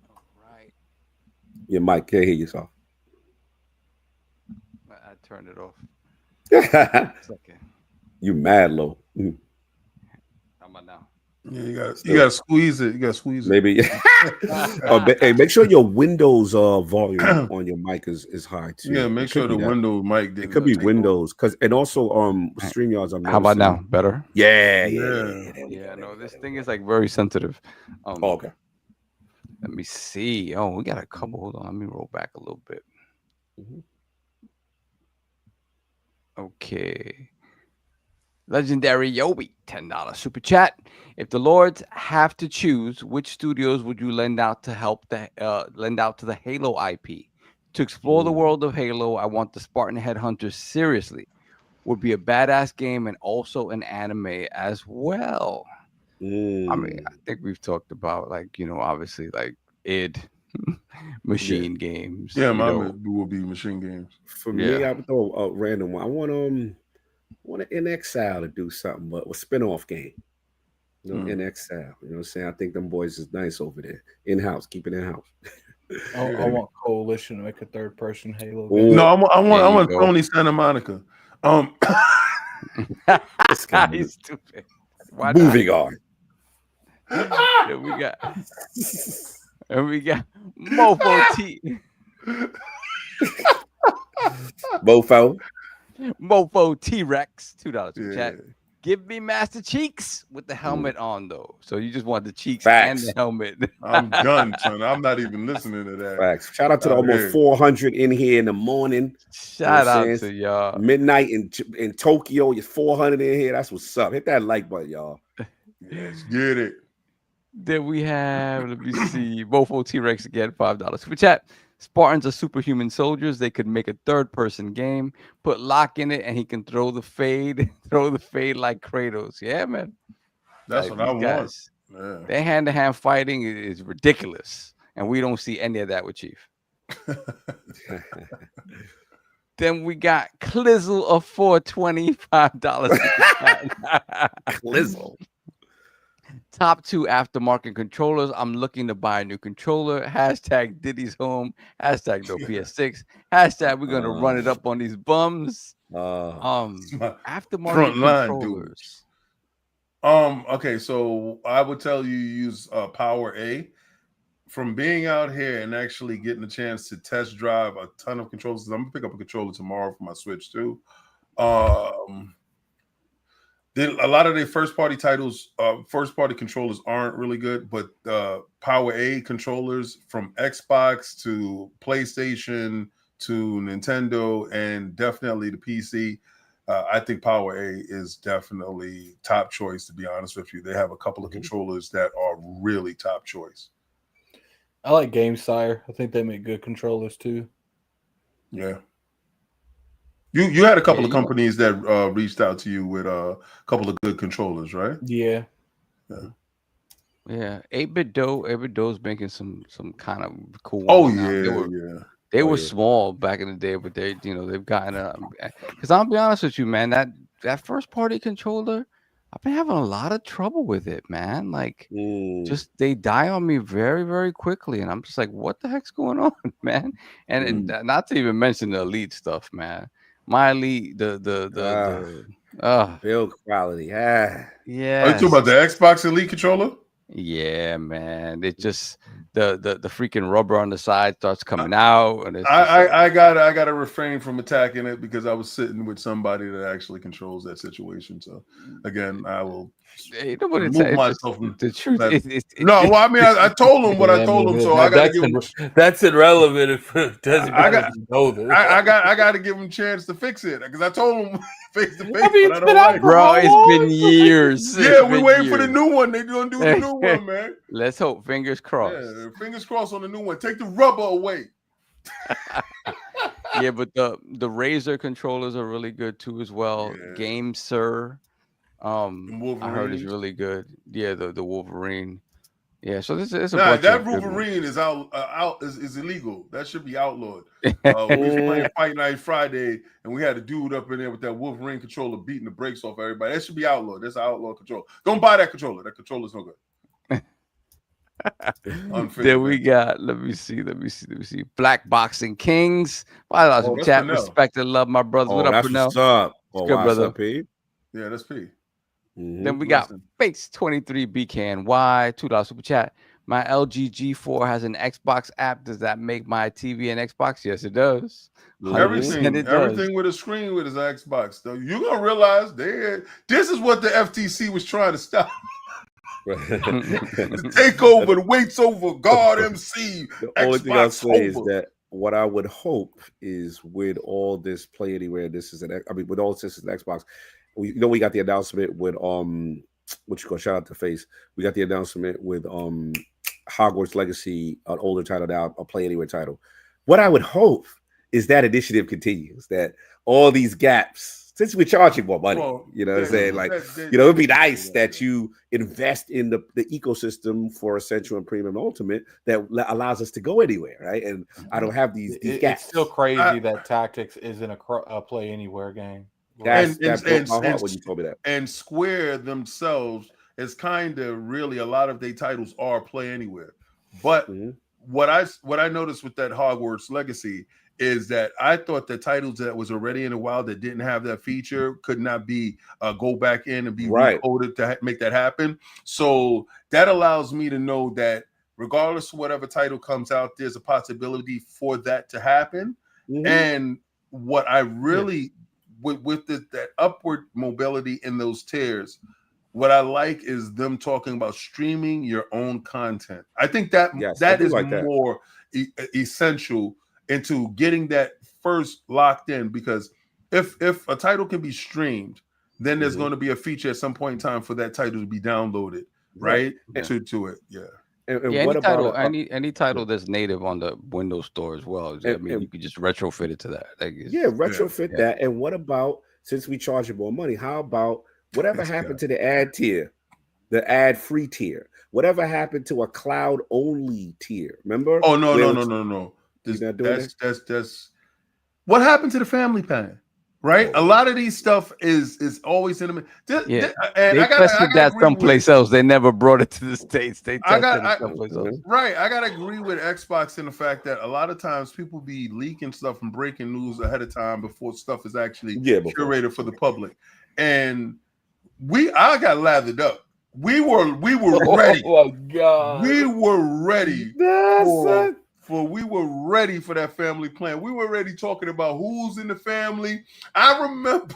All right. Yeah, Mike, can't hear yourself. I turned it off. Okay. You mad low. How about now? Yeah, you gotta squeeze it. You gotta squeeze it. Maybe. Hey, make sure your Windows volume on your mic is high too. Yeah, make sure the window mic. It could be Windows, and also StreamYards. How about now? Better? Yeah. No, this thing is like very sensitive. Okay. Let me see. Oh, we got a couple. Hold on. Let me roll back a little bit. Mm-hmm. Okay. Legendary Yobi, $10 super chat. If the Lords have to choose, which studios would you lend out to the Halo IP? To explore the world of Halo, I want the Spartan Headhunters seriously. would be a badass game and also an anime as well. I mean, I think we've talked about like, obviously like id machine games. Yeah, mine will be machine games. For me, I would throw a random one. I want an NXL to do something, but a spin-off game. NXL. You know what I'm saying? I think them boys is nice over there. In-house. Keep it in-house. I want Coalition to make a third-person Halo game. No, I want Tony Santa Monica. This guy is stupid. Moving on. Yeah, we got Mofo T. Mofo T-Rex, $2 chat. Give me Master Cheeks with the helmet on though. So you just want the cheeks and the helmet. I'm done, son. I'm not even listening to that. Facts. Shout out to the almost 400 in here in the morning. Shout out to y'all. Midnight in Tokyo. You're 400 in here. That's what's up. Hit that like button, y'all. Let's get it. Then we have, let me see, Mofo T-Rex again, $5 super chat. Spartans are superhuman soldiers. They could make a third-person game, put Locke in it, and he can throw the fade like Kratos. Yeah, man. That's what I want. Yeah. Their hand-to-hand fighting is ridiculous, and we don't see any of that with Chief. Then we got Clizzle of $425. Clizzle. Top 2 aftermarket controllers. I'm looking to buy a new controller. Hashtag Diddy's home. Hashtag no PS6. Hashtag we're gonna run it up on these bums. Aftermarket controllers. Okay, so I would tell you use Power A. From being out here and actually getting a chance to test drive a ton of controllers, I'm gonna pick up a controller tomorrow for my Switch too. A lot of their first-party titles, first-party controllers aren't really good, but Power A controllers from Xbox to PlayStation to Nintendo and definitely the PC, I think Power A is definitely top choice, to be honest with you. They have a couple of controllers that are really top choice. I like GameSire. I think they make good controllers too. Yeah. You had a couple of companies that reached out to you with a couple of good controllers, right? Yeah. Yeah. 8-Bit Doe's making some kind of cool ones. Oh yeah, they were small back in the day, but they've gotten because I'll be honest with you, man, that first party controller, I've been having a lot of trouble with it, man. Like just they die on me very, very quickly. And I'm just like, what the heck's going on, man? And not to even mention the Elite stuff, man. My Elite, the build quality. Yeah. Are you talking about the Xbox Elite controller? Yeah, man. It just the freaking rubber on the side starts coming out, and it's I gotta refrain from attacking it because I was sitting with somebody that actually controls that situation. So again, I will remove myself from the truth. I told him what I told him, so I gotta give him. That's irrelevant if it doesn't matter. I got to give him a chance to fix it because I told him face to face. But I don't like bro, it's been years. Yeah, we're waiting for the new one. They're gonna do the new one, man. Let's hope. Fingers crossed. Yeah, fingers crossed on the new one. Take the rubber away. Yeah, but the Razer controllers are really good too as well. Yeah. GameSir, I heard is really good. Yeah, the Wolverine. Yeah, so this is that Wolverine is is illegal. That should be outlawed. We was playing Fight Night Friday, and we had a dude up in there with that Wolverine controller beating the brakes off everybody. That should be outlawed. That's an outlaw controller. Don't buy that controller. That controller's no good. Then we got, let me see. Black Boxing Kings. $5 chat. Respect and love, my brothers. What up, Brunel? What's up? Good, brother. Up, P? Yeah, that's P. Then we got Face 23 BKNY, $2 super chat. My LG G4 has an Xbox app. Does that make my TV an Xbox? Yes, it does. Everything with a screen with his Xbox. Though you're gonna realize this is what the FTC was trying to stop. The takeover, the weights over, guard MC. The only thing I'll say is that what I would hope is with all this Play Anywhere, with all this is an Xbox. We got the announcement with shout out to Face. We got the announcement with Hogwarts Legacy, an older title now, a Play Anywhere title. What I would hope is that initiative continues, that all these gaps since we're charging more money, Well, you know what I'm saying? Like, that- you know, it'd be nice that you invest in the ecosystem for Essential and Premium Ultimate that allows us to go anywhere, right? And I don't have these gaps. It's still crazy that Tactics isn't a play anywhere game. That broke my heart when you told me that. And Square themselves is kind of really a lot of their titles are play anywhere. But what I noticed with that Hogwarts Legacy is that I thought the titles that was already in the wild that didn't have that feature could not be go back in and be recoded to make that happen. So that allows me to know that regardless of whatever title comes out, there's a possibility for that to happen. And what I really with that upward mobility in those tiers, what I like is them talking about streaming your own content. I think that that is like more essential into getting that first locked in, because if a title can be streamed, then there's going to be a feature at some point in time for that title to be downloaded, right? To it, And what about any title that's native on the Windows Store as well? I mean, you could just retrofit it to that. Like, retrofit that. And what about, since we charge more money, how about whatever happened to the ad tier, the ad free tier? Whatever happened to a cloud only tier? Remember? Oh no. That's what happened to the family plan. Right, a lot of these stuff is always in them. And they tested that someplace else. They never brought it to the States. They tested it someplace else. Right, I gotta agree with Xbox in the fact that a lot of times people be leaking stuff and breaking news ahead of time before stuff is actually curated for the public. And I got lathered up. We were ready. Oh my God, we were ready. We were ready for that family plan. We were already talking about who's in the family. I remember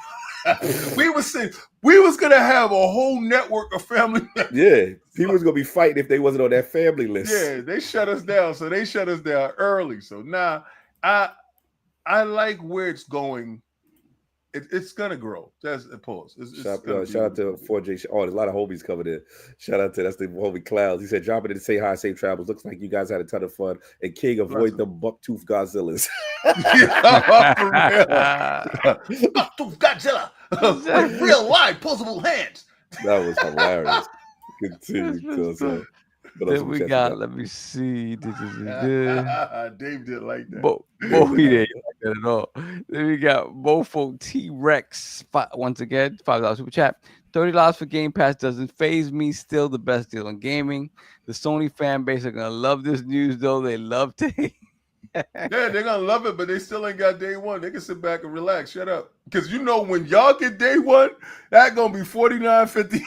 we was saying we was gonna have a whole network of family members. Yeah, people was gonna be fighting if they wasn't on that family list. Yeah, they shut us down. So they shut us down early. So now I like where it's going. It's gonna grow. That's a pause. Shout out to 4J. Oh, there's a lot of homies coming in. Shout out to that's the homie Clouds. He said, "Drop it in to say hi, safe travels. Looks like you guys had a ton of fun. And King, avoid the bucktooth Godzillas." For real. Bucktooth Godzilla with real live posable hands. That was hilarious. Continue. Then we got, let me see. Dave didn't like that. He didn't like that at all. Then we got Mofo T-Rex once again, $5 super chat. $30 for Game Pass doesn't phase me. Still the best deal in gaming. The Sony fan base are gonna love this news, though. They love to hate. Yeah, they're gonna love it, but they still ain't got day one. They can sit back and relax. Shut up, because you know when y'all get day one, that gonna be $49.50.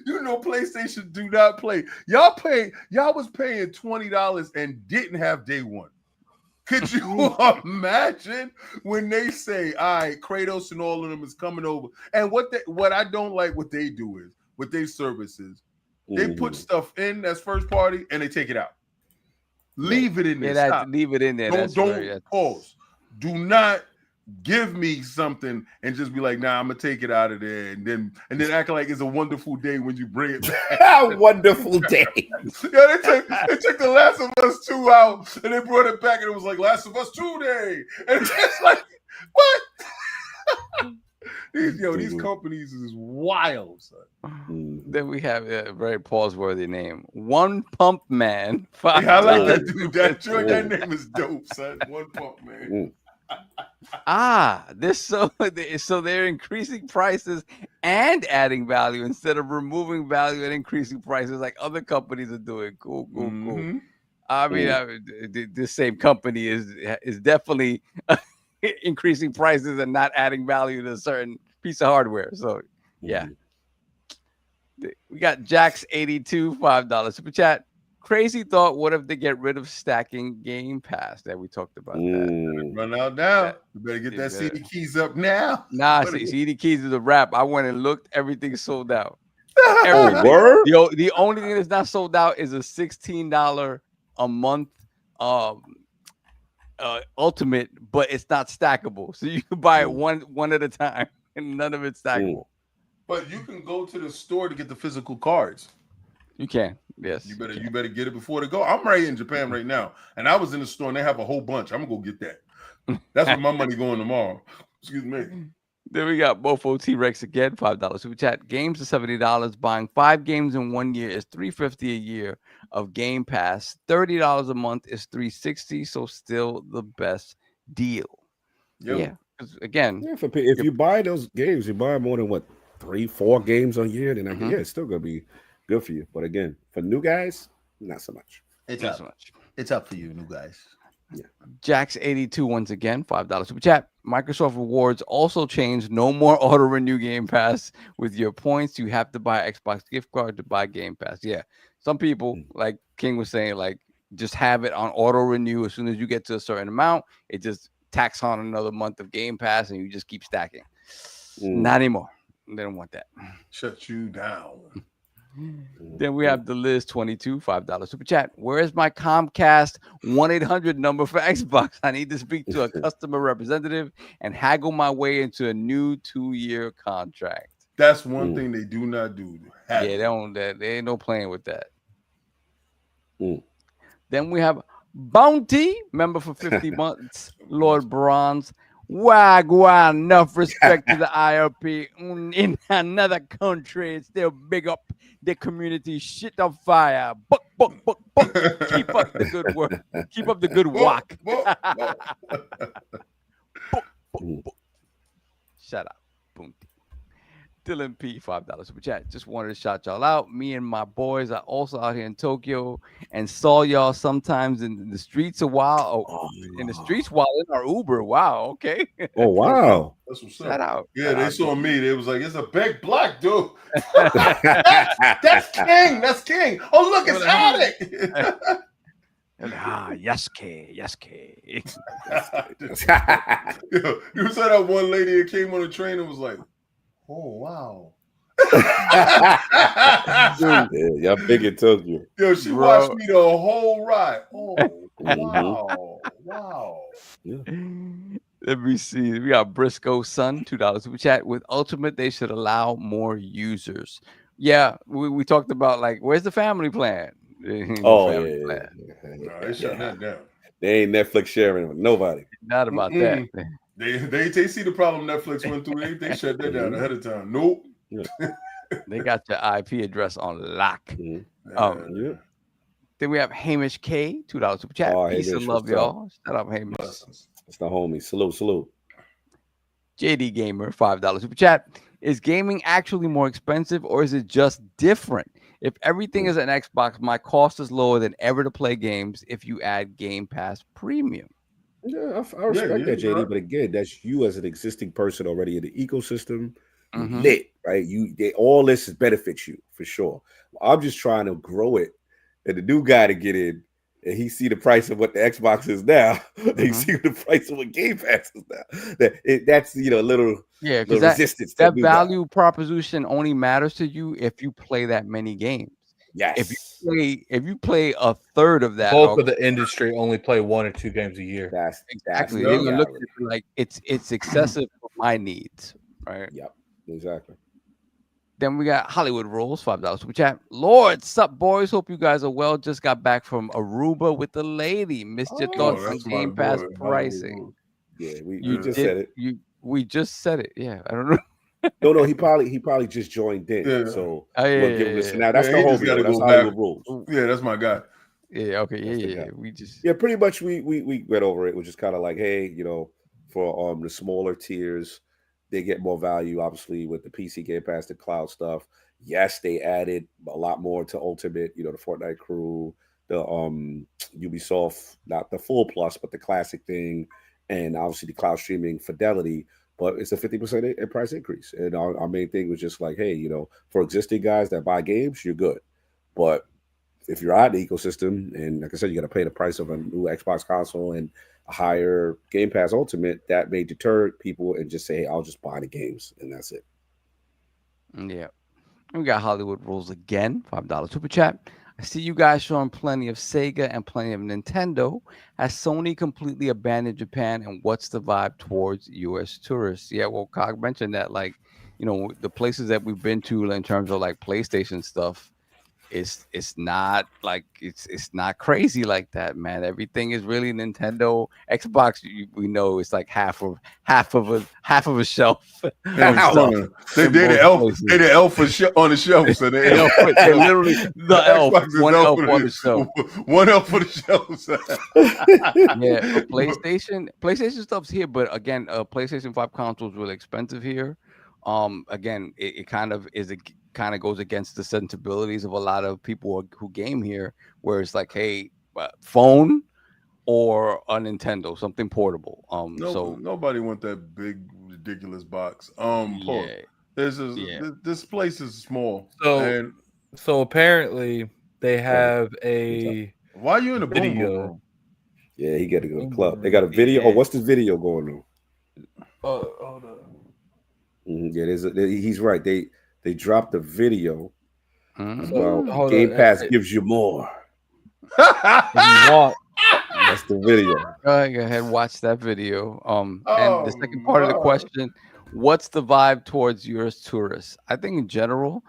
You know PlayStation do not play. Y'all was paying $20 and didn't have day one. Could you imagine when they say, all right, Kratos and all of them is coming over? And what I don't like what they do is with their services, they put stuff in that's first party and they take it out. Leave it in there. Leave it in there. Don't pause. Do not give me something and just be like, nah, I'm gonna take it out of there, and then act like it's a wonderful day when you bring it back. A wonderful day. Yeah, they took the Last of Us 2 out and they brought it back and it was like Last of Us 2 day. And it's like, what? These companies is wild, son. Then we have a very pause-worthy name. One Pump Man. I like that dude. That name is dope, son. One Pump Man. So they're increasing prices and adding value instead of removing value and increasing prices like other companies are doing. Cool. I mean, this same company is definitely increasing prices and not adding value to a certain piece of hardware. So yeah, we got Jax82 $5 super chat. Crazy thought. What if they get rid of stacking Game Pass? That we talked about. That. Run out now. You better get that CD keys up now. Nah, CD keys is a wrap. I went and looked. Everything's sold out. Word? The only thing that's not sold out is a $16 a month ultimate, but it's not stackable. So you can buy it one at a time, and none of it's stackable. But you can go to the store to get the physical cards. You can, yes. You better get it before they go. I'm right in Japan right now, and I was in the store and they have a whole bunch. I'm gonna go get that That's where my money going tomorrow. Excuse me. Then we got Bofo T-Rex again, $5 super chat. Games are $70. Buying 5 games in 1 year is $350 a year of Game Pass. $30 a month is $360. So still the best deal. Yo. Yeah, because again, if you buy those games, you buy more than what 3-4 games a year, then it's still gonna be good for you. But again, for new guys, not so much. It's not up. so much. It's up for you, new guys. Yeah. Jax82 once again, $5 super chat. Microsoft Rewards also changed. No more auto renew Game Pass with your points. You have to buy Xbox gift card to buy Game Pass. Yeah, some people, like King was saying, like just have it on auto renew. As soon as you get to a certain amount, it just tacks on another month of Game Pass, and you just keep stacking. Not anymore. They don't want that. Shut you down. Then we have the Liz 22, $5 super chat. Where is my Comcast 1-800 number for Xbox? I need to speak to a customer representative and haggle my way into a new 2-year contract. That's one thing they do not do. They don't. They ain't no playing with that. Then we have Bounty, member for 50 months, Lord Bronze. Wagwan, enough respect to the ILP. In another country, still big up the community. Shit on fire. Buck. Keep up the good work. Keep up the good walk. Shut up, Bounty. Dylan P, $5 super chat. Just wanted to shout y'all out. Me and my boys are also out here in Tokyo and saw y'all sometimes in the streets in the streets while in our Uber. Wow, okay. Oh wow. That's what's Shout up. out. Yeah, they saw me. They was like, it's a big black dude. That's King. That's King. Oh, look, it's Attic. Yes, K. Yo, you saw that one lady that came on the train and was like, oh wow. Yeah, y'all big in Tokyo. Yo, she watched me the whole ride. Oh wow. Yeah. Let me see. We got Briscoe Son, $2 super chat. With Ultimate, they should allow more users. Yeah, we talked about like, where's the family plan? Family plan. No, they shut that down. They ain't Netflix sharing with nobody. Not about that. They see the problem Netflix went through. They shut that down ahead of time. Nope. They got your IP address on lock. Then we have Hamish K, $2 super chat. Peace and love, y'all. Shout out, Hamish. It's the homie. Salute. JD Gamer, $5 super chat. Is gaming actually more expensive or is it just different? If everything is an Xbox, my cost is lower than ever to play games if you add Game Pass Premium. Yeah, I respect that, JD. Right. But again, that's you as an existing person already in the ecosystem. Lit, right? All this benefits you for sure. I'm just trying to grow it, and the new guy to get in, and he see the price of what the Xbox is now. He see the price of what Game Pass is now. That's a little resistance. That value proposition only matters to you if you play that many games. Yes. If you play a third of that, bulk of the industry only play 1 or 2 games a year. That's exactly. They're gonna look at it like it's excessive for my needs, right? Yep, exactly. Then we got Hollywood Rules, $5 super chat. Lord, sup, boys? Hope you guys are well. Just got back from Aruba with the lady. Missed your thoughts on Game Pass pricing. Yeah, we just said it. We just said it. Yeah, I don't know. No, he probably just joined in. Yeah. So give him listen. Now that's the whole video. That's Hollywood Rules. Yeah, that's my guy. Yeah, okay, yeah. We just pretty much we went over it. Which is kind of like, hey, for the smaller tiers, they get more value, obviously, with the PC Game Pass, the cloud stuff. Yes, they added a lot more to Ultimate, the Fortnite crew, the Ubisoft, not the full plus, but the classic thing, and obviously the cloud streaming fidelity. But it's a 50% price increase. And our main thing was just like, hey, for existing guys that buy games, you're good. But if you're out of the ecosystem, and like I said, you got to pay the price of a new Xbox console and a higher Game Pass Ultimate, that may deter people and just say, hey, I'll just buy the games, and that's it. Yeah. We got Hollywood Rules again, $5 super chat. I see you guys showing plenty of Sega and plenty of Nintendo. Has Sony completely abandoned Japan, and what's the vibe towards U.S. tourists? Yeah, well, Cog mentioned that, like, the places that we've been to in terms of like PlayStation stuff, it's not like it's not crazy like that, man. Everything is really Nintendo. Xbox, we know it's like half of a shelf. Damn, son. They the elf. They the elf on the shelf. So they literally the elf. Xbox is One elf on the shelf. shelf. One elf on the shelf. Son. Yeah, PlayStation stuff's here, but again, PlayStation 5 consoles really expensive here. Again, it kind of goes against the sensibilities of a lot of people who game here, where it's like, hey, phone or a Nintendo, something portable. So nobody want that big ridiculous box. Yeah. This place is small. So apparently they have a. Why are you in the video? Yeah, he got to go to the club. They got a video. Oh, what's this video going on? Hold on. Yeah, he's right. They dropped a video about Game Pass gives you more. You want. That's the video. Go ahead, watch that video. And the second part of the question, what's the vibe towards US tourists? I think in general,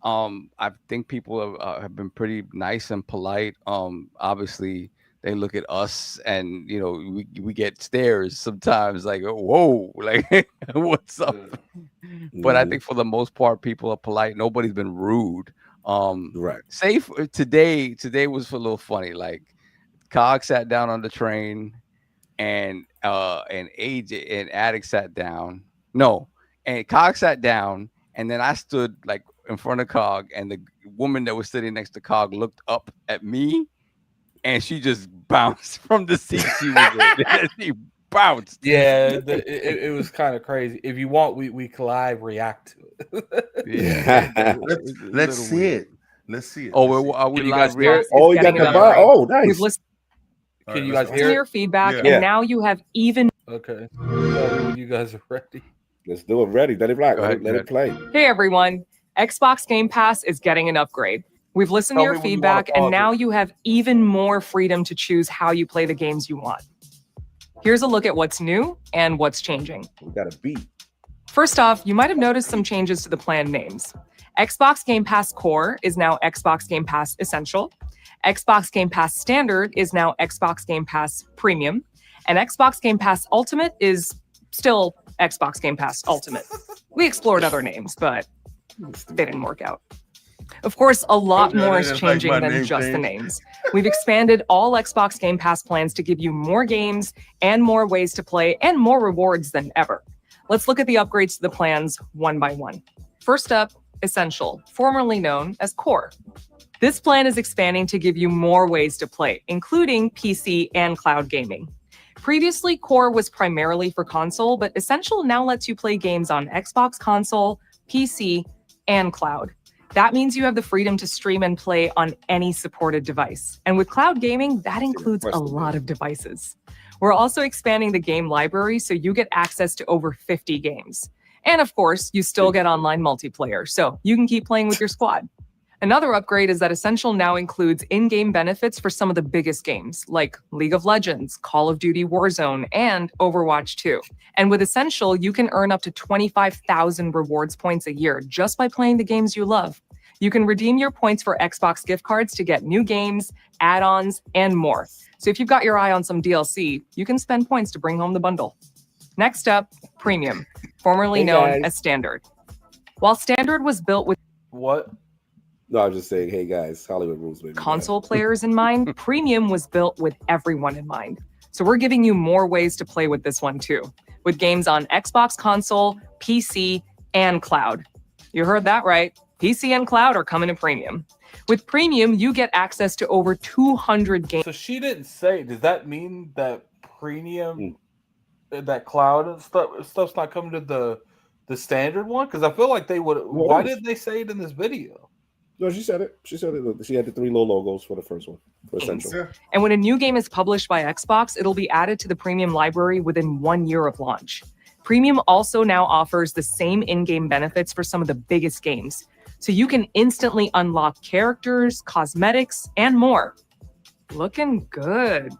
I think people have been pretty nice and polite. Obviously, they look at us and, you know, we get stares sometimes like, oh, whoa, like, what's up? But I think for the most part, people are polite. Nobody's been rude. Right. Safe today was a little funny. Like, Cog sat down on the train and AJ and Addict sat down. No, and Cog sat down, and then I stood like in front of Cog, and the woman that was sitting next to Cog looked up at me, and she just bounced from the seat she was in. She bounced. Yeah, it was kind of crazy. If you want, we can live react to it. Yeah. Let's see it. Let's see it. Oh, are we live react? Oh, you got the bar. Oh, nice. Can you guys hear your feedback? Yeah. And now you have even. Okay. When you guys are ready. Let's do it. Ready. Let it rock. Let it play. Hey, everyone. Xbox Game Pass is getting an upgrade. We've listened to your feedback, and now you have even more freedom to choose how you play the games you want. Here's a look at what's new and what's changing. We got a beat. First off, you might have noticed some changes to the plan names. Xbox Game Pass Core is now Xbox Game Pass Essential. Xbox Game Pass Standard is now Xbox Game Pass Premium. And Xbox Game Pass Ultimate is still Xbox Game Pass Ultimate. We explored other names, but they didn't work out. Of course, a lot more is changing than just the names. We've expanded all Xbox Game Pass plans to give you more games and more ways to play and more rewards than ever. Let's look at the upgrades to the plans one by one. First up, Essential, formerly known as Core. This plan is expanding to give you more ways to play, including PC and cloud gaming. Previously, Core was primarily for console, but Essential now lets you play games on Xbox console, PC, and cloud. That means you have the freedom to stream and play on any supported device. And with cloud gaming, that includes a lot of devices. We're also expanding the game library so you get access to over 50 games. And of course, you still get online multiplayer, so you can keep playing with your squad. Another upgrade is that Essential now includes in-game benefits for some of the biggest games, like League of Legends, Call of Duty Warzone, and Overwatch 2. And with Essential, you can earn up to 25,000 rewards points a year just by playing the games you love. You can redeem your points for Xbox gift cards to get new games, add-ons, and more. So if you've got your eye on some DLC, you can spend points to bring home the bundle. Next up, Premium, formerly known as Standard. While Standard was built with what? No, I was just saying, hey guys, Hollywood rules, baby. Console players in mind, Premium was built with everyone in mind. So we're giving you more ways to play with this one too, with games on Xbox console, PC, and cloud. You heard that right. PC and cloud are coming to Premium. With Premium, you get access to over 200 games. So she didn't say, does that mean that Premium, that cloud and stuff's not coming to the standard one? Because I feel like they would. Why did they say it in this video? No, she said it. She said it. She had the 3 little logos for the first one, for Essential. And when a new game is published by Xbox, it'll be added to the Premium library within 1 year of launch. Premium also now offers the same in-game benefits for some of the biggest games. So you can instantly unlock characters, cosmetics, and more. Looking good.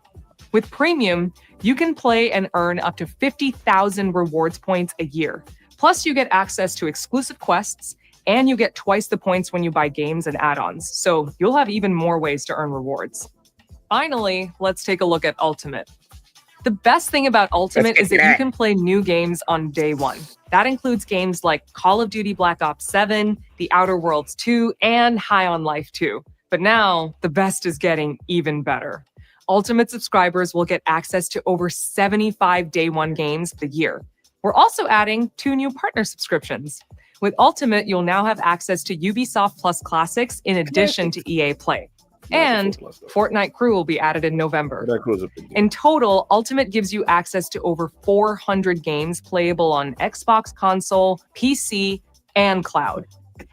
With Premium, you can play and earn up to 50,000 rewards points a year. Plus, you get access to exclusive quests And you get twice the points when you buy games and add-ons, so you'll have even more ways to earn rewards. Finally, let's take a look at Ultimate. The best thing about Ultimate is that you can play new games on day one. That includes games like Call of Duty Black Ops 7, The Outer Worlds 2, and High on Life 2. But now, the best is getting even better. Ultimate subscribers will get access to over 75 day one games a year. We're also adding 2 new partner subscriptions. With Ultimate, you'll now have access to Ubisoft Plus Classics in addition to EA Play. And Fortnite Crew will be added in November. In total, Ultimate gives you access to over 400 games playable on Xbox console, PC, and cloud.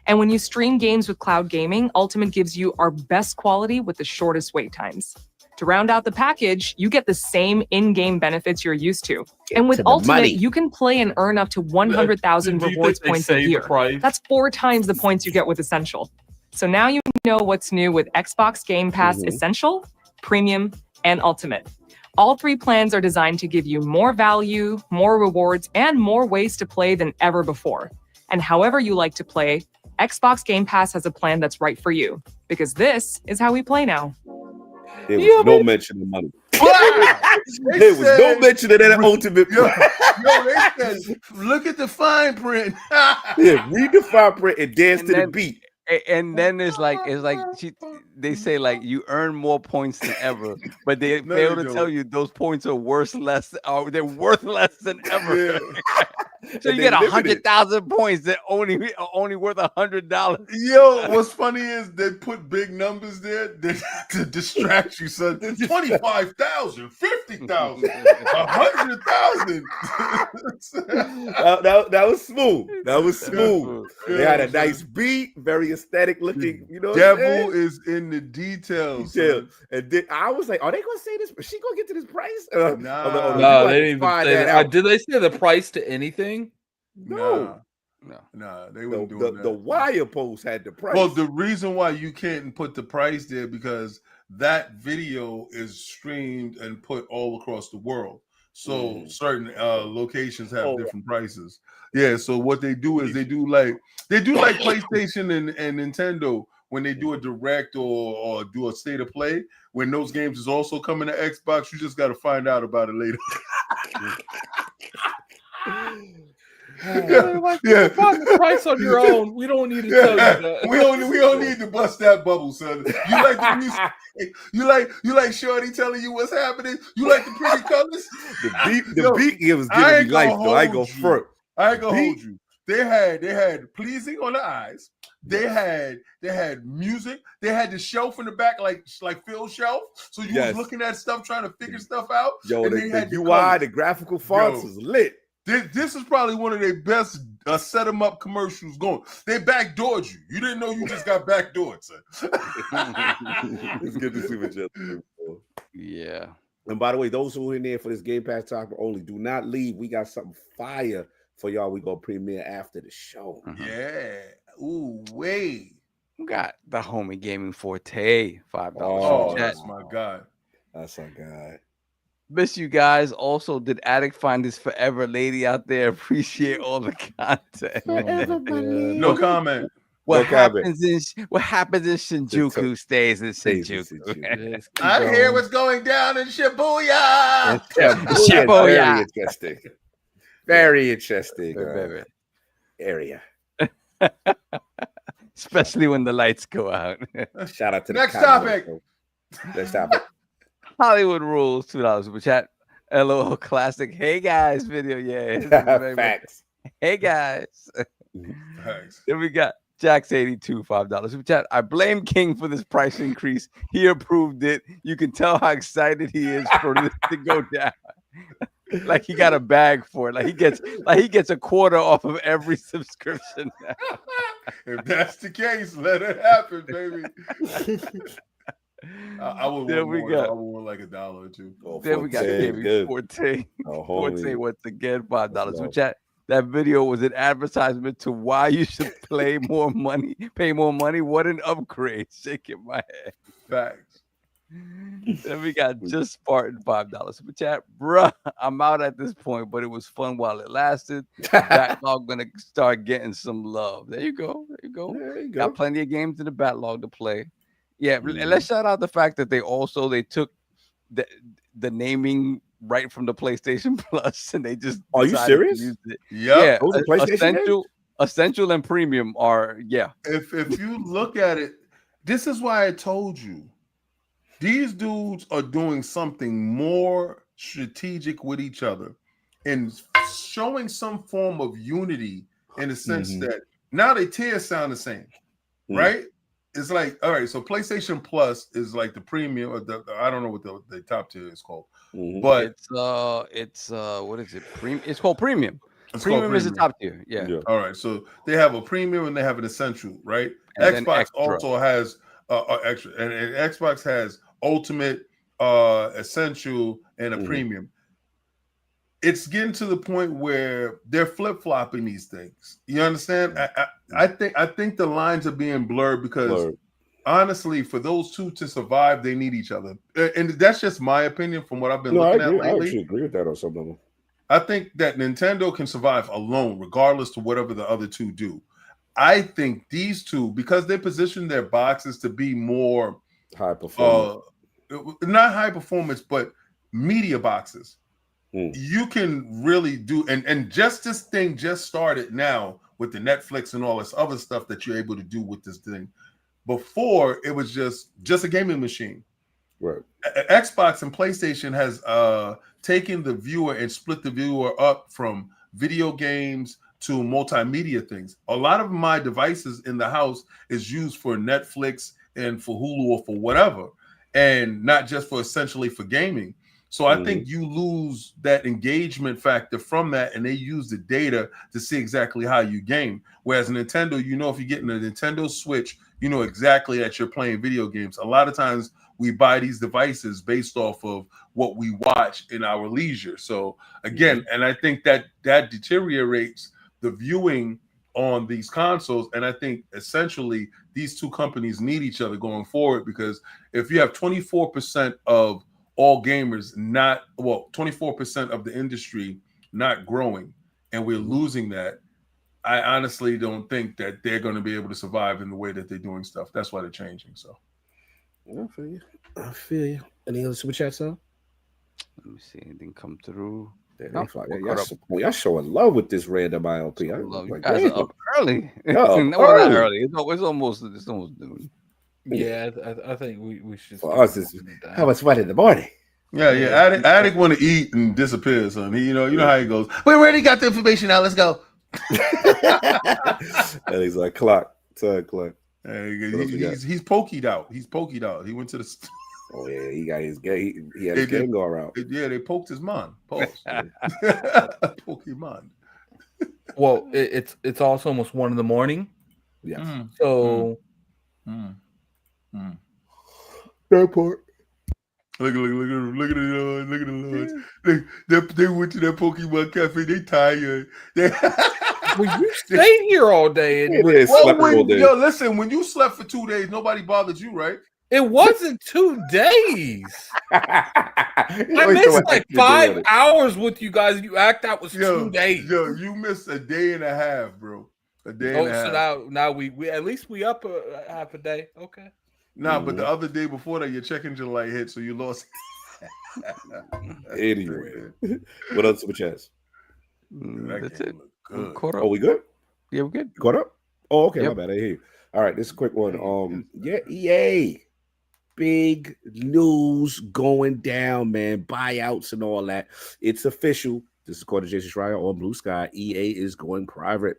And when you stream games with cloud gaming, Ultimate gives you our best quality with the shortest wait times. To round out the package, you get the same in-game benefits you're used to. And with Ultimate, you can play and earn up to 100,000 rewards points a year. That's 4 times the points you get with Essential. So now you know what's new with Xbox Game Pass Essential, Premium, and Ultimate. All 3 plans are designed to give you more value, more rewards, and more ways to play than ever before. And however you like to play, Xbox Game Pass has a plan that's right for you. Because this is how we play now. There was no mention of money. There was no mention of that Ultimate. They said, look at the fine print. Yeah, read the fine print and dance to the beat. And then they say like you earn more points than ever, but they fail to tell you those points are they're worth less than ever. So you get 100,000 points that only worth $100. Yo, what's funny is they put big numbers there to distract you. So 25,000, 50,000, 100,000. That was smooth. That was smooth. They had a nice beat, very aesthetic looking. You know, devil is in the details. And I was like, are they gonna say this? Is she gonna get to this price? No, they didn't even say that. Did they say the price to anything? No, they wouldn't do that. The wire post had the price. Well, the reason why you can't put the price there because that video is streamed and put all across the world. So certain locations have different prices. Yeah. So what they do is they do like PlayStation and Nintendo when they do a direct or do a state of play. When those games is also coming to Xbox, you just got to find out about it later. Yeah. Find the price on your own. We don't need to tell you that. we don't need to bust that bubble, son. You like the music? You like Shorty telling you what's happening? You like the pretty colors? The beat was giving me life, though. I ain't gonna front. I ain't gonna hold you. They had pleasing on the eyes. They had music. They had the shelf in the back, like Phil's shelf. So you was looking at stuff, trying to figure stuff out. Yo, and the UI, the graphical fonts was lit. This is probably one of their best set them up commercials going. They backdoored you. You didn't know you just got backdoored, son. It's good to see what you're doing. Yeah. And by the way, those who are in there for this Game Pass talk only, do not leave. We got something fire for y'all. We gonna premiere after the show. Yeah. Ooh, wait. We got the homie Gaming Forte, $5. Oh, that's my God. That's our guy. Miss you guys. Also, did Addict find his forever lady out there? Appreciate all the content. No comment. What happens in Shinjuku stays in Shinjuku. I hear what's going down in Shibuya. Shibuya. Very interesting. Very interesting area. Especially when the lights go out. Shout out to next topic. Next topic. Hollywood Rules, $2 super chat. LOL classic. Hey guys, video. Yeah. Facts. Hey guys. Thanks. Then we got Jax82, $5 super chat. I blame King for this price increase. He approved it. You can tell how excited he is for this to go down. Like he got a bag for it. Like he gets a quarter off of every subscription. If that's the case, let it happen, baby. I would want like $1 or $2. Then we got Gaming Forte. Forte once again, $5 super chat. That video was an advertisement to why you should pay more money. What an upgrade. Shaking my head. Facts. Then we got just Spartan $5 super chat, bruh. I'm out at this point, but it was fun while it lasted. Backlog gonna start getting some love. There you go. There you go. There you go. Got plenty of games in the backlog to play. Yeah, and let's shout out the fact that they took the naming right from the PlayStation Plus, and they just Are you serious? Yeah, Those are PlayStation Essential and Premium are If you look at it, this is why I told you. These dudes are doing something more strategic with each other and showing some form of unity in the sense that now they tiers sound the same, right? It's like, all right, so PlayStation Plus is like the premium, or I don't know what the top tier is called, but it's what is it? It's called Premium. Premium is the top tier. Yeah. All right, so they have a premium and they have an essential, right? And Xbox also has extra, and Xbox has Ultimate, Essential, and a Premium. It's getting to the point where they're flip-flopping these things. You understand? I think the lines are being blurred because honestly, for those two to survive, they need each other. And that's just my opinion from what I've been looking at lately. I actually agree with that on some level. I think that Nintendo can survive alone, regardless to whatever the other two do. I think these two, because they position their boxes to be more high performance, not high performance, but media boxes. You can really do, and just this thing just started now with the Netflix and all this other stuff that you're able to do with this thing. Before it was just a gaming machine. Right. Xbox and PlayStation has taken the viewer and split the viewer up from video games to multimedia things. A lot of my devices in the house is used for Netflix and for Hulu or for whatever, and not just for essentially for gaming. So I think you lose that engagement factor from that, and they use the data to see exactly how you game. Whereas Nintendo, if you're getting a Nintendo Switch, you know exactly that you're playing video games. A lot of times we buy these devices based off of what we watch in our leisure. So again, and I think that deteriorates the viewing on these consoles. And I think essentially these two companies need each other going forward, because if you have 24% of all gamers 24% of the industry not growing, and we're losing that, I honestly don't think that they're going to be able to survive in the way that they're doing stuff. That's why they're changing. So I feel you. Any other super chats, sir? Let me see. Anything come through? Y'all showing love with this random ILP. You guys are up early. Not early. It's almost noon. Yeah, I think we should. For us, it's how much fun in the morning. Yeah. Addict want to eat and disappear, son. You know how he goes. We already got the information now. Let's go. And he's like clock. Clock. He's pokeyed out. He's pokeyed out. He went to the. Oh yeah, he got his game. He had his game go around. Yeah, they poked his mind. Pokemon. Well, it's also almost 1 a.m. Yeah. So. That part. Look at the they went to that Pokemon cafe. They tired. Well, you stayed here all day. Listen, when you slept for 2 days, nobody bothered you, right? It wasn't 2 days. I missed like 5 hours with you guys. You act that was 2 days. Yo, you missed a day and a half, bro. A day and a half. So now we at least we up half a day. Okay. Nah, but the other day before that, your check engine light hit, so you lost. Anyway, what else super chats? That's it. Caught up. Oh, we good? Yeah, we're good. Caught up? Oh, okay. My bad. I hear you. All right, this is a quick one. EA. Big news going down, man. Buyouts and all that. It's official. This is according to Jason Schreier on Blue Sky. EA is going private.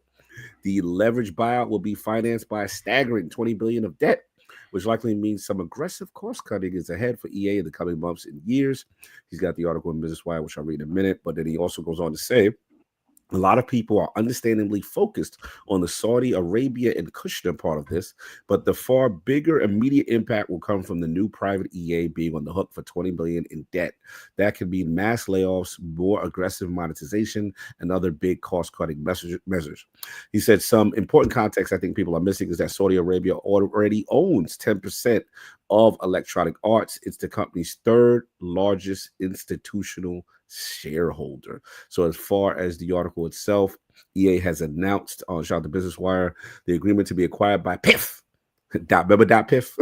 The leveraged buyout will be financed by a staggering $20 billion of debt, which likely means some aggressive cost cutting is ahead for EA in the coming months and years. He's got the article in Business Wire, which I'll read in a minute, but then he also goes on to say, a lot of people are understandably focused on the Saudi Arabia and Kushner part of this, but the far bigger immediate impact will come from the new private EA being on the hook for $20 billion in debt. That could mean mass layoffs, more aggressive monetization, and other big cost-cutting measures. He said some important context I think people are missing is that Saudi Arabia already owns 10% of Electronic Arts. It's the company's third largest institutional shareholder. So as far as the article itself, EA has announced on Shout the Business Wire the agreement to be acquired by PIF. Remember Piff?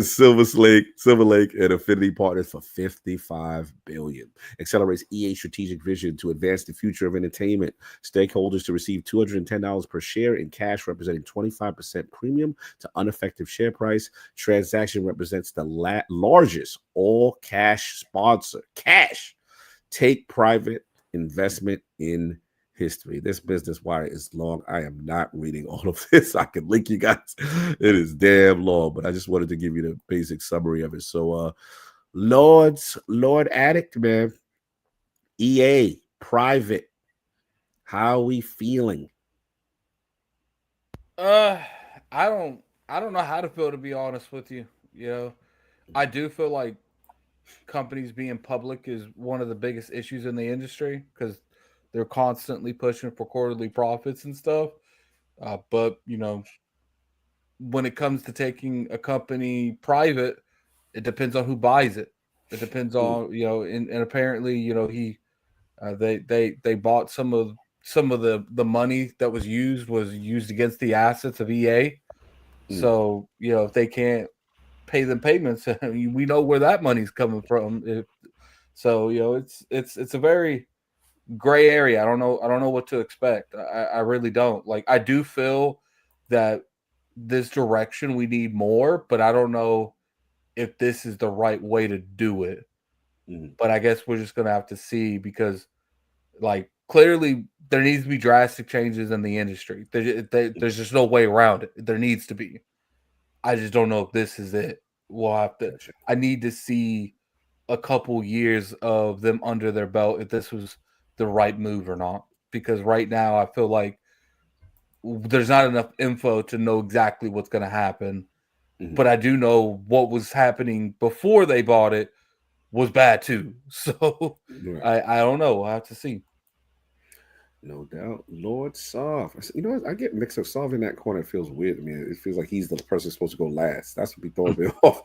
Silver Lake, and Affinity Partners for $55 billion. Accelerates EA's strategic vision to advance the future of entertainment. Stakeholders to receive $210 per share in cash, representing 25% premium to unaffected share price. Transaction represents the largest all-cash sponsor. Cash. Take private investment in history. This Business Wire is long. I am not reading all of this. I can link you guys. It is damn long, but I just wanted to give you the basic summary of it. So Lord Addict, man. EA, private. How are we feeling? I don't know how to feel, to be honest with you. You know, I do feel like companies being public is one of the biggest issues in the industry because they're constantly pushing for quarterly profits and stuff. But, you know, when it comes to taking a company private, it depends on who buys it. It depends on, you know, and apparently, you know, they bought some of the money that was used against the assets of EA. So, you know, if they can't pay them payments, we know where that money's coming from. So, you know, it's a very gray area. I don't know what to expect. I really don't. Like, I do feel that this direction we need more, but I don't know if this is the right way to do it. But I guess we're just gonna have to see, because like clearly there needs to be drastic changes in the industry. There's just no way around it. There needs to be. I just don't know if this is it. We'll have to. I need to see a couple years of them under their belt if this was the right move or not. Because right now I feel like there's not enough info to know exactly what's going to happen. But I do know what was happening before they bought it was bad too. So I don't know. We'll have to see. No doubt. Lord Soft. You know what? I get mixed up. Soft in that corner. It feels weird to me. It feels like he's the person supposed to go last. That's what be throwing me off.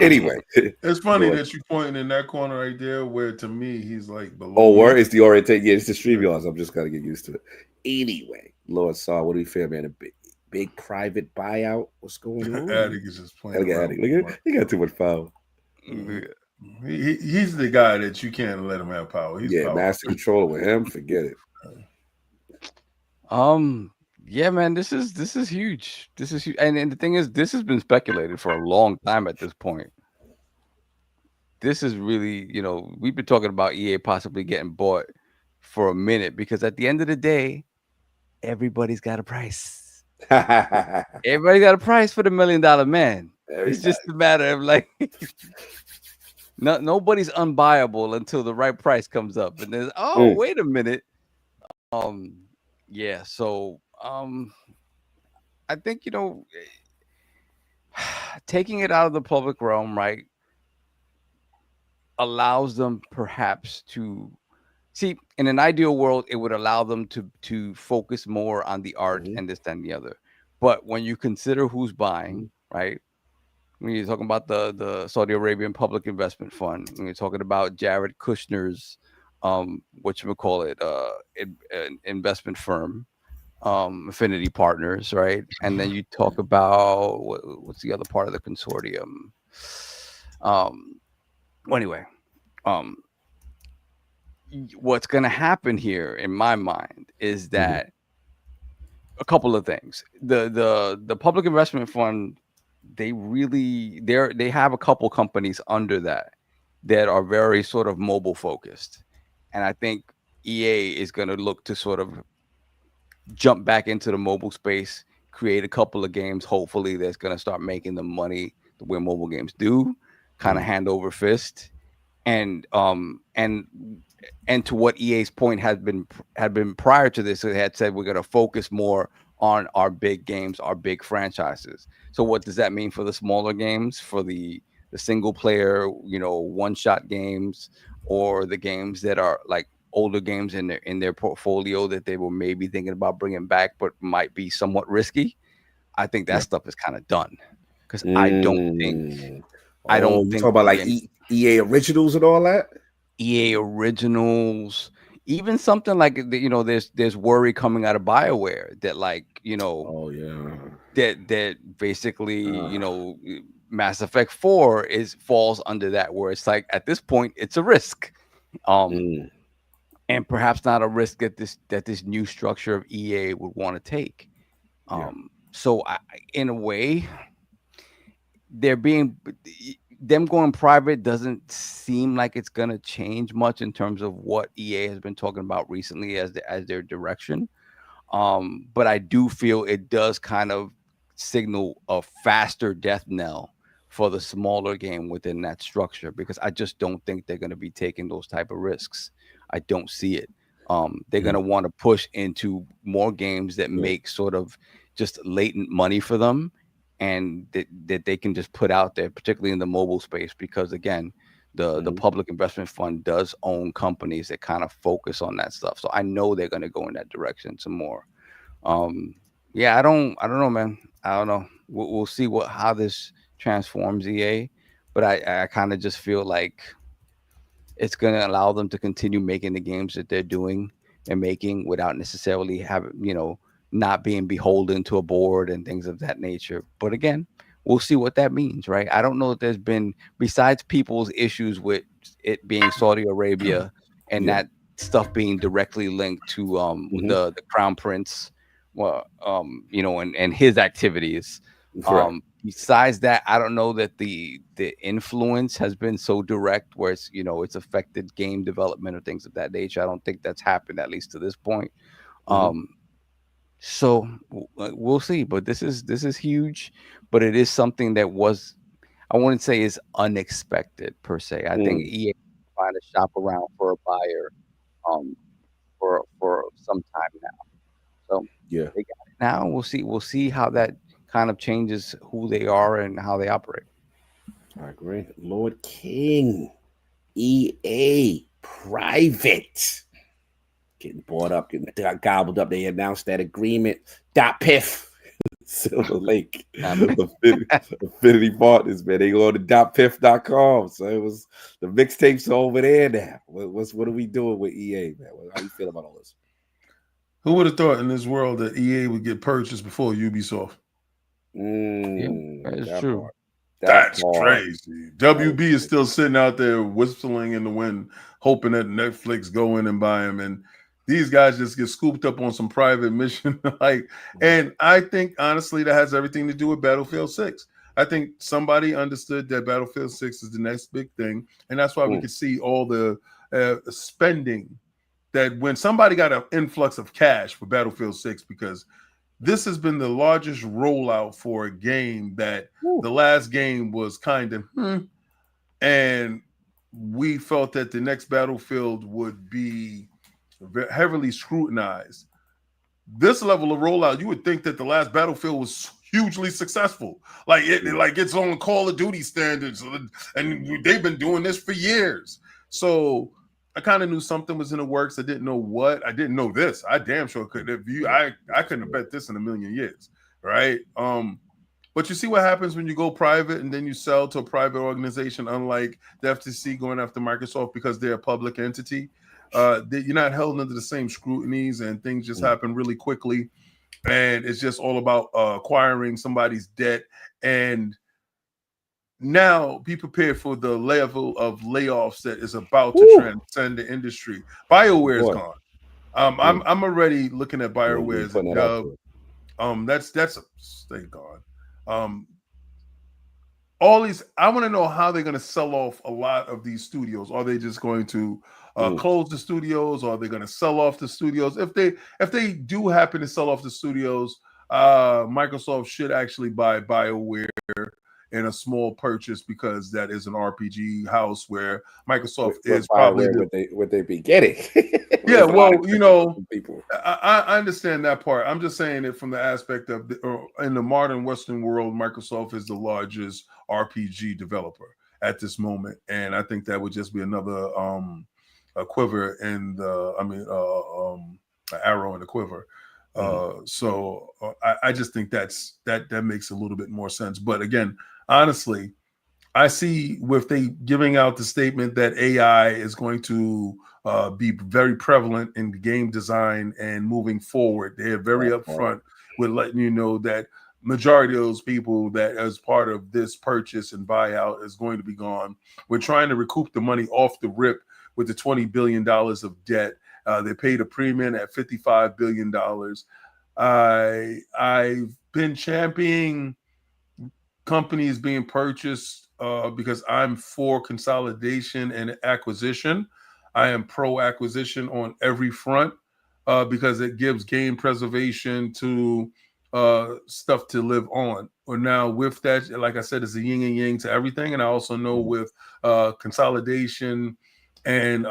Anyway. It's funny that you're pointing in that corner right there, where to me, he's like below. Oh, where is the orientation? Yeah, it's the StreamYards. I'm just got to get used to it. Anyway, Lord Soft, what do you feel, man? A big private buyout? What's going on? Addict is just playing. Look at he got too much power. He's the guy that you can't let him have power. He's master controller with him. Forget it. Yeah, man, this is huge. This is huge. And the thing is, this has been speculated for a long time at this point. This is really, you know, we've been talking about EA possibly getting bought for a minute, because at the end of the day, everybody's got a price. Everybody got a price for the $1 million man. It's just a matter of like nobody's unbuyable until the right price comes up. And then, wait a minute. Yeah, so I think, you know, taking it out of the public realm, right, allows them perhaps to see, in an ideal world, it would allow them to focus more on the art and this, that, and the other. But when you consider who's buying, right, when you're talking about the Saudi Arabian Public Investment Fund, when you're talking about Jared Kushner's investment firm, Affinity Partners, right? And then you talk about what's the other part of the consortium. Anyway, what's going to happen here, in my mind, is that a couple of things. The Public Investment Fund, they have a couple companies under that are very sort of mobile focused. And I think EA is going to look to sort of jump back into the mobile space, create a couple of games, hopefully that's going to start making the money the way mobile games do, kind of hand over fist. And to what EA's point had been prior to this, it had said we're going to focus more on our big games, our big franchises. So what does that mean for the smaller games, for the single player, you know, one-shot games, or the games that are like older games in their portfolio that they were maybe thinking about bringing back but might be somewhat risky? I think that stuff is kind of done. because I don't think you talk about like EA Originals and all that. EA Originals, even something like there's worry coming out of BioWare that that basically Mass Effect 4 falls under that, where it's like at this point it's a risk, and perhaps not a risk that this new structure of EA would want to take. So in a way, them going private doesn't seem like it's going to change much in terms of what EA has been talking about recently as their direction. But I do feel it does kind of signal a faster death knell for the smaller game within that structure, because I just don't think they're going to be taking those type of risks. I don't see it. They're going to want to push into more games that make sort of just latent money for them, and that they can just put out there, particularly in the mobile space, because again, the public investment fund does own companies that kind of focus on that stuff. So I know they're going to go in that direction some more. I don't know, man. I don't know. We'll see how this transforms EA, but I kind of just feel like it's going to allow them to continue making the games that they're doing and making without necessarily having, not being beholden to a board and things of that nature. But again, we'll see what that means, right? I don't know if there's been, besides people's issues with it being Saudi Arabia and that stuff being directly linked to the Crown Prince, and his activities. Besides that, I don't know that the influence has been so direct where it's affected game development or things of that nature. I don't think that's happened, at least to this point. So we'll see. But this is huge. But it is something that I wouldn't say is unexpected per se. I think EA is trying to shop around for a buyer for some time now. So they got it now. We'll see how that kind of changes who they are and how they operate. I agree. Lord King, EA private, getting bought up, getting gobbled up. They announced that agreement. .piff, Silver Lake, Affinity Partners, man. They go to .piff.com. So it was the mixtapes over there now. What are we doing with EA, man? How you feel about all this? Who would have thought in this world that EA would get purchased before Ubisoft? That's true. That's crazy. WB is still sitting out there whistling in the wind, hoping that Netflix go in and buy him. And these guys just get scooped up on some private mission. And I think, honestly, that has everything to do with Battlefield 6. I think somebody understood that Battlefield 6 is the next big thing. And that's why we could see all the spending that when somebody got an influx of cash for Battlefield 6, because this has been the largest rollout for a game that the last game was kind of and we felt that the next Battlefield would be heavily scrutinized. This level of rollout, you would think that the last Battlefield was hugely successful. It's on Call of Duty standards, and they've been doing this for years. So I kind of knew something was in the works. I didn't know what. I didn't know this. I damn sure couldn't have. I couldn't have bet this in a million years, right? But you see what happens when you go private and then you sell to a private organization, unlike the FTC going after Microsoft because they're a public entity. You're not held under the same scrutinies, and things just happen really quickly. And it's just all about acquiring somebody's debt. And now be prepared for the level of layoffs that is about to transcend the industry. BioWare is gone. I'm already looking at BioWare as a dub. That's stay gone. All these, I want to know how they're going to sell off a lot of these studios. Are they just going to close the studios? Or are they going to sell off the studios? If they do happen to sell off the studios, Microsoft should actually buy BioWare in a small purchase, because that is an RPG house where Microsoft is probably what they be getting. Yeah, well, people. I understand that part. I'm just saying it from the aspect of in the modern Western world, Microsoft is the largest RPG developer at this moment, and I think that would just be another a quiver in the, an arrow in the quiver. So I just think that makes a little bit more sense. But again, honestly, I see with they giving out the statement that AI is going to be very prevalent in game design and moving forward. They're very upfront with letting you know that majority of those people that as part of this purchase and buyout is going to be gone. We're trying to recoup the money off the rip with the $20 billion of debt. They paid a premium at $55 billion. I've been championing companies being purchased because I'm for consolidation and acquisition. I am pro acquisition on every front because it gives game preservation to stuff to live on. Or now with that, like I said, it's a yin and yang to everything. And I also know with consolidation and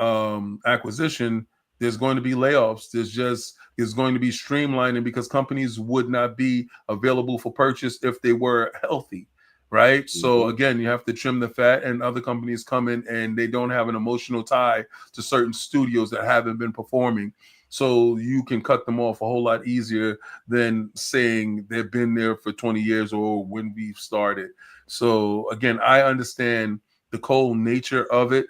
acquisition, there's going to be layoffs. There's going to be streamlining because companies would not be available for purchase if they were healthy, right? So again, you have to trim the fat, and other companies come in and they don't have an emotional tie to certain studios that haven't been performing. So you can cut them off a whole lot easier than saying they've been there for 20 years or when we've started. So again, I understand the cold nature of it,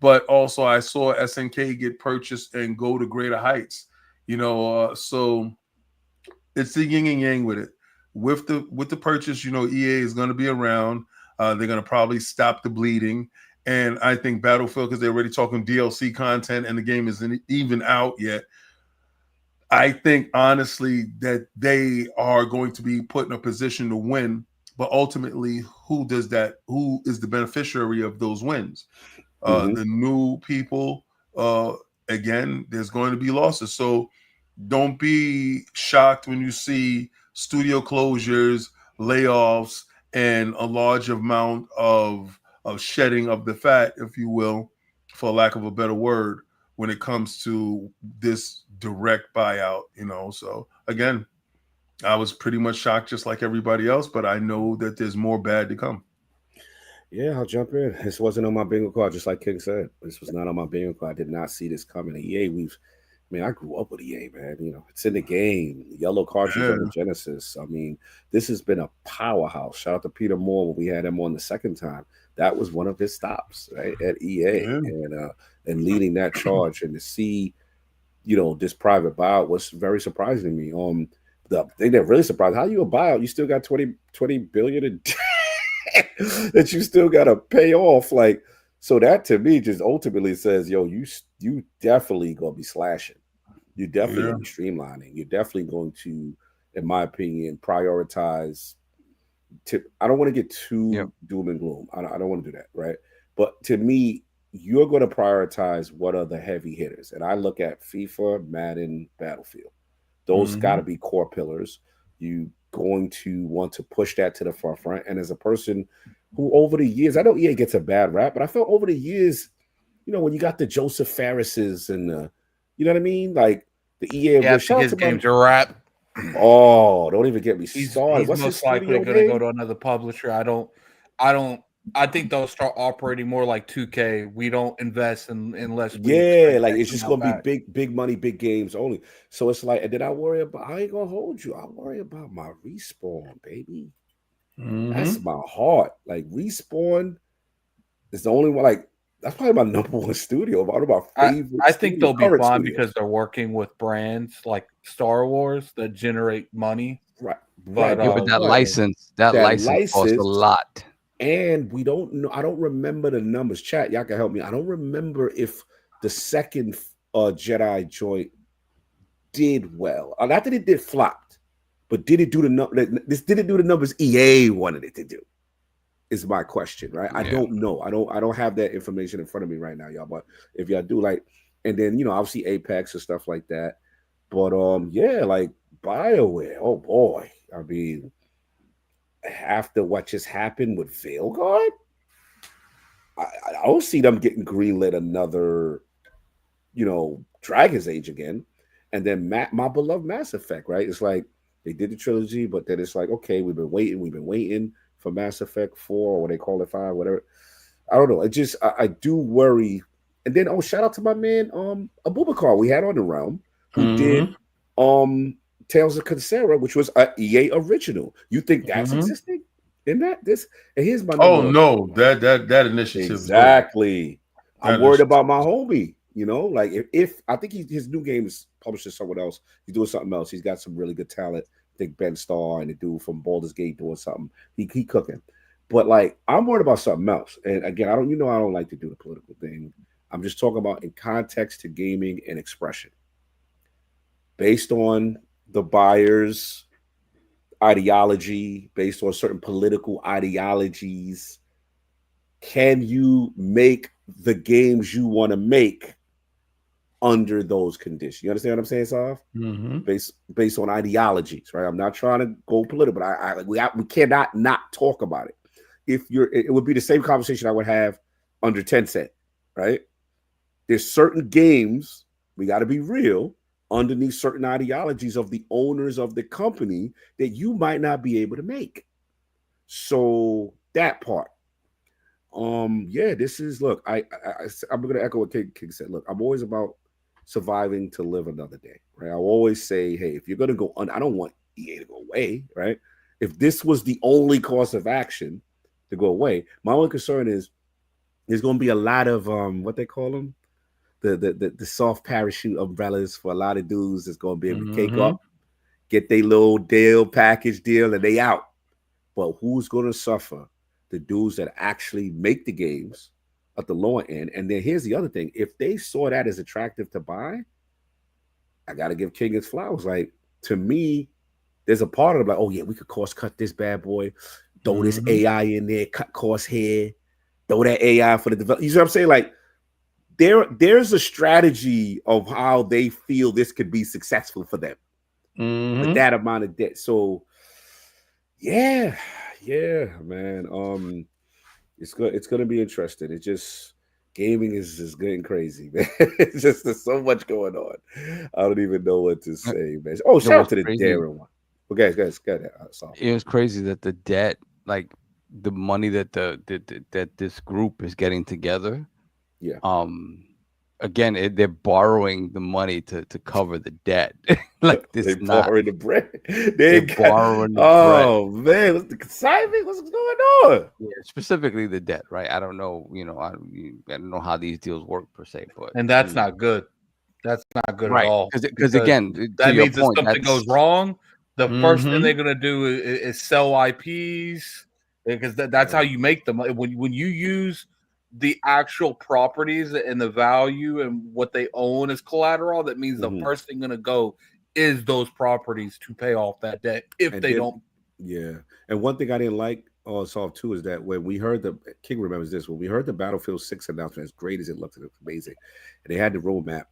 but also I saw SNK get purchased and go to greater heights, so it's the yin and yang with it. With the purchase, EA is going to be around. They're going to probably stop the bleeding. And I think Battlefield, because they're already talking DLC content and the game isn't even out yet, I think honestly that they are going to be put in a position to win. But ultimately, who is the beneficiary of those wins? The new people, again, there's going to be losses. So don't be shocked when you see studio closures, layoffs, and a large amount of shedding of the fat, if you will, for lack of a better word, when it comes to this direct buyout, So again, I was pretty much shocked just like everybody else, but I know that there's more bad to come. Yeah, I'll jump in. This wasn't on my bingo card, just like King said. This was not on my bingo card. I did not see this coming. EA, I grew up with EA, man. It's in the game. The yellow cartridge on the Genesis. This has been a powerhouse. Shout out to Peter Moore when we had him on the second time. That was one of his stops, right, at EA, and leading that charge. And to see, this private buyout was very surprising to me. The thing that really surprised, how you a buyout? You still got 20 billion in debt that you still got to pay off. So that to me just ultimately says, yo, you definitely gonna be slashing. You're definitely gonna be streamlining. You're definitely going to, in my opinion, prioritize. I don't want to get too doom and gloom. I don't want to do that, right? But to me, you're going to prioritize what are the heavy hitters, and I look at FIFA, Madden, Battlefield. Those got to be core pillars. You going to want to push that to the forefront. And as a person who over the years, I know EA gets a bad rap, but I felt over the years, when you got the Joseph Ferrises and you know what I mean? Like the EA. Yeah, his game's a rap. Oh, don't even get me started. He's most likely going to go to another publisher. I think they'll start operating more like 2K. We don't invest unless it's just going to be big money, big games only. So it's like, and then I ain't going to hold you. I worry about my Respawn, baby. That's my heart. Like Respawn is the only one, that's probably my number one studio. One of my favorite. I think they'll be fine studios. because they're working with brands like Star Wars that generate money. Right. But that license costs a lot. And we don't know. I don't remember the numbers. Chat, y'all can help me. I don't remember if the second Jedi joint did well. Not that it did flopped, but did it do the numbers EA wanted it to do? Is my question, right? I don't know. I don't have that information in front of me right now, y'all. But if y'all do, and then obviously Apex and stuff like that. But BioWare. Oh boy, after what just happened with Veilguard, I don't see them getting greenlit another, Dragon's Age again. And then my beloved Mass Effect, right? It's like they did the trilogy, but then it's like, okay, we've been waiting for Mass Effect 4 or what they call it 5, whatever. I don't know. It just I do worry. And then shout out to my man Abubakar we had on the realm who did Tales of Conserva, which was a EA original. You think that's existing in that? This and here's my Oh number. no, that initiative exactly. I'm worried about my homie. You know, like if I think his new game is published to someone else. He's doing something else. He's got some really good talent. I think Ben Starr and the dude from Baldur's Gate doing something. He cooking. But like I'm worried about something else. And again, I don't like to do the political thing. I'm just talking about in context to gaming and expression. Based on the buyer's ideology, based on certain political ideologies, can you make the games you want to make under those conditions? You understand what I'm saying, Sav? Based on ideologies, right? I'm not trying to go political, but we cannot not talk about it. It would be the same conversation I would have under Tencent, right? There's certain games, we got to be real, underneath certain ideologies of the owners of the company that you might not be able to make. So that part. This is look. I'm gonna echo what King said. Look, I'm always about surviving to live another day, right? I always say, hey, if you're gonna go I don't want EA to go away, right? If this was the only course of action to go away, my only concern is there's gonna be a lot of what they call them, the soft parachute umbrellas for a lot of dudes that's gonna be able to take up, get their little package deal, and they out. But who's gonna suffer? The dudes that actually make the games at the lower end. And then here's the other thing. If they saw that as attractive to buy, I got to give King his flowers. Like, to me, there's a part of it like, oh, yeah, we could cost cut this bad boy, throw this AI in there, cut costs here, throw that AI for the development. You see what I'm saying? Like, there's a strategy of how they feel this could be successful for them with that amount of debt. So, yeah, man. It's good. It's gonna be interesting. It just gaming is just getting crazy, man. It's just there's so much going on. I don't even know what to say, man. Oh, shout out to the Darren one. Okay, guys, got it. It was crazy that the debt, like the money that that this group is getting together. Yeah. Again, they're borrowing the money to cover the debt. Like this, they're borrowing the bread. They're borrowing the bread. Man, what's the consignment? What's going on? Yeah, specifically the debt, right? I don't know. I don't know how these deals work per se, but that's not good. That's not good at all. Because again, that means if something goes wrong, the first thing they're gonna do is sell IPs, because that's how you make them. When you use the actual properties and the value and what they own as collateral, that means the first thing gonna go is those properties to pay off that debt don't. Yeah. And one thing I didn't like Solve too is that when we heard King remembers this, when we heard the Battlefield 6 announcement, as great as it looked, it was amazing. And they had the roadmap.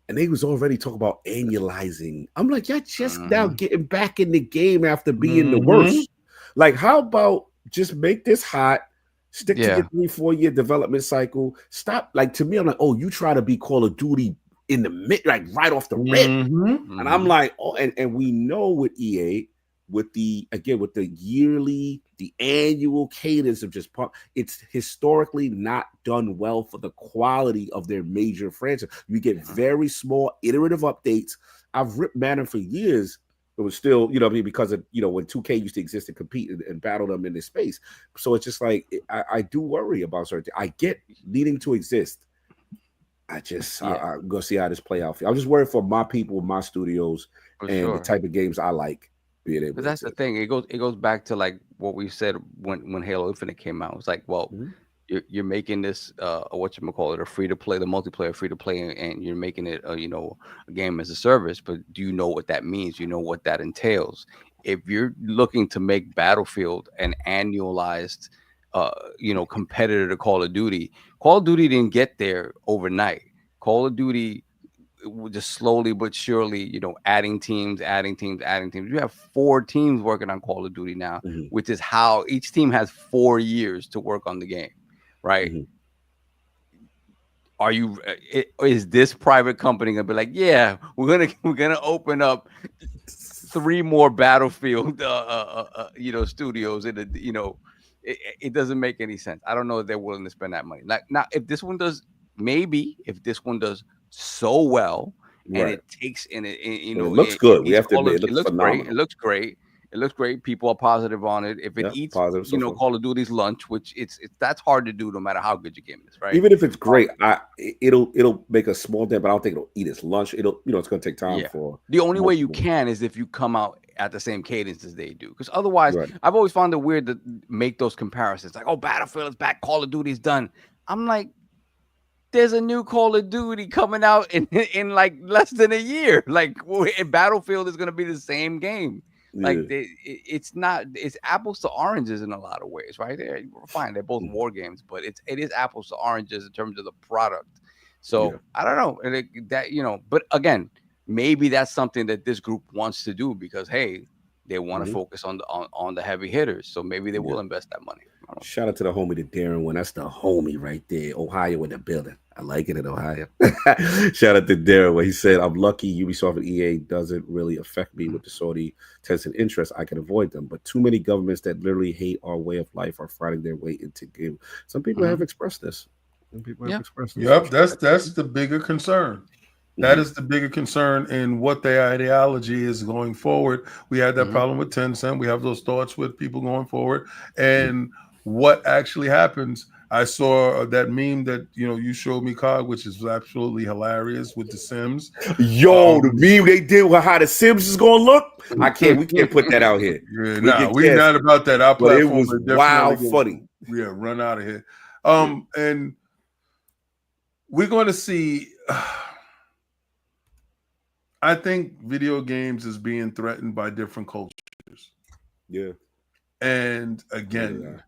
And they was already talking about annualizing. I'm like, you're just now getting back in the game after being the worst. Like, how about just make this hot, stick to your 3-4 year development cycle. Stop. Like, to me, I'm like, oh, you try to be Call of Duty in the mid, like right off the rip. And I'm like, oh, and we know with EA, with the annual cadence of just it's historically not done well for the quality of their major franchise. You get very small iterative updates. I've ripped Madden for years. It was still, because of, when 2K used to exist and compete and battle them in this space. So it's just like, I do worry about certain things. I get needing to exist. I'm going to see how this play out. I'm just worried for my people, my studios, the type of games I like. But that's the thing. It goes back to like what we said when Halo Infinite came out. It's like, well, you're making this a free to play, the multiplayer free to play, and you're making it a game as a service. But do you know what that means? You know what that entails. If you're looking to make Battlefield an annualized competitor to Call of Duty didn't get there overnight. Call of Duty just slowly but surely, adding teams. You have 4 teams working on Call of Duty now, which is how each team has 4 years to work on the game, right? Is this private company gonna be like, yeah, we're gonna open up 3 more Battlefield, studios in the, it doesn't make any sense. I don't know if they're willing to spend that money. Like, now, if this one does so well and it takes in it. You know, it looks good. We have to admit, it looks great. It looks great. It looks great. People are positive on it. If it eats, you know, Call of Duty's lunch, which it's that's hard to do no matter how good your game is, right? Even if it's great, it'll make a small dent, but I don't think it'll eat its lunch. It'll, you know, it's gonna take time for. The only way you can is if you come out at the same cadence as they do, because otherwise, I've always found it weird to make those comparisons. Like, oh, Battlefield is back, Call of Duty's done. I'm like, there's a new Call of Duty coming out in like less than a year. Like, Battlefield is gonna be the same game. Like it's apples to oranges in a lot of ways, right? There, fine, they're both war games, but it is apples to oranges in terms of the product. So I don't know that, you know, but again, maybe that's something that this group wants to do because hey, they want to focus on the heavy hitters. So maybe they will invest that money. Shout out to the homie, the Darren one. That's the homie right there. Ohio in the building. I like it in Ohio. Shout out to Darren where he said, I'm lucky Ubisoft and EA doesn't really affect me with the Saudi Tencent interest. I can avoid them. But too many governments that literally hate our way of life are fighting their way into game. Some people have expressed this. Some people have expressed this. Yep, that's the bigger concern. That is the bigger concern in what their ideology is going forward. We had that problem with Tencent. We have those thoughts with people going forward. And what actually happens, I saw that meme that, you know, you showed me, Cog, which is absolutely hilarious with the Sims. Yo, the meme they did with how the Sims is going to look. We can't put that out here. Yeah, we're not about that. Our platform, it was wild funny. Yeah, run out of here. And we're going to see... I think video games is being threatened by different cultures. Yeah. And again,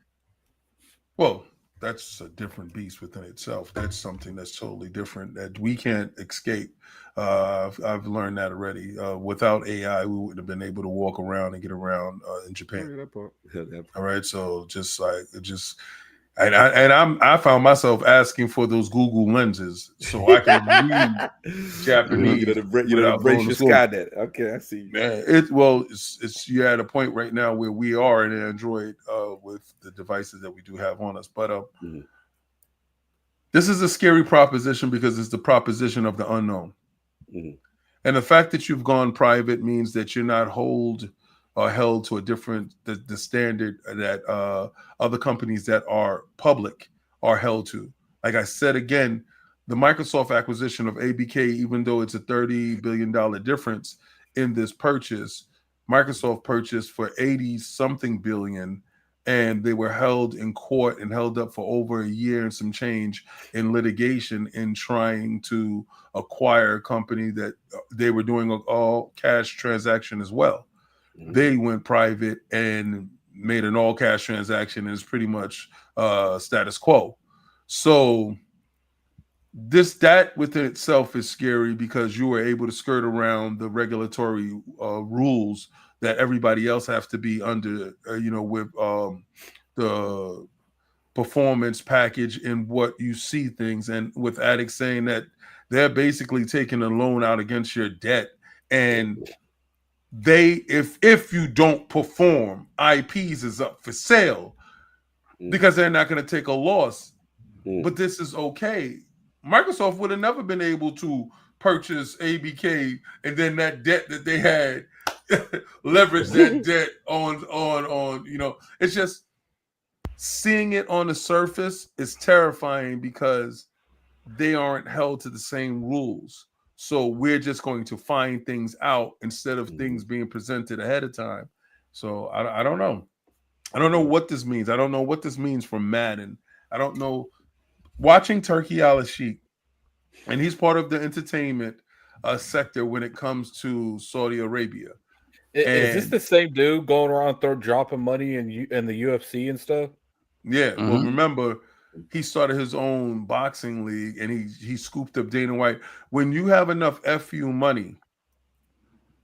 well, that's a different beast within itself. That's something that's totally different that we can't escape. I've learned that already. Without AI, we wouldn't have been able to walk around and get around in Japan. All right. So I found myself asking for those Google lenses so I can read Japanese. You know, embrace your Skynet. Okay, I see. It's you're at a point right now where we are in Android with the devices that we do have on us. But this is a scary proposition because it's the proposition of the unknown. And the fact that you've gone private means that you're not held to a different the standard that other companies that are public are held to. Like I said again, the Microsoft acquisition of ABK, even though it's a $30 billion difference in this purchase, Microsoft purchased for 80-something billion, and they were held in court and held up for over a year and some change in litigation in trying to acquire a company that they were doing an all-cash transaction as well. They went private and made an all-cash transaction, and it's pretty much status quo. So that within itself is scary because you were able to skirt around the regulatory rules that everybody else has to be under, with the performance package and what you see things. And with addicts saying that they're basically taking a loan out against your debt, and if you don't perform, IPs is up for sale because they're not going to take a loss. But this is okay. Microsoft would have never been able to purchase ABK and then that debt that they had leverage that debt on it's just seeing it on the surface is terrifying because they aren't held to the same rules. So we're just going to find things out instead of things being presented ahead of time. So I don't know. I don't know what this means. I don't know what this means for Madden. I don't know. Watching Turkey Al-Sheikh, and he's part of the entertainment sector when it comes to Saudi Arabia. Is this the same dude going around dropping money in the UFC and stuff? Yeah. Well, remember, he started his own boxing league, and he scooped up Dana White. When you have enough FU money,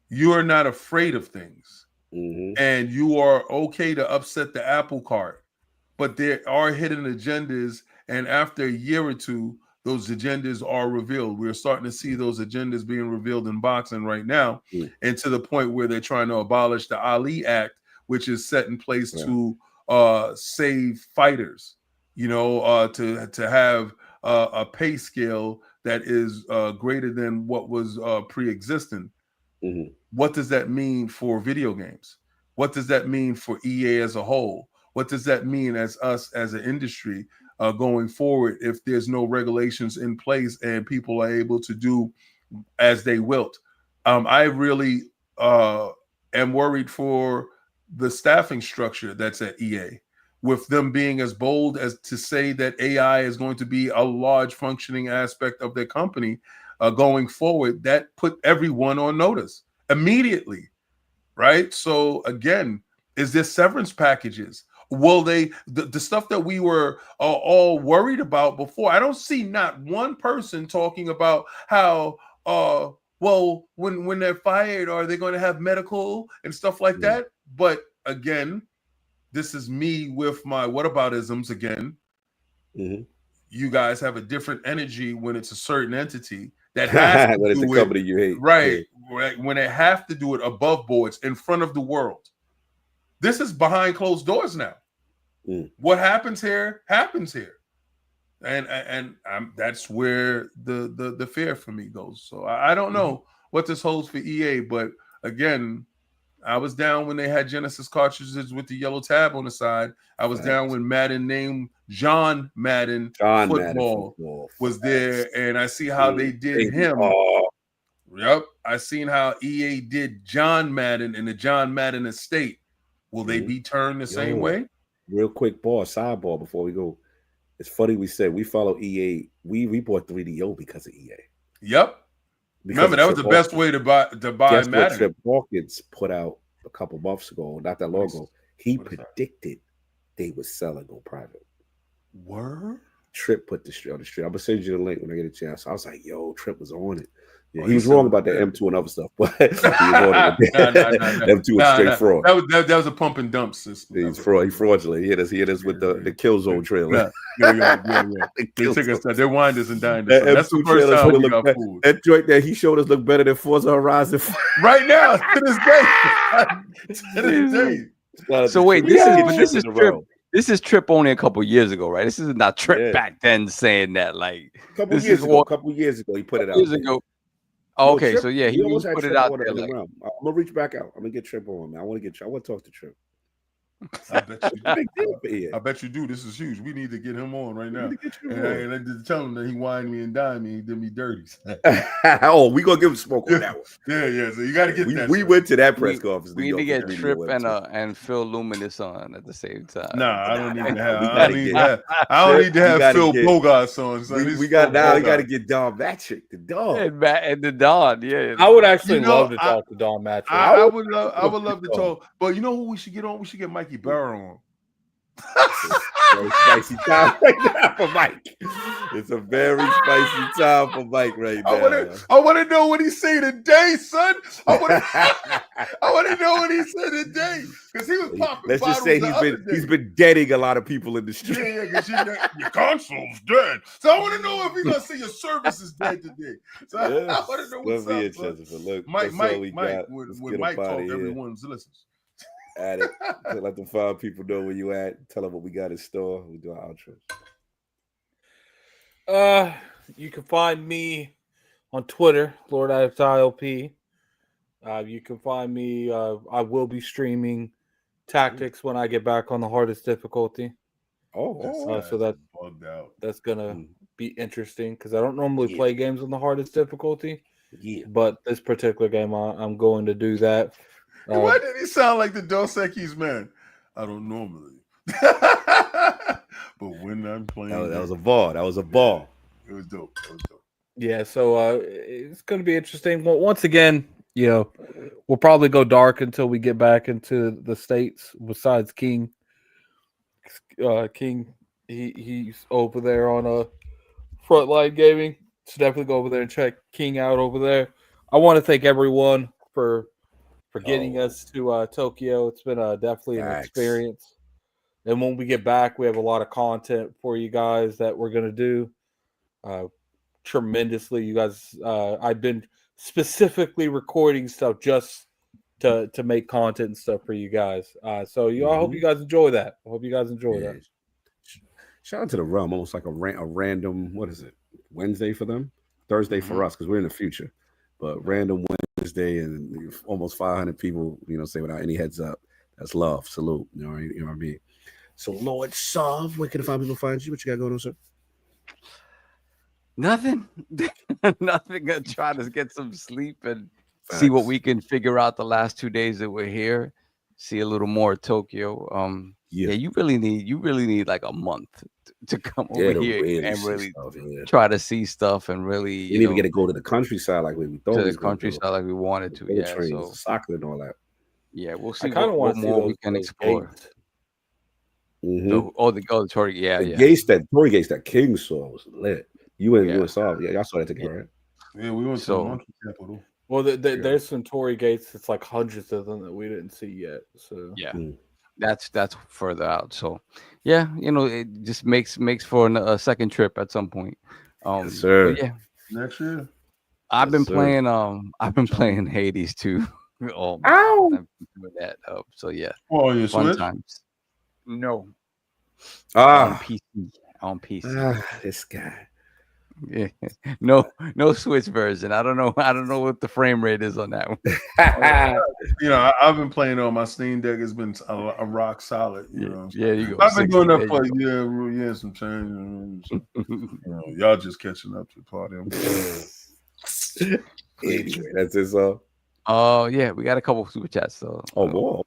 you are not afraid of things, and you are okay to upset the apple cart. But there are hidden agendas, and after a year or two, those agendas are revealed. We're starting to see those agendas being revealed in boxing right now, and to the point where they're trying to abolish the Ali Act, which is set in place to save fighters. To have a pay scale that is greater than what was pre-existing. Mm-hmm. What does that mean for video games? What does that mean for EA as a whole? What does that mean as us as an industry going forward if there's no regulations in place and people are able to do as they wilt? I really am worried for the staffing structure that's at EA, with them being as bold as to say that AI is going to be a large functioning aspect of their company going forward. That put everyone on notice immediately, right? So again, is there severance packages? Will they, the stuff that we were all worried about before? I don't see not one person talking about how well, when they're fired, are they going to have medical and stuff like that? But again, this is me with my whataboutisms again. Mm-hmm. You guys have a different energy when it's a certain entity that has to when it's do a company you hate, right? When they have to do it above boards in front of the world. This is behind closed doors now. What happens here happens here, and that's where the fear for me goes. So I don't know what this holds for EA, but again, I was down when they had Genesis cartridges with the yellow tab on the side. I was down when Madden named John Madden Football was there, and I see how they did him. Yep, I seen how EA did John Madden in the John Madden estate. Will they be turned the same way? Real quick sidebar before we go. It's funny we said we follow EA. We bought 3DO because of EA. Yep. Remember, that was the best way to buy Guess Madden. what Trip Hawkins put out a couple months ago, not that long ago. He predicted they were selling on private. Word? Trip put the street on the street. I'm gonna send you the link when I get a chance. I was like, yo, Trip was on it. Yeah, he was wrong about the M2 and other stuff, but he was on it. M2 was straight fraud. That was a pump and dump system. He's fraudulent. He hit us with the Killzone trailer. Yeah. They took us. They wined us and dined us. That's the first time we got food. That joint that he showed us looked better than Forza Horizon. Right now, to this day. To this day. So wait, this is Trip. This is Trip only a couple years ago, right? This is not Trip back then saying that. Like a couple years ago, he put it out. Years ago. Oh, okay, Trip, so yeah, he put it out there. Like, I'm gonna reach back out. I'm gonna get Trip on, man. I want to talk to Trip. I bet you do. This is huge. We need to get him on right now. And I did tell him that he wined me and dined me. He did me dirty. Oh, we gonna give him smoke on that one. Yeah. So you got to get that. We went to that press conference. We need to get Trip and Phil Luminous on at the same time. Nah, I don't need to have. I don't need to have Phil Bogarts on. So we got to get Don Matrick, the Don, and the Don. Yeah, I would actually love to talk to Don Matrick. I would love to talk. But you know who we should get on? We should get Mikey Barrow on. Very spicy time right now for Mike. It's a very spicy time for Mike right now. I want to know what he say today, son. I want to know what he said today because he was popping. Let's just say he's been deading a lot of people in the street. Yeah, because your console's dead. So I want to know if he's gonna say your service is dead today. So I want to know what's up. Look, Mike, when Mike talk, everyone's listening. At it. Let the 5 people know where you at. Tell them what we got in store. We do our outros. You can find me on Twitter, Lord ILP. You can find me. I will be streaming Tactics when I get back on the hardest difficulty. So that's gonna be interesting because I don't normally play games on the hardest difficulty. Yeah, but this particular game, I'm going to do that. Why did he sound like the Dos Equis man? I don't normally. But when I'm playing... That was a ball. It was dope. Yeah, so it's going to be interesting. Well, once again, we'll probably go dark until we get back into the States, besides King. King, he's over there on Frontline Gaming. So definitely go over there and check King out over there. I want to thank everyone for getting us to Tokyo. It's been definitely an experience. And when we get back, we have a lot of content for you guys that we're going to do tremendously. You guys, I've been specifically recording stuff just to make content and stuff for you guys. So I hope you guys enjoy that. Shout out to the Realm, almost like a random, what is it, Wednesday for them? Thursday for us, because we're in the future. But random Wednesday and almost 500 people, say without any heads up. That's love. Salute. You know what I mean? So, Lord Sov, where can the people find you? What you got going on, sir? Nothing. Nothing. Gonna try to get some sleep and see what we can figure out the last 2 days that we're here. See a little more of Tokyo. Yeah, you really need like a month to come over here and really try to see stuff and really you didn't even get to go to the countryside like we thought. To the countryside like we wanted to. Yeah, so soccer and all that. Yeah, we'll see what more we can explore. Mm-hmm. The Tory, gates that King saw was lit. You and saw, y'all saw that together, right? Yeah, we went to the Monkey Capital. Well, there's some Tory gates. It's like hundreds of them that we didn't see yet. So that's further out. So it just makes for a second trip at some point. Yes, sir. Yeah, next year. I've been playing Hades too. Ow! I'm doing that. So yeah. Oh, you fun Switch? Times. No. On PC. This guy. Yeah. No Switch version. I don't know what the frame rate is on that one. I've been playing on my Steam Deck. It's been a rock solid. Yeah, you go. I've been doing that for some change. Y'all just catching up to the party. Anyway, that's it. Oh yeah, we got a couple of super chats though. Oh whoa.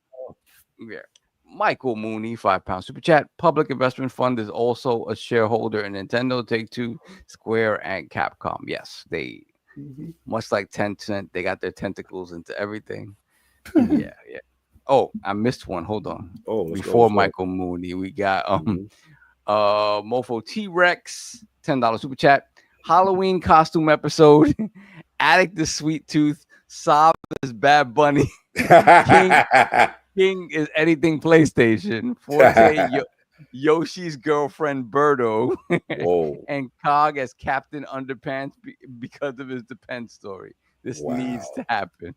Yeah. Michael Mooney, £5 super chat. Public Investment Fund is also a shareholder in Nintendo, Take-Two, Square, and Capcom. Yes, they much like Tencent, they got their tentacles into everything. Yeah. Oh, I missed one. Hold on. Oh, before Michael Mooney, we got Mofo T-Rex, $10 super chat. Halloween costume episode. Addict the Sweet Tooth. Sob is Bad Bunny. King is anything PlayStation. Forte Yoshi's girlfriend Birdo. And Cog as Captain Underpants because of his Depends story. This needs to happen.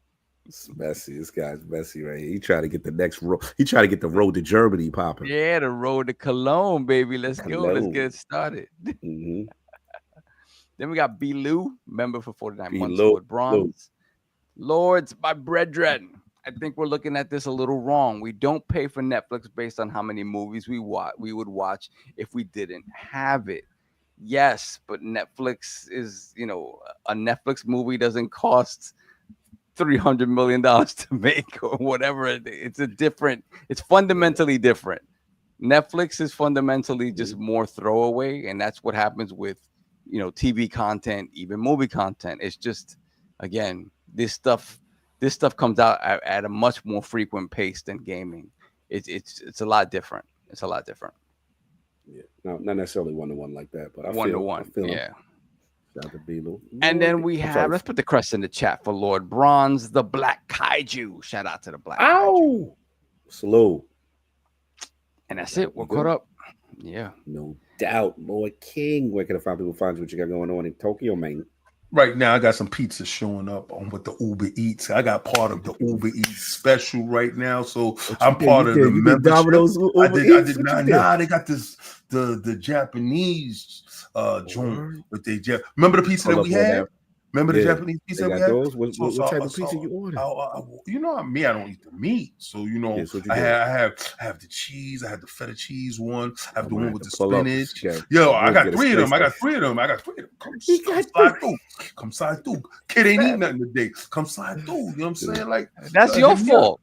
It's messy. This guy's messy, right? He tried to get the next road. He tried to get the road to Germany popping. Yeah, the road to Cologne, baby. Let's go. Let's get it started. Mm-hmm. Then we got B. Lou, member for 49 months with bronze. Lords, my brethren. I think we're looking at this a little wrong. We don't pay for Netflix based on how many movies we would watch if we didn't have it. Yes, but Netflix is, a Netflix movie doesn't cost $300 million to make or whatever. It's fundamentally different. Netflix is fundamentally just more throwaway, and that's what happens with, TV content, even movie content. It's just, again, this stuff comes out at a much more frequent pace than gaming. It's a lot different. It's a lot different. Yeah, no, not necessarily 1-to-1 like that, but 1-to-1. Yeah. Shout out to Belo. And then we have, let's put the crest in the chat for Lord Bronze, the Black Kaiju. Shout out to the Black Kaiju. Slow. And that's it. We're caught up. Yeah. No doubt. Lord King, where can people find you? What you got going on in Tokyo, man? Right now, I got some pizza showing up with the Uber Eats. I got part of the Uber Eats special right now, so I'm part of the membership. I did not. Nah, they got this the Japanese joint with the remember the pizza that we had. Remember the Japanese pizza we had? Those? What type of pizza you ordered? Me, I don't eat the meat, so I have the cheese. I have the feta cheese one. I have the one with the spinach. I got three of them. Come slide through. Kid ain't eating nothing today. Come slide through. You know what I'm saying? Like that's your fault.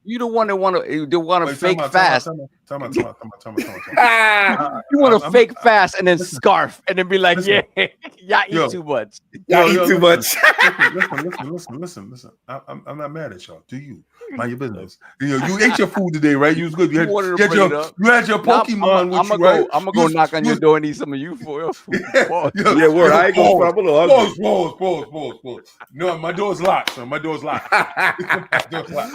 You the one that want to fake fast. You want to fake fast and then scarf and then be like, y'all eat too much. Y'all eat too much. Listen. I'm not mad at y'all. Do you mind your business? You ate your food today, right? You was good. You had your Pokemon with you, right? I'm gonna go knock on your door and eat some of you for your food. Yeah, word. I ain't gonna pause. No, my door's locked, son. My door's locked.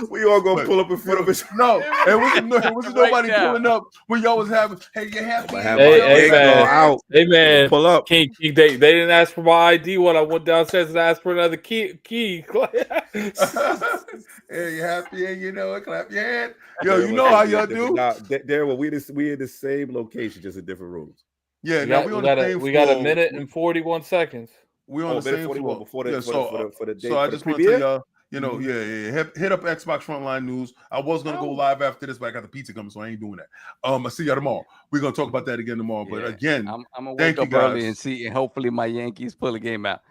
We all gonna pull up in front of us. No, it wasn't nobody pulling up when y'all was having. Hey, you happy? Hey, man. Out. Hey, man. Pull up. King, they didn't ask for my ID when I went downstairs and asked for another key. Hey, you happy? And you know it. Clap your hand. Yo, you know how y'all do. Darryl, we in the same location, just in different rooms. Yeah, we now got, we on the same we got a floor. minute and 41 seconds. We're on the same floor. For the day. So I just want to tell y'all, you know, hit up Xbox Frontline News. I was gonna go live after this, but I got the pizza coming, so I ain't doing that. I see y'all tomorrow. We're gonna talk about that again tomorrow. But again, I'm gonna wake up early and see, and hopefully my Yankees pull a game out.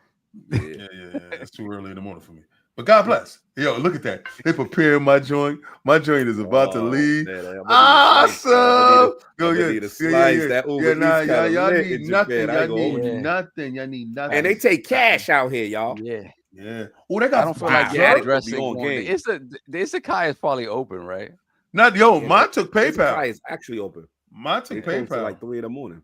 Yeah. It's too early in the morning for me. But God bless. Yo, look at that. They preparing my joint. My joint is about to leave. Awesome. Yo, need a slice. Yeah. That Uber Eats y'all lit need in nothing. Japan. Y'all need nothing. And they take cash out here, y'all. Yeah. Oh, they got. I don't feel like addressing one. The Isekai is probably open, right? Mine took PayPal. Isekai is actually open. Mine took PayPal. Like 3 a.m.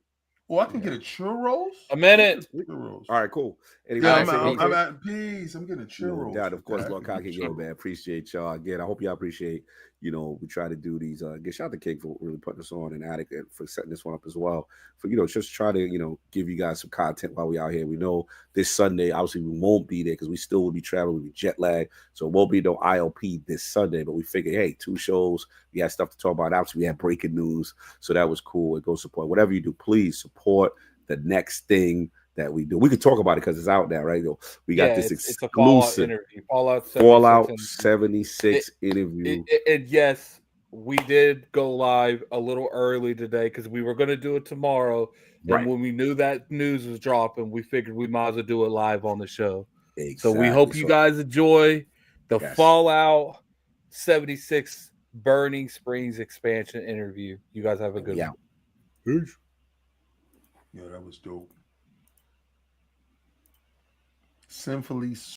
Oh, I can get a churros. A minute. Churros. All right, cool. Anyway, I'm at peace. I'm getting a churros. Dad, of course, Lord Cocky, man. Appreciate y'all again. I hope y'all appreciate. We try to do these. Get shout out to King for really putting us on, and Attic for setting this one up as well. For just try to give you guys some content while we out here. We know this Sunday, obviously we won't be there because we still will be traveling, we'll be jet lag, so it won't be no ILP this Sunday. But we figured, hey, 2 shows, we had stuff to talk about. Obviously, we had breaking news, so that was cool. It goes support whatever you do. Please support the next thing that we do. We could talk about it because it's out now, right? We got this exclusive Fallout 76 interview. And yes, we did go live a little early today because we were going to do it tomorrow. And when we knew that news was dropping, we figured we might as well do it live on the show. Exactly. So we hope you guys enjoy the Fallout 76 Burning Springs expansion interview. You guys have a good one. Peace. Yeah, that was dope. Sinfully